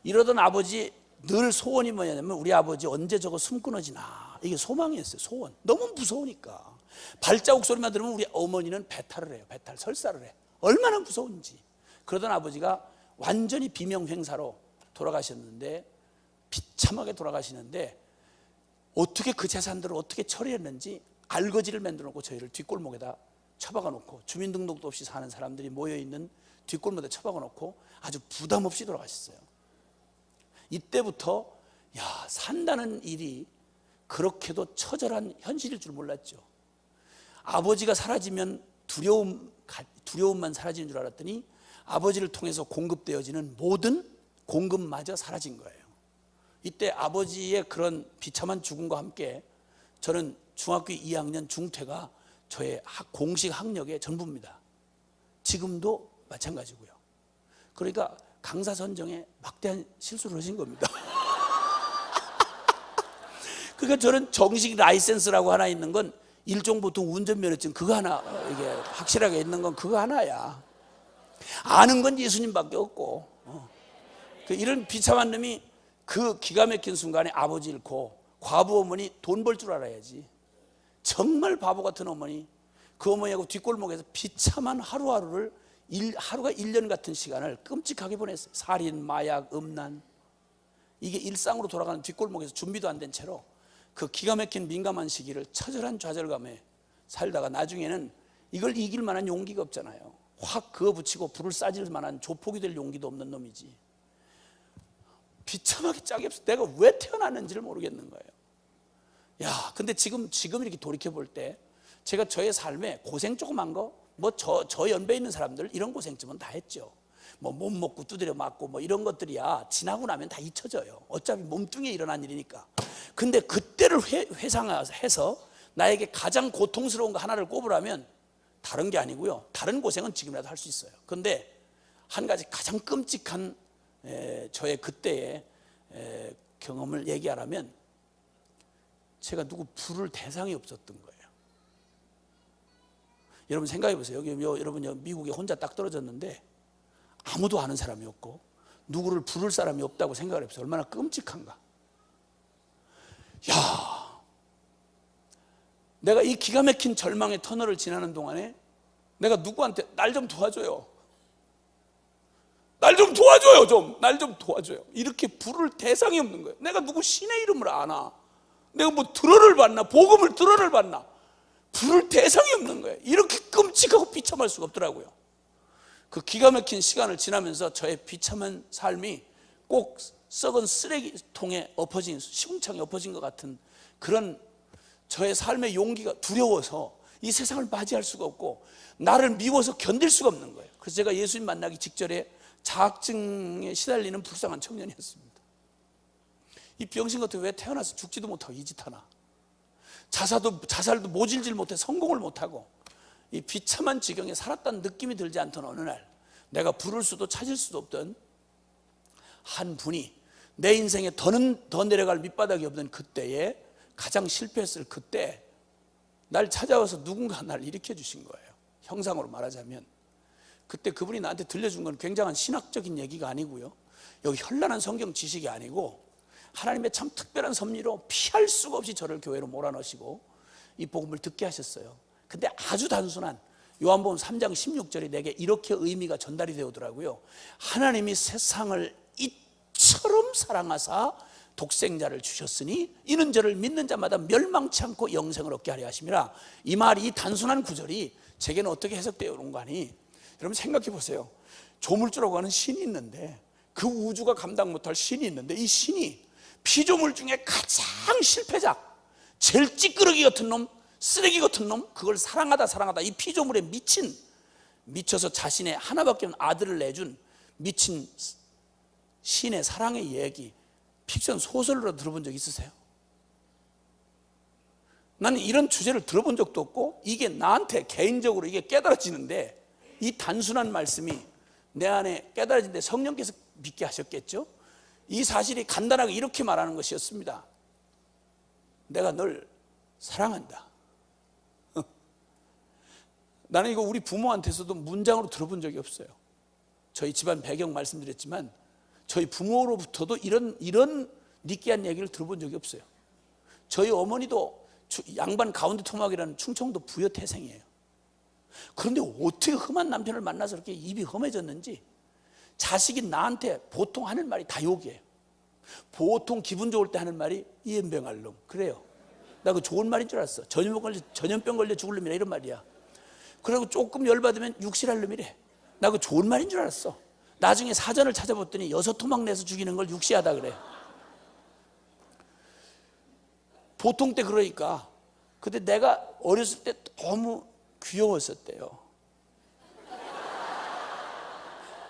이러던 아버지 늘 소원이 뭐냐면, 우리 아버지 언제 저거 숨 끊어지나, 이게 소망이었어요. 소원. 너무 무서우니까. 발자국 소리만 들으면 우리 어머니는 배탈을 해요. 설사를 해. 얼마나 무서운지. 그러던 아버지가 완전히 비명횡사로 돌아가셨는데, 비참하게 돌아가시는데 어떻게 그 재산들을 어떻게 처리했는지 알거지를 만들어 놓고 저희를 뒷골목에다 처박아 놓고, 주민등록도 없이 사는 사람들이 모여있는 뒷골목에 처박아 놓고 아주 부담 없이 돌아가셨어요. 이때부터 산다는 일이 그렇게도 처절한 현실일 줄 몰랐죠. 아버지가 사라지면 두려움만 사라지는 줄 알았더니 아버지를 통해서 공급되어지는 모든 공급마저 사라진 거예요. 이때 아버지의 그런 비참한 죽음과 함께 저는 중학교 2학년 중퇴가 저의 공식 학력의 전부입니다. 지금도 마찬가지고요. 그러니까 강사 선정에 막대한 실수를 하신 겁니다. 그러니까 저는 정식 라이센스라고 하나 있는 건 일종 보통 운전면허증 그거 하나, 이게 확실하게 있는 건 그거 하나야. 아는 건 예수님밖에 없고. 이런 비참한 놈이 그 기가 막힌 순간에 아버지 잃고 과부 어머니 돈 벌 줄 알아야지. 정말 바보 같은 어머니, 그 어머니하고 뒷골목에서 비참한 하루하루가 1년 같은 시간을 끔찍하게 보냈어요. 살인, 마약, 음란, 이게 일상으로 돌아가는 뒷골목에서 준비도 안 된 채로 그 기가 막힌 민감한 시기를 처절한 좌절감에 살다가 나중에는 이걸 이길 만한 용기가 없잖아요. 확 그어붙이고 불을 싸질 만한 조폭이 될 용기도 없는 놈이지. 비참하게 짝이 없어. 내가 왜 태어났는지를 모르겠는 거예요. 근데 지금 이렇게 돌이켜 볼 때 제가 저의 삶에 고생 조금 한 거, 저 연배에 있는 사람들 이런 고생쯤은 다 했죠. 못 먹고 두드려 맞고 이런 것들이야 지나고 나면 다 잊혀져요. 어차피 몸뚱이에 일어난 일이니까. 근데 그때를 회상해서 나에게 가장 고통스러운 거 하나를 꼽으라면 다른 게 아니고요, 다른 고생은 지금이라도 할 수 있어요. 근데 한 가지 가장 끔찍한 저의 그때의 경험을 얘기하라면, 제가 누구 부를 대상이 없었던 거예요. 여러분 생각해 보세요. 여러분 미국에 혼자 딱 떨어졌는데 아무도 아는 사람이 없고 누구를 부를 사람이 없다고 생각을 해보세요. 얼마나 끔찍한가. 내가 이 기가 막힌 절망의 터널을 지나는 동안에 내가 누구한테 날 좀 도와줘요, 날 좀 도와줘요, 날 좀 도와줘요, 이렇게 부를 대상이 없는 거예요. 내가 누구 신의 이름을 아나, 내가 들어를 봤나, 복음을 들어를 봤나, 부를 대상이 없는 거예요. 이렇게 끔찍하고 비참할 수가 없더라고요. 그 기가 막힌 시간을 지나면서 저의 비참한 삶이 꼭 썩은 쓰레기통에 엎어진, 시궁창에 엎어진 것 같은 그런 저의 삶의 용기가 두려워서 이 세상을 맞이할 수가 없고 나를 미워서 견딜 수가 없는 거예요. 그래서 제가 예수님 만나기 직전에 자학증에 시달리는 불쌍한 청년이었습니다. 이 병신 같은 왜 태어나서 죽지도 못하고 이 짓 하나, 자살도 모질질 못해 성공을 못하고 이 비참한 지경에 살았다는 느낌이 들지 않던 어느 날, 내가 부를 수도 찾을 수도 없던 한 분이 내 인생에 더 내려갈 밑바닥이 없는 그때에 가장 실패했을 그때 날 찾아와서 누군가 날 일으켜 주신 거예요. 형상으로 말하자면 그때 그분이 나한테 들려준 건 굉장한 신학적인 얘기가 아니고요, 여기 현란한 성경 지식이 아니고 하나님의 참 특별한 섭리로 피할 수가 없이 저를 교회로 몰아넣으시고 이 복음을 듣게 하셨어요. 근데 아주 단순한 요한복음 3장 16절이 내게 이렇게 의미가 전달이 되더라고요. 하나님이 세상을 이처럼 사랑하사 독생자를 주셨으니 이는 저를 믿는 자마다 멸망치 않고 영생을 얻게 하려 하심이라. 이 말이, 이 단순한 구절이 제게는 어떻게 해석되어 오는 거 아니? 여러분 생각해 보세요. 조물주라고 하는 신이 있는데, 그 우주가 감당 못할 신이 있는데, 이 신이 피조물 중에 가장 실패작, 제일 찌끄러기 같은 놈, 쓰레기 같은 놈, 그걸 사랑하다 이 피조물에 미쳐서 자신의 하나밖에 없는 아들을 내준 미친 신의 사랑의 얘기, 픽션 소설로 들어본 적 있으세요? 나는 이런 주제를 들어본 적도 없고 이게 나한테 개인적으로 이게 깨달아지는데, 이 단순한 말씀이 내 안에 깨달아지는데 성령께서 믿게 하셨겠죠? 이 사실이 간단하게 이렇게 말하는 것이었습니다. 내가 널 사랑한다. 나는 이거 우리 부모한테서도 문장으로 들어본 적이 없어요. 저희 집안 배경 말씀드렸지만 저희 부모로부터도 이런 느끼한 얘기를 들어본 적이 없어요. 저희 어머니도 양반 가운데 토막이라는 충청도 부여 태생이에요. 그런데 어떻게 험한 남편을 만나서 그렇게 입이 험해졌는지, 자식이 나한테 보통 하는 말이 다 욕이에요. 보통 기분 좋을 때 하는 말이 이엠병할 놈, 그래요. 나 그거 좋은 말인 줄 알았어. 전염병 걸려 죽을 놈이라 이런 말이야. 그리고 조금 열받으면 육실할 놈이래. 나 그거 좋은 말인 줄 알았어. 나중에 사전을 찾아봤더니 6토막 내서 죽이는 걸 육시하다 그래. 보통 때 그러니까. 근데 내가 어렸을 때 너무 귀여웠었대요.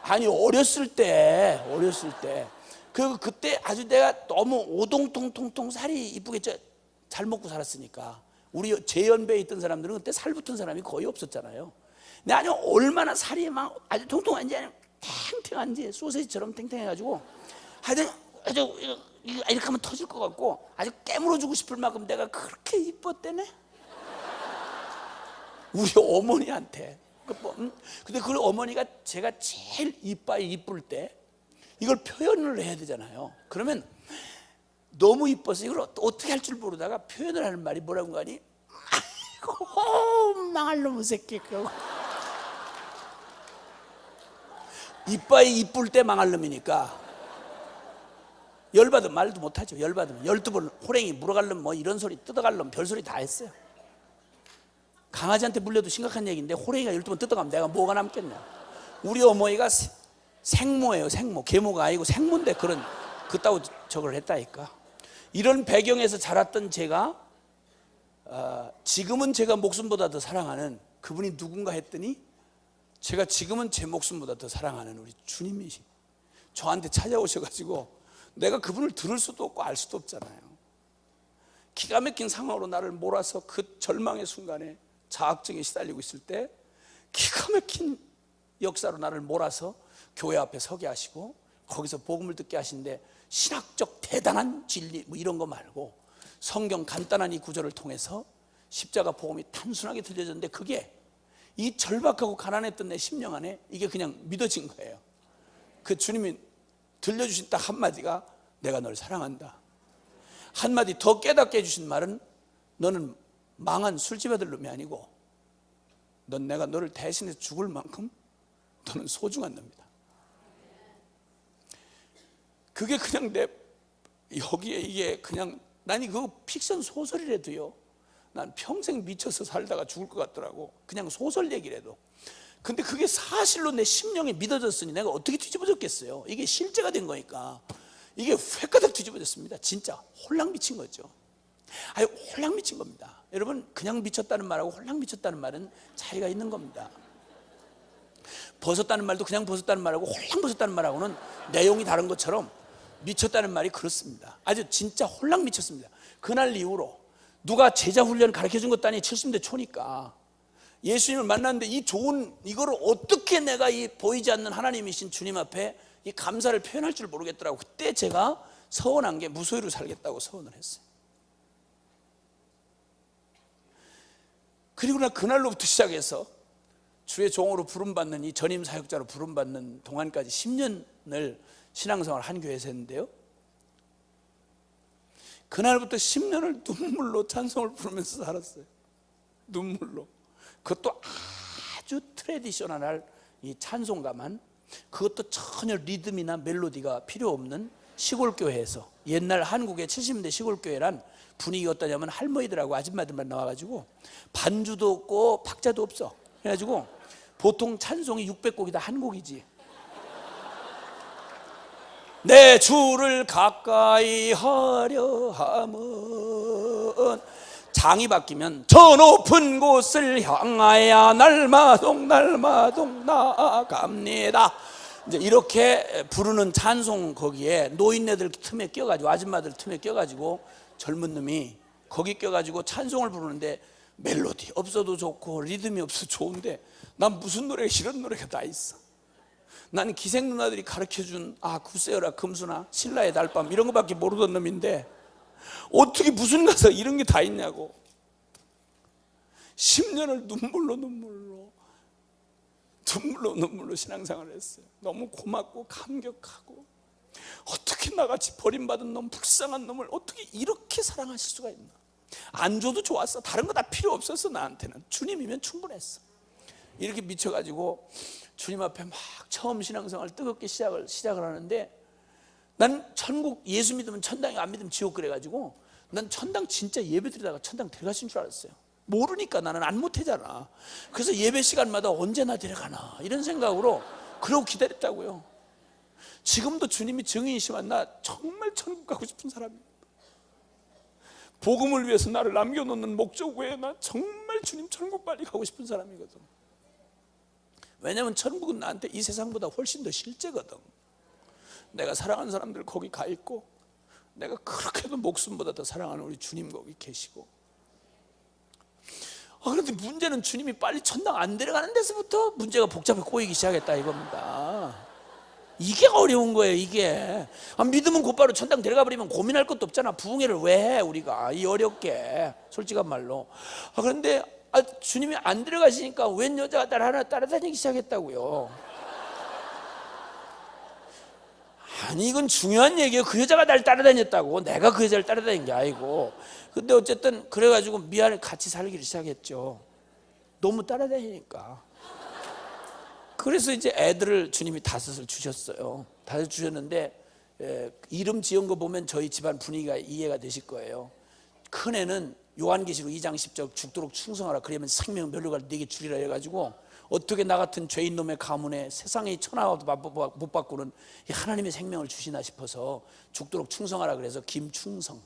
아니 어렸을 때 그때 아주 내가 너무 오동통통통 살이 이쁘게 잘 먹고 살았으니까. 우리 제 연배에 있던 사람들은 그때 살 붙은 사람이 거의 없었잖아요. 근데 아주 얼마나 살이 막 아주 통통한지 아주 탱탱한지 소세지처럼 탱탱해가지고 아주 이렇게 하면 터질 것 같고 아주 깨물어주고 싶을 만큼 내가 그렇게 이뻤대네. 우리 어머니한테. 근데 그 어머니가 제가 제일 이빨이 이쁠 때 이걸 표현을 해야 되잖아요. 그러면 너무 이뻐서 이걸 어떻게 할 줄 모르다가 표현을 하는 말이 뭐라고 하니? 아이고 망할 놈의 새끼. 이빨이 이쁠 때 망할 놈이니까 열받으면 말도 못하죠. 열받으면 12번 호랭이 물어갈놈 뭐 이런 소리 뜯어갈놈 별소리 다 했어요. 강아지한테 물려도 심각한 얘기인데 호랭이가 12번 뜯어가면 내가 뭐가 남겠냐. 우리 어머니가 생모예요. 생모. 계모가 아니고 생모인데 그따구 저걸 했다니까. 이런 배경에서 자랐던 제가 지금은 제가 목숨보다 더 사랑하는 그분이 누군가 했더니 제가 지금은 제 목숨보다 더 사랑하는 우리 주님이시 저한테 찾아오셔가지고 내가 그분을 들을 수도 없고 알 수도 없잖아요. 기가 막힌 상황으로 나를 몰아서 그 절망의 순간에 자학증에 시달리고 있을 때 기가 막힌 역사로 나를 몰아서 교회 앞에 서게 하시고 거기서 복음을 듣게 하시는데 신학적 대단한 진리 뭐 이런 거 말고 성경 간단한 이 구절을 통해서 십자가 복음이 단순하게 들려졌는데 그게 이 절박하고 가난했던 내 심령 안에 이게 그냥 믿어진 거예요. 그 주님이 들려주신 딱 한마디가 내가 널 사랑한다. 한마디 더 깨닫게 해주신 말은 너는 망한 술집 아들 놈이 아니고 넌 내가 너를 대신해서 죽을 만큼 너는 소중한 놈이다. 그게 그냥 여기에 이게 그냥 난 이거 픽션 소설이라도요 난 평생 미쳐서 살다가 죽을 것 같더라고. 그냥 소설 얘기라도. 근데 그게 사실로 내 심령에 믿어졌으니 내가 어떻게 뒤집어졌겠어요. 이게 실제가 된 거니까 이게 획가닥 뒤집어졌습니다. 진짜 홀랑 미친 거죠. 홀랑 미친 겁니다. 여러분 그냥 미쳤다는 말하고 홀랑 미쳤다는 말은 차이가 있는 겁니다. 벗었다는 말도 그냥 벗었다는 말하고 홀랑 벗었다는 말하고는 내용이 다른 것처럼 미쳤다는 말이 그렇습니다. 아주 진짜 홀랑 미쳤습니다. 그날 이후로 누가 제자 훈련 가르쳐준 것도 아니 70대 초니까 예수님을 만났는데 이 좋은 이거를 어떻게 내가 이 보이지 않는 하나님이신 주님 앞에 이 감사를 표현할 줄 모르겠더라고. 그때 제가 서원한 게 무소유로 살겠다고 서원을 했어요. 그리고 나 그날로부터 시작해서 주의 종으로 부름받는 이 전임 사역자로 부름받는 동안까지 10년을 신앙생활 한 교회에서 했는데요, 그날부터 10년을 눈물로 찬송을 부르면서 살았어요. 눈물로. 그것도 아주 트레디셔널한 이 찬송가만, 그것도 전혀 리듬이나 멜로디가 필요 없는 시골교회에서, 옛날 한국의 70년대 시골교회란 분위기가 어떠냐면 할머니들하고 아줌마들만 나와가지고 반주도 없고 박자도 없어. 그래가지고 보통 찬송이 600곡이다 한 곡이지. 내 주를 가까이 하려 함은, 장이 바뀌면 저 높은 곳을 향하여 날마동 나아갑니다. 이제 이렇게 부르는 찬송, 거기에 노인네들 틈에 껴가지고, 아줌마들 틈에 껴가지고 젊은 놈이 거기 껴가지고 찬송을 부르는데 멜로디 없어도 좋고 리듬이 없어도 좋은데 난 무슨 노래가, 이런 노래가 다 있어. 나는 기생 누나들이 가르쳐준 구세여라 금수나 신라의 달밤 이런 거밖에 모르던 놈인데 어떻게 무슨 가사 이런 게 다 있냐고. 10년을 눈물로 신앙생활을 했어요. 너무 고맙고 감격하고, 어떻게 나같이 버림받은 놈, 불쌍한 놈을 어떻게 이렇게 사랑하실 수가 있나. 안 줘도 좋았어. 다른 거 다 필요 없었어. 나한테는 주님이면 충분했어. 이렇게 미쳐가지고 주님 앞에 막 처음 신앙생활 뜨겁게 시작을 하는데, 난 천국, 예수 믿으면 천당이고 안 믿으면 지옥 그래가지고 난 천당 진짜 예배 드리다가 천당 들어가신 줄 알았어요. 모르니까 나는 안 못하잖아. 그래서 예배 시간마다 언제나 데려가나 이런 생각으로 그러고 기다렸다고요. 지금도 주님이 증인이시면 나 정말 천국 가고 싶은 사람입니다. 복음을 위해서 나를 남겨놓는 목적 외에 나 정말 주님 천국 빨리 가고 싶은 사람이거든. 왜냐면 천국은 나한테 이 세상보다 훨씬 더 실제거든. 내가 사랑하는 사람들 거기 가 있고, 내가 그렇게도 목숨보다 더 사랑하는 우리 주님 거기 계시고. 그런데 문제는 주님이 빨리 천당 안 데려가는 데서부터 문제가 복잡해 꼬이기 시작했다 이겁니다. 이게 어려운 거예요. 이게 믿으면 곧바로 천당 데려가 버리면 고민할 것도 없잖아. 부흥회를 왜 해 우리가 이 어렵게, 솔직한 말로. 그런데 주님이 안 데려가시니까 웬 여자가 날 하나 따라다니기 시작했다고요. 아니 이건 중요한 얘기예요. 그 여자가 날 따라다녔다고, 내가 그 여자를 따라다닌 게 아니고. 근데 어쨌든 그래가지고 미안해 같이 살기를 시작했죠. 너무 따라다니니까. 그래서 이제 애들을 주님이 5을 주셨어요. 5 주셨는데 이름 지은 거 보면 저희 집안 분위기가 이해가 되실 거예요. 큰 애는 요한계시록 2장 10절 죽도록 충성하라, 그러면 생명 면류관을 네게 주리라 해가지고, 어떻게 나 같은 죄인 놈의 가문에 세상의 천하와도 못 바꾸는 하나님의 생명을 주시나 싶어서 죽도록 충성하라 그래서 김충성.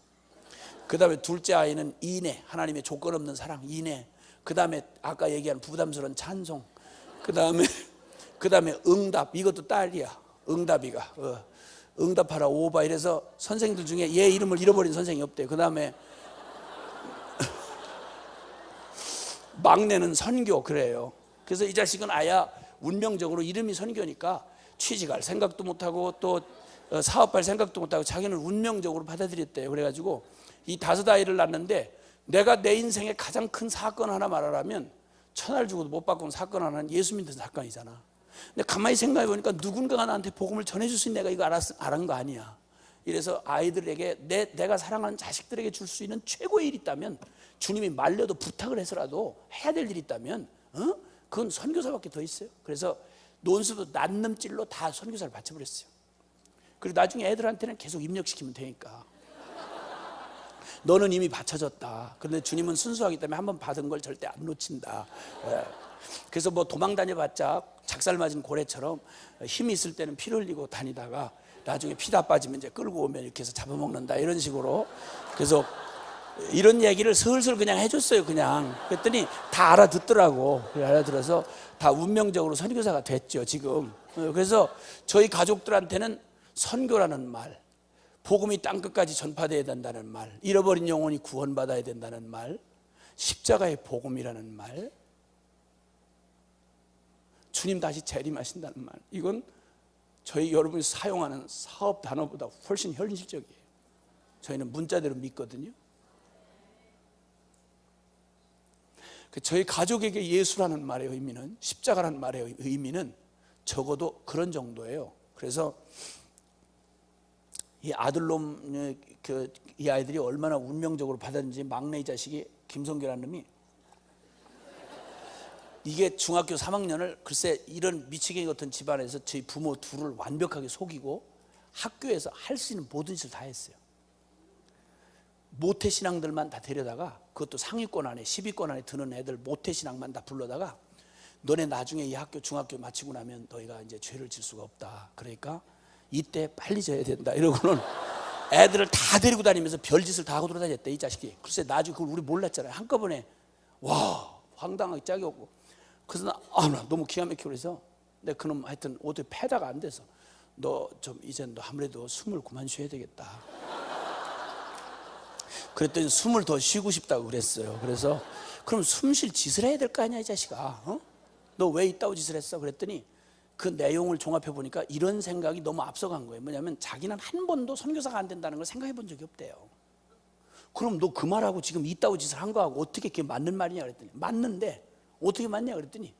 그 다음에 둘째 아이는 인애, 하나님의 조건 없는 사랑, 인애. 그 다음에 아까 얘기한 부담스러운 찬송. 그 다음에 응답, 이것도 딸이야. 응답이가 응답하라 오바. 이래서 선생님들 중에 얘 이름을 잃어버린 선생이 없대요. 그 다음에 막내는 선교. 그래요. 그래서 이 자식은 아야 운명적으로 이름이 선교니까 취직할 생각도 못하고 또 사업할 생각도 못하고 자기는 운명적으로 받아들였대요. 그래가지고 이 5 아이를 낳았는데, 내가 내 인생의 가장 큰 사건 하나 말하라면 천하를 주고도 못 바꾸는 사건 하나는 예수 믿는 사건이잖아. 근데 가만히 생각해 보니까 누군가가 나한테 복음을 전해줄 수 있는 내가 이거 알은 거 아니야. 이래서 아이들에게 내가 사랑하는 자식들에게 줄 수 있는 최고의 일이 있다면, 주님이 말려도 부탁을 해서라도 해야 될 일이 있다면 그건 선교사밖에 더 있어요. 그래서 논수도 난넘질로 다 선교사를 바쳐버렸어요. 그리고 나중에 애들한테는 계속 입력시키면 되니까. 너는 이미 바쳐졌다. 그런데 주님은 순수하기 때문에 한번 받은 걸 절대 안 놓친다. 그래서 뭐 도망 다녀봤자 작살 맞은 고래처럼 힘이 있을 때는 피를 흘리고 다니다가 나중에 피 다 빠지면 이제 끌고 오면 이렇게 해서 잡아먹는다, 이런 식으로. 그래서 이런 얘기를 슬슬 그냥 해줬어요. 그냥 그랬더니 다 알아듣더라고. 알아들어서 다 운명적으로 선교사가 됐죠 지금. 그래서 저희 가족들한테는 선교라는 말, 복음이 땅끝까지 전파되어야 된다는 말, 잃어버린 영혼이 구원받아야 된다는 말, 십자가의 복음이라는 말, 주님 다시 재림하신다는 말, 이건 저희 여러분이 사용하는 사업 단어보다 훨씬 현실적이에요. 저희는 문자대로 믿거든요. 저희 가족에게 예수라는 말의 의미는, 십자가라는 말의 의미는 적어도 그런 정도예요. 그래서 이 아들놈, 이 아이들이 얼마나 운명적으로 받았는지, 막내 이 자식이 김성규라는 놈이, 이게 중학교 3학년을 글쎄 이런 미치겠이 같은 집안에서 저희 부모 둘을 완벽하게 속이고 학교에서 할 수 있는 모든 짓을 다 했어요. 모태신앙들만 다 데려다가, 그것도 상위권 안에 10위권 안에 드는 애들 모태신앙만 다 불러다가, 너네 나중에 이 학교 중학교 마치고 나면 너희가 이제 죄를 질 수가 없다. 그러니까 이때 빨리 져야 된다. 이러고는 애들을 다 데리고 다니면서 별짓을 다 하고 돌아다녔대 이 자식이. 글쎄 나중에 그걸 우리 몰랐잖아요. 한꺼번에 와 황당하게 짝이 없고. 그래서 나 너무 기가 막히고 그래서 내가 그놈 하여튼 어떻게 패다가 안 돼서, 너 좀 이젠 너 아무래도 숨을 그만 쉬어야 되겠다. 그랬더니 숨을 더 쉬고 싶다고 그랬어요. 그래서 그럼 숨 쉴 짓을 해야 될 거 아니야 이 자식아. 너 왜 이따위 짓을 했어? 그랬더니 그 내용을 종합해 보니까 이런 생각이 너무 앞서간 거예요. 뭐냐면 자기는 한 번도 선교사가 안 된다는 걸 생각해 본 적이 없대요. 그럼 너 그 말하고 지금 이따위 짓을 한 거하고 어떻게 그게 맞는 말이냐 그랬더니, 맞는데 어떻게 맞냐 그랬더니,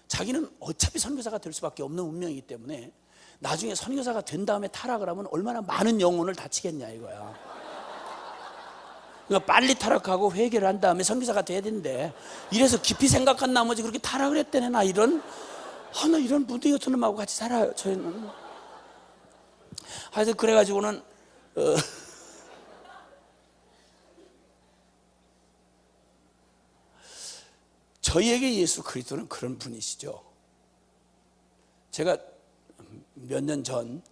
자기는 어차피 선교사가 될 수밖에 없는 운명이기 때문에 나중에 선교사가 된 다음에 타락을 하면 얼마나 많은 영혼을 다치겠냐 이거야. 그러니까 빨리 타락하고 회개를 한 다음에 선교사가 돼야 된대. 이래서 깊이 생각한 나머지 그렇게 타락을 했대네. 나 이런 무대 같은 놈하고 같이 살아요 저희는. 하여튼 그래가지고는 저희에게 예수 그리스도는 그런 분이시죠. 제가 몇 년 전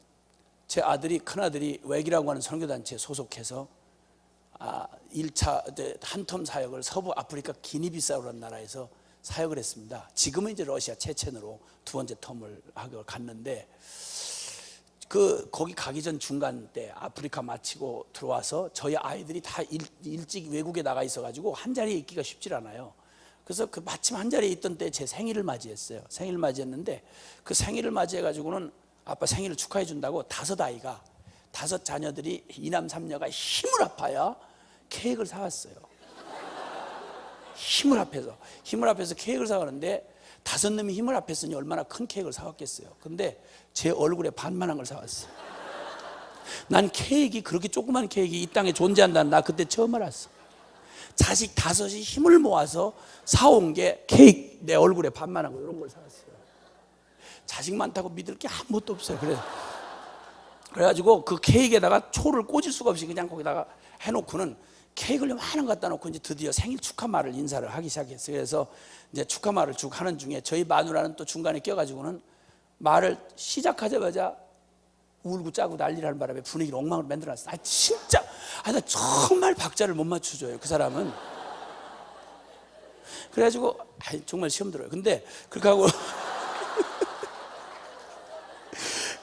제 아들이, 큰아들이 웩이라고 하는 선교단체에 소속해서 1차 한텀 사역을 서부 아프리카 기니비사우라는 나라에서 사역을 했습니다. 지금은 이제 러시아 체첸으로 두 번째 텀을 하고 갔는데, 거기 가기 전 중간 때 아프리카 마치고 들어와서 저희 아이들이 다 일찍 외국에 나가 있어가지고 한 자리에 있기가 쉽질 않아요. 그래서 그 마침 한 자리에 있던 때 제 생일을 맞이했어요. 생일을 맞이했는데, 그 생일을 맞이해가지고는 아빠 생일을 축하해 준다고 다섯 자녀들이 이남 삼녀가 힘을 합하여 케이크를 사왔어요. 힘을 합해서 케이크를 사왔는데, 다섯 놈이 힘을 합했으니 얼마나 큰 케이크를 사왔겠어요. 근데 제 얼굴에 반만한 걸 사왔어요. 난 케이크, 그렇게 조그만 케이크 이 땅에 존재한다는 나 그때 처음 알았어. 자식 다섯이 힘을 모아서 사온 게 케이크, 내 얼굴에 반만한 거 이런 걸 사왔어요. 자식 많다고 믿을 게 아무것도 없어요. 그래가지고 그 케이크에다가 초를 꽂을 수가 없이 그냥 거기다가 해놓고는 케이크를 많은 거 갖다 놓고 이제 드디어 생일 축하 말을 인사를 하기 시작했어요. 그래서 이제 축하 말을 쭉 하는 중에 저희 마누라는 또 중간에 껴가지고는 말을 시작하자마자 울고 짜고 난리를 하는 바람에 분위기를 엉망으로 만들어놨어요. 진짜, 나 정말 박자를 못 맞춰줘요, 그 사람은. 그래가지고 정말 시험 들어요. 근데 그렇게 하고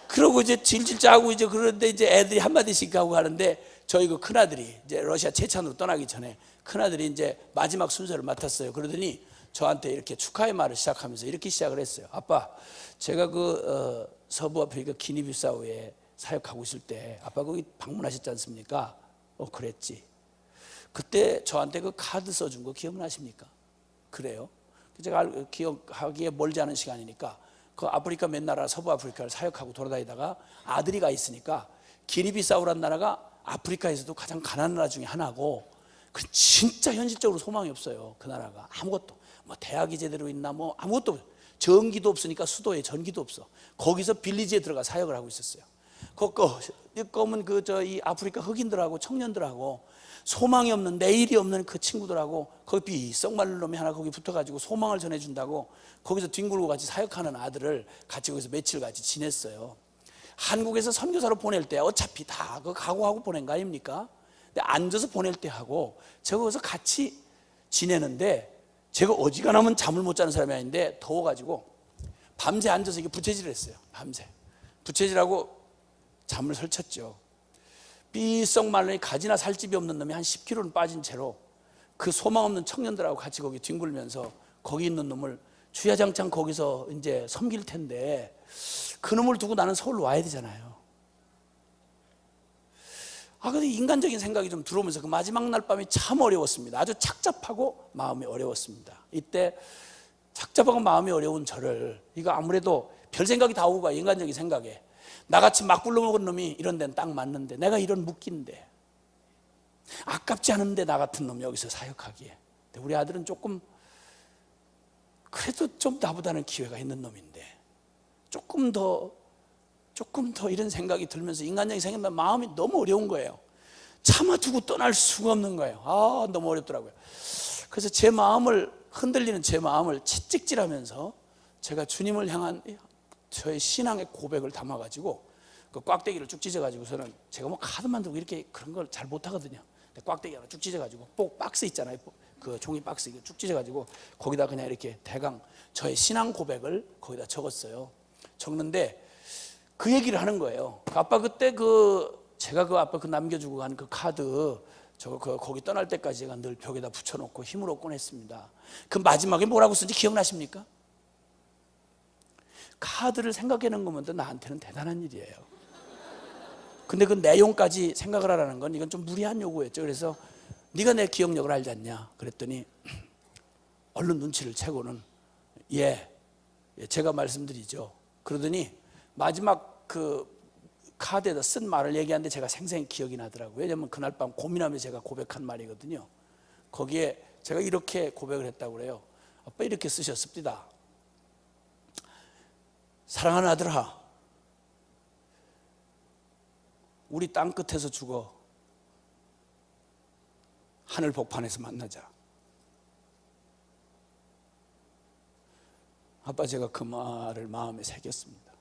그러고 이제 질질 짜고 이제 그러는데, 이제 애들이 한마디씩 하고 가는데, 저희 그 큰아들이 이제 러시아 체첸으로 떠나기 전에 큰아들이 이제 마지막 순서를 맡았어요. 그러더니 저한테 이렇게 축하의 말을 시작하면서 이렇게 시작을 했어요. 아빠, 제가 서부 아프리카 기니비사우에 사역하고 있을 때 아빠 거기 방문하셨지 않습니까? 그랬지. 그때 저한테 그 카드 써준 거 기억나십니까? 그래요? 제가 기억하기에 멀지 않은 시간이니까 그 아프리카 몇 나라, 서부 아프리카를 사역하고 돌아다니다가 아들이 가 있으니까, 기니비사우라는 나라가 아프리카에서도 가장 가난한 나라 중에 하나고, 그 진짜 현실적으로 소망이 없어요. 그 나라가 아무것도, 뭐 대학이 제대로 있나 뭐 아무것도 없어요. 전기도 없으니까 수도에 전기도 없어. 거기서 빌리지에 들어가 사역을 하고 있었어요. 검은 이 아프리카 흑인들하고 청년들하고 소망이 없는, 내일이 없는 그 친구들하고 거기 삐썩 마른 놈이 하나 거기 붙어가지고 소망을 전해준다고 거기서 뒹굴고 같이 사역하는 아들을 같이 거기서 며칠 같이 지냈어요. 한국에서 선교사로 보낼 때 어차피 다 그 각오하고 보낸 거 아닙니까? 근데 앉아서 보낼 때 하고 제가 거기서 같이 지내는데, 제가 어지간하면 잠을 못 자는 사람이 아닌데 더워가지고 밤새 앉아서 이게 부채질을 했어요. 밤새 부채질하고 잠을 설쳤죠. 삐썩 말르니 가지나 살집이 없는 놈이 한 10kg는 빠진 채로 그 소망 없는 청년들하고 같이 거기 뒹굴면서 거기 있는 놈을 주야장창 거기서 이제 섬길 텐데, 그 놈을 두고 나는 서울로 와야 되잖아요. 근데 인간적인 생각이 좀 들어오면서 그 마지막 날 밤이 참 어려웠습니다. 아주 착잡하고 마음이 어려웠습니다. 이때 착잡하고 마음이 어려운 저를, 이거 아무래도 별 생각이 다 오고 가, 인간적인 생각에 나같이 막 굴러먹은 놈이 이런 데는 딱 맞는데, 내가 이런 묶인데 아깝지 않은데 나 같은 놈 여기서 사역하기에. 근데 우리 아들은 조금 그래도 좀 나보다는 기회가 있는 놈인데 조금 더 이런 생각이 들면서, 인간적인 생각만 마음이 너무 어려운 거예요. 참아두고 떠날 수가 없는 거예요. 너무 어렵더라고요. 그래서 제 마음을, 흔들리는 제 마음을 채찍질하면서 제가 주님을 향한 저의 신앙의 고백을 담아가지고 그 꽉대기를 쭉 찢어가지고서는, 제가 뭐 카드 만들고 이렇게 그런 걸 잘 못하거든요. 꽉대기 하나 쭉 찢어가지고, 박스 있잖아요, 그 종이 박스 이거 쭉 찢어가지고 거기다 그냥 이렇게 대강 저의 신앙 고백을 거기다 적었어요. 적는데 그 얘기를 하는 거예요. 아빠 그때 제가 아빠 남겨주고 간 그 카드, 거기 떠날 때까지 제가 늘 벽에다 붙여놓고 힘을 얻곤 했습니다. 그 마지막에 뭐라고 쓴지 기억나십니까? 카드를 생각해낸 거면 나한테는 대단한 일이에요. 근데 그 내용까지 생각을 하라는 건 이건 좀 무리한 요구였죠. 그래서 네가 내 기억력을 알지 않냐 그랬더니 얼른 눈치를 채고는 제가 말씀드리죠. 그러더니 마지막 그 카드에다 쓴 말을 얘기하는데 제가 생생히 기억이 나더라고요. 왜냐하면 그날 밤 고민하면서 제가 고백한 말이거든요. 거기에 제가 이렇게 고백을 했다고 그래요. 아빠 이렇게 쓰셨습니다. 사랑하는 아들아, 우리 땅끝에서 죽어 하늘 복판에서 만나자. 아빠, 제가 그 말을 마음에 새겼습니다.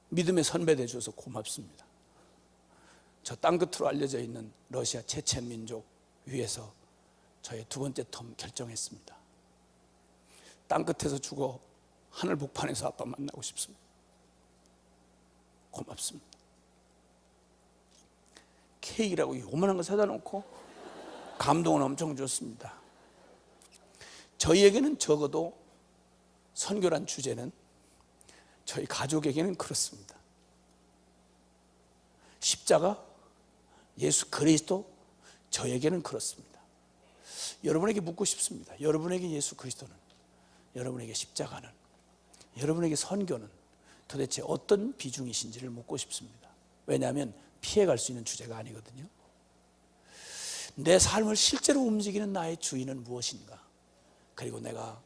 믿음의 선배돼 줘서 고맙습니다. 저 땅끝으로 알려져 있는 러시아 체첸 민족 위해서 저의 두 번째 텀 결정했습니다. 땅끝에서 죽어 하늘 복판에서 아빠 만나고 싶습니다. 고맙습니다. 케이크라고 요만한 거 사다 놓고 감동은 엄청 줬습니다. 저희에게는 적어도 선교란 주제는, 저희 가족에게는 그렇습니다. 십자가, 예수 그리스도, 저에게는 그렇습니다. 여러분에게 묻고 싶습니다. 여러분에게 예수 그리스도는, 여러분에게 십자가는, 여러분에게 선교는 도대체 어떤 비중이신지를 묻고 싶습니다. 왜냐하면 피해갈 수 있는 주제가 아니거든요. 내 삶을 실제로 움직이는 나의 주인은 무엇인가? 그리고 내가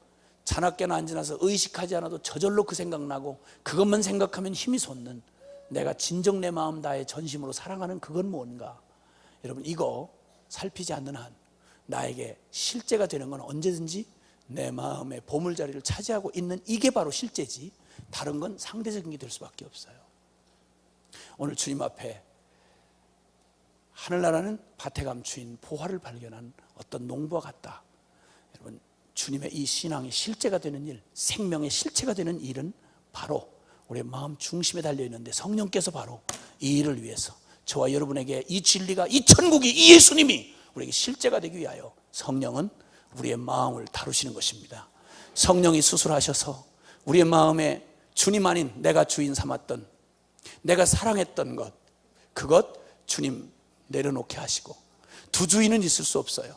자나깨나 앉아서 의식하지 않아도 저절로 그 생각나고 그것만 생각하면 힘이 솟는, 내가 진정 내 마음 다해 전심으로 사랑하는 그건 뭔가? 여러분, 이거 살피지 않는 한 나에게 실제가 되는 건 언제든지 내 마음의 보물자리를 차지하고 있는 이게 바로 실제지, 다른 건 상대적인 게 될 수밖에 없어요. 오늘 주님 앞에 하늘나라는 밭에 감추인 보화를 발견한 어떤 농부와 같다. 여러분, 주님의 이 신앙이 실제가 되는 일, 생명의 실체가 되는 일은 바로 우리의 마음 중심에 달려있는데, 성령께서 바로 이 일을 위해서 저와 여러분에게 이 진리가, 이 천국이, 이 예수님이 우리에게 실제가 되기 위하여 성령은 우리의 마음을 다루시는 것입니다. 성령이 수술하셔서 우리의 마음에 주님 아닌 내가 주인 삼았던, 내가 사랑했던 것, 그것 주님 내려놓게 하시고, 두 주인은 있을 수 없어요.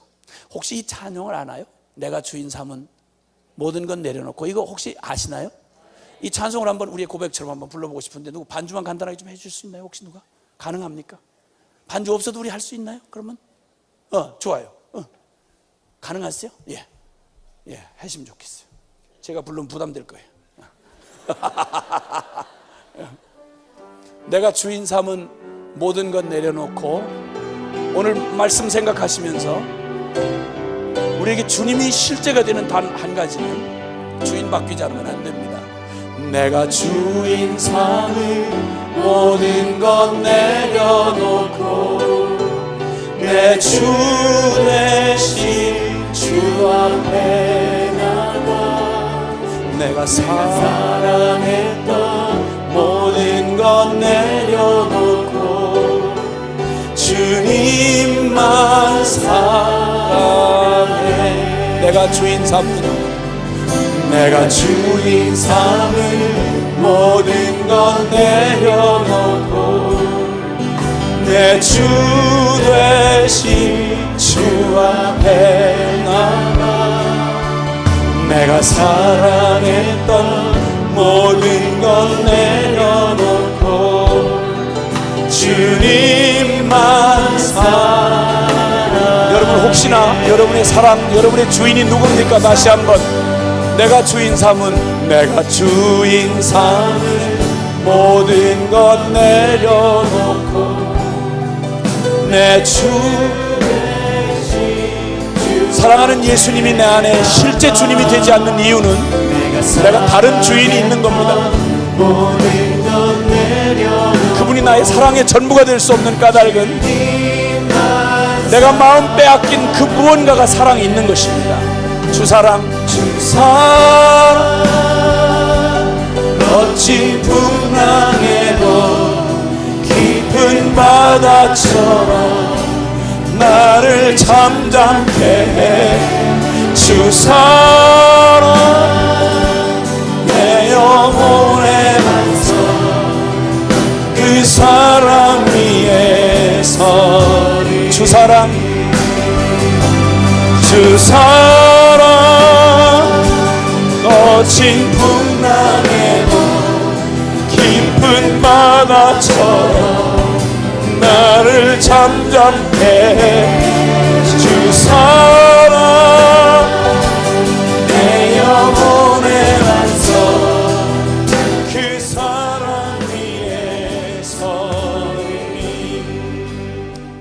혹시 이 찬송을 아나요? 내가 주인 삼은 모든 건 내려놓고, 이거 혹시 아시나요? 이 찬송을 한번 우리의 고백처럼 한번 불러보고 싶은데, 누구 반주만 간단하게 좀 해줄 수 있나요? 혹시 누가? 가능합니까? 반주 없어도 우리 할 수 있나요? 그러면? 좋아요. 가능하세요? 예, 하시면 좋겠어요. 제가 부르면 부담될 거예요. 내가 주인 삼은 모든 것 내려놓고, 오늘 말씀 생각하시면서 우리에게 주님이 실제가 되는 단 한 가지는, 주인 바뀌지 않으면 안 됩니다. 내가 주인 삼은 모든 것 내려놓고 내 주 대신 주 앞에 나가, 내가 사랑했던 모든 것 내려놓고 주님만 사랑해. 내가 주인 삼는, 내가 주인 삼은 모든 것 내려놓고 내 주 대신 주 앞에 나가, 내가 사랑했던 모든 것 내려놓고 주님만 사랑해. 여러분, 혹시나 여러분의 사랑, 여러분의 주인이 누굽니까? 다시 한번, 내가 주인 삼은, 내가 주인 삼은 모든 것 내려놓고 내 주 대신. 사랑하는 예수님이 내 안에 실제 주님이 되지 않는 이유는 내가 다른 주인이 있는 겁니다. 그분이 나의 사랑의 전부가 될 수 없는 까닭은 내가 마음 빼앗긴 그 무언가가 사랑이 있는 것입니다. 주사랑, 주사랑, 멋진 풍랑에도 깊은 바다처럼 나를 잠잠케 해. 주사랑, 내 영혼에 맞서 그 사랑 위에서. 주사랑, 주사랑, 거친 풍랑에도 깊은 바다처럼 나를 잠잠케 해. 주사랑,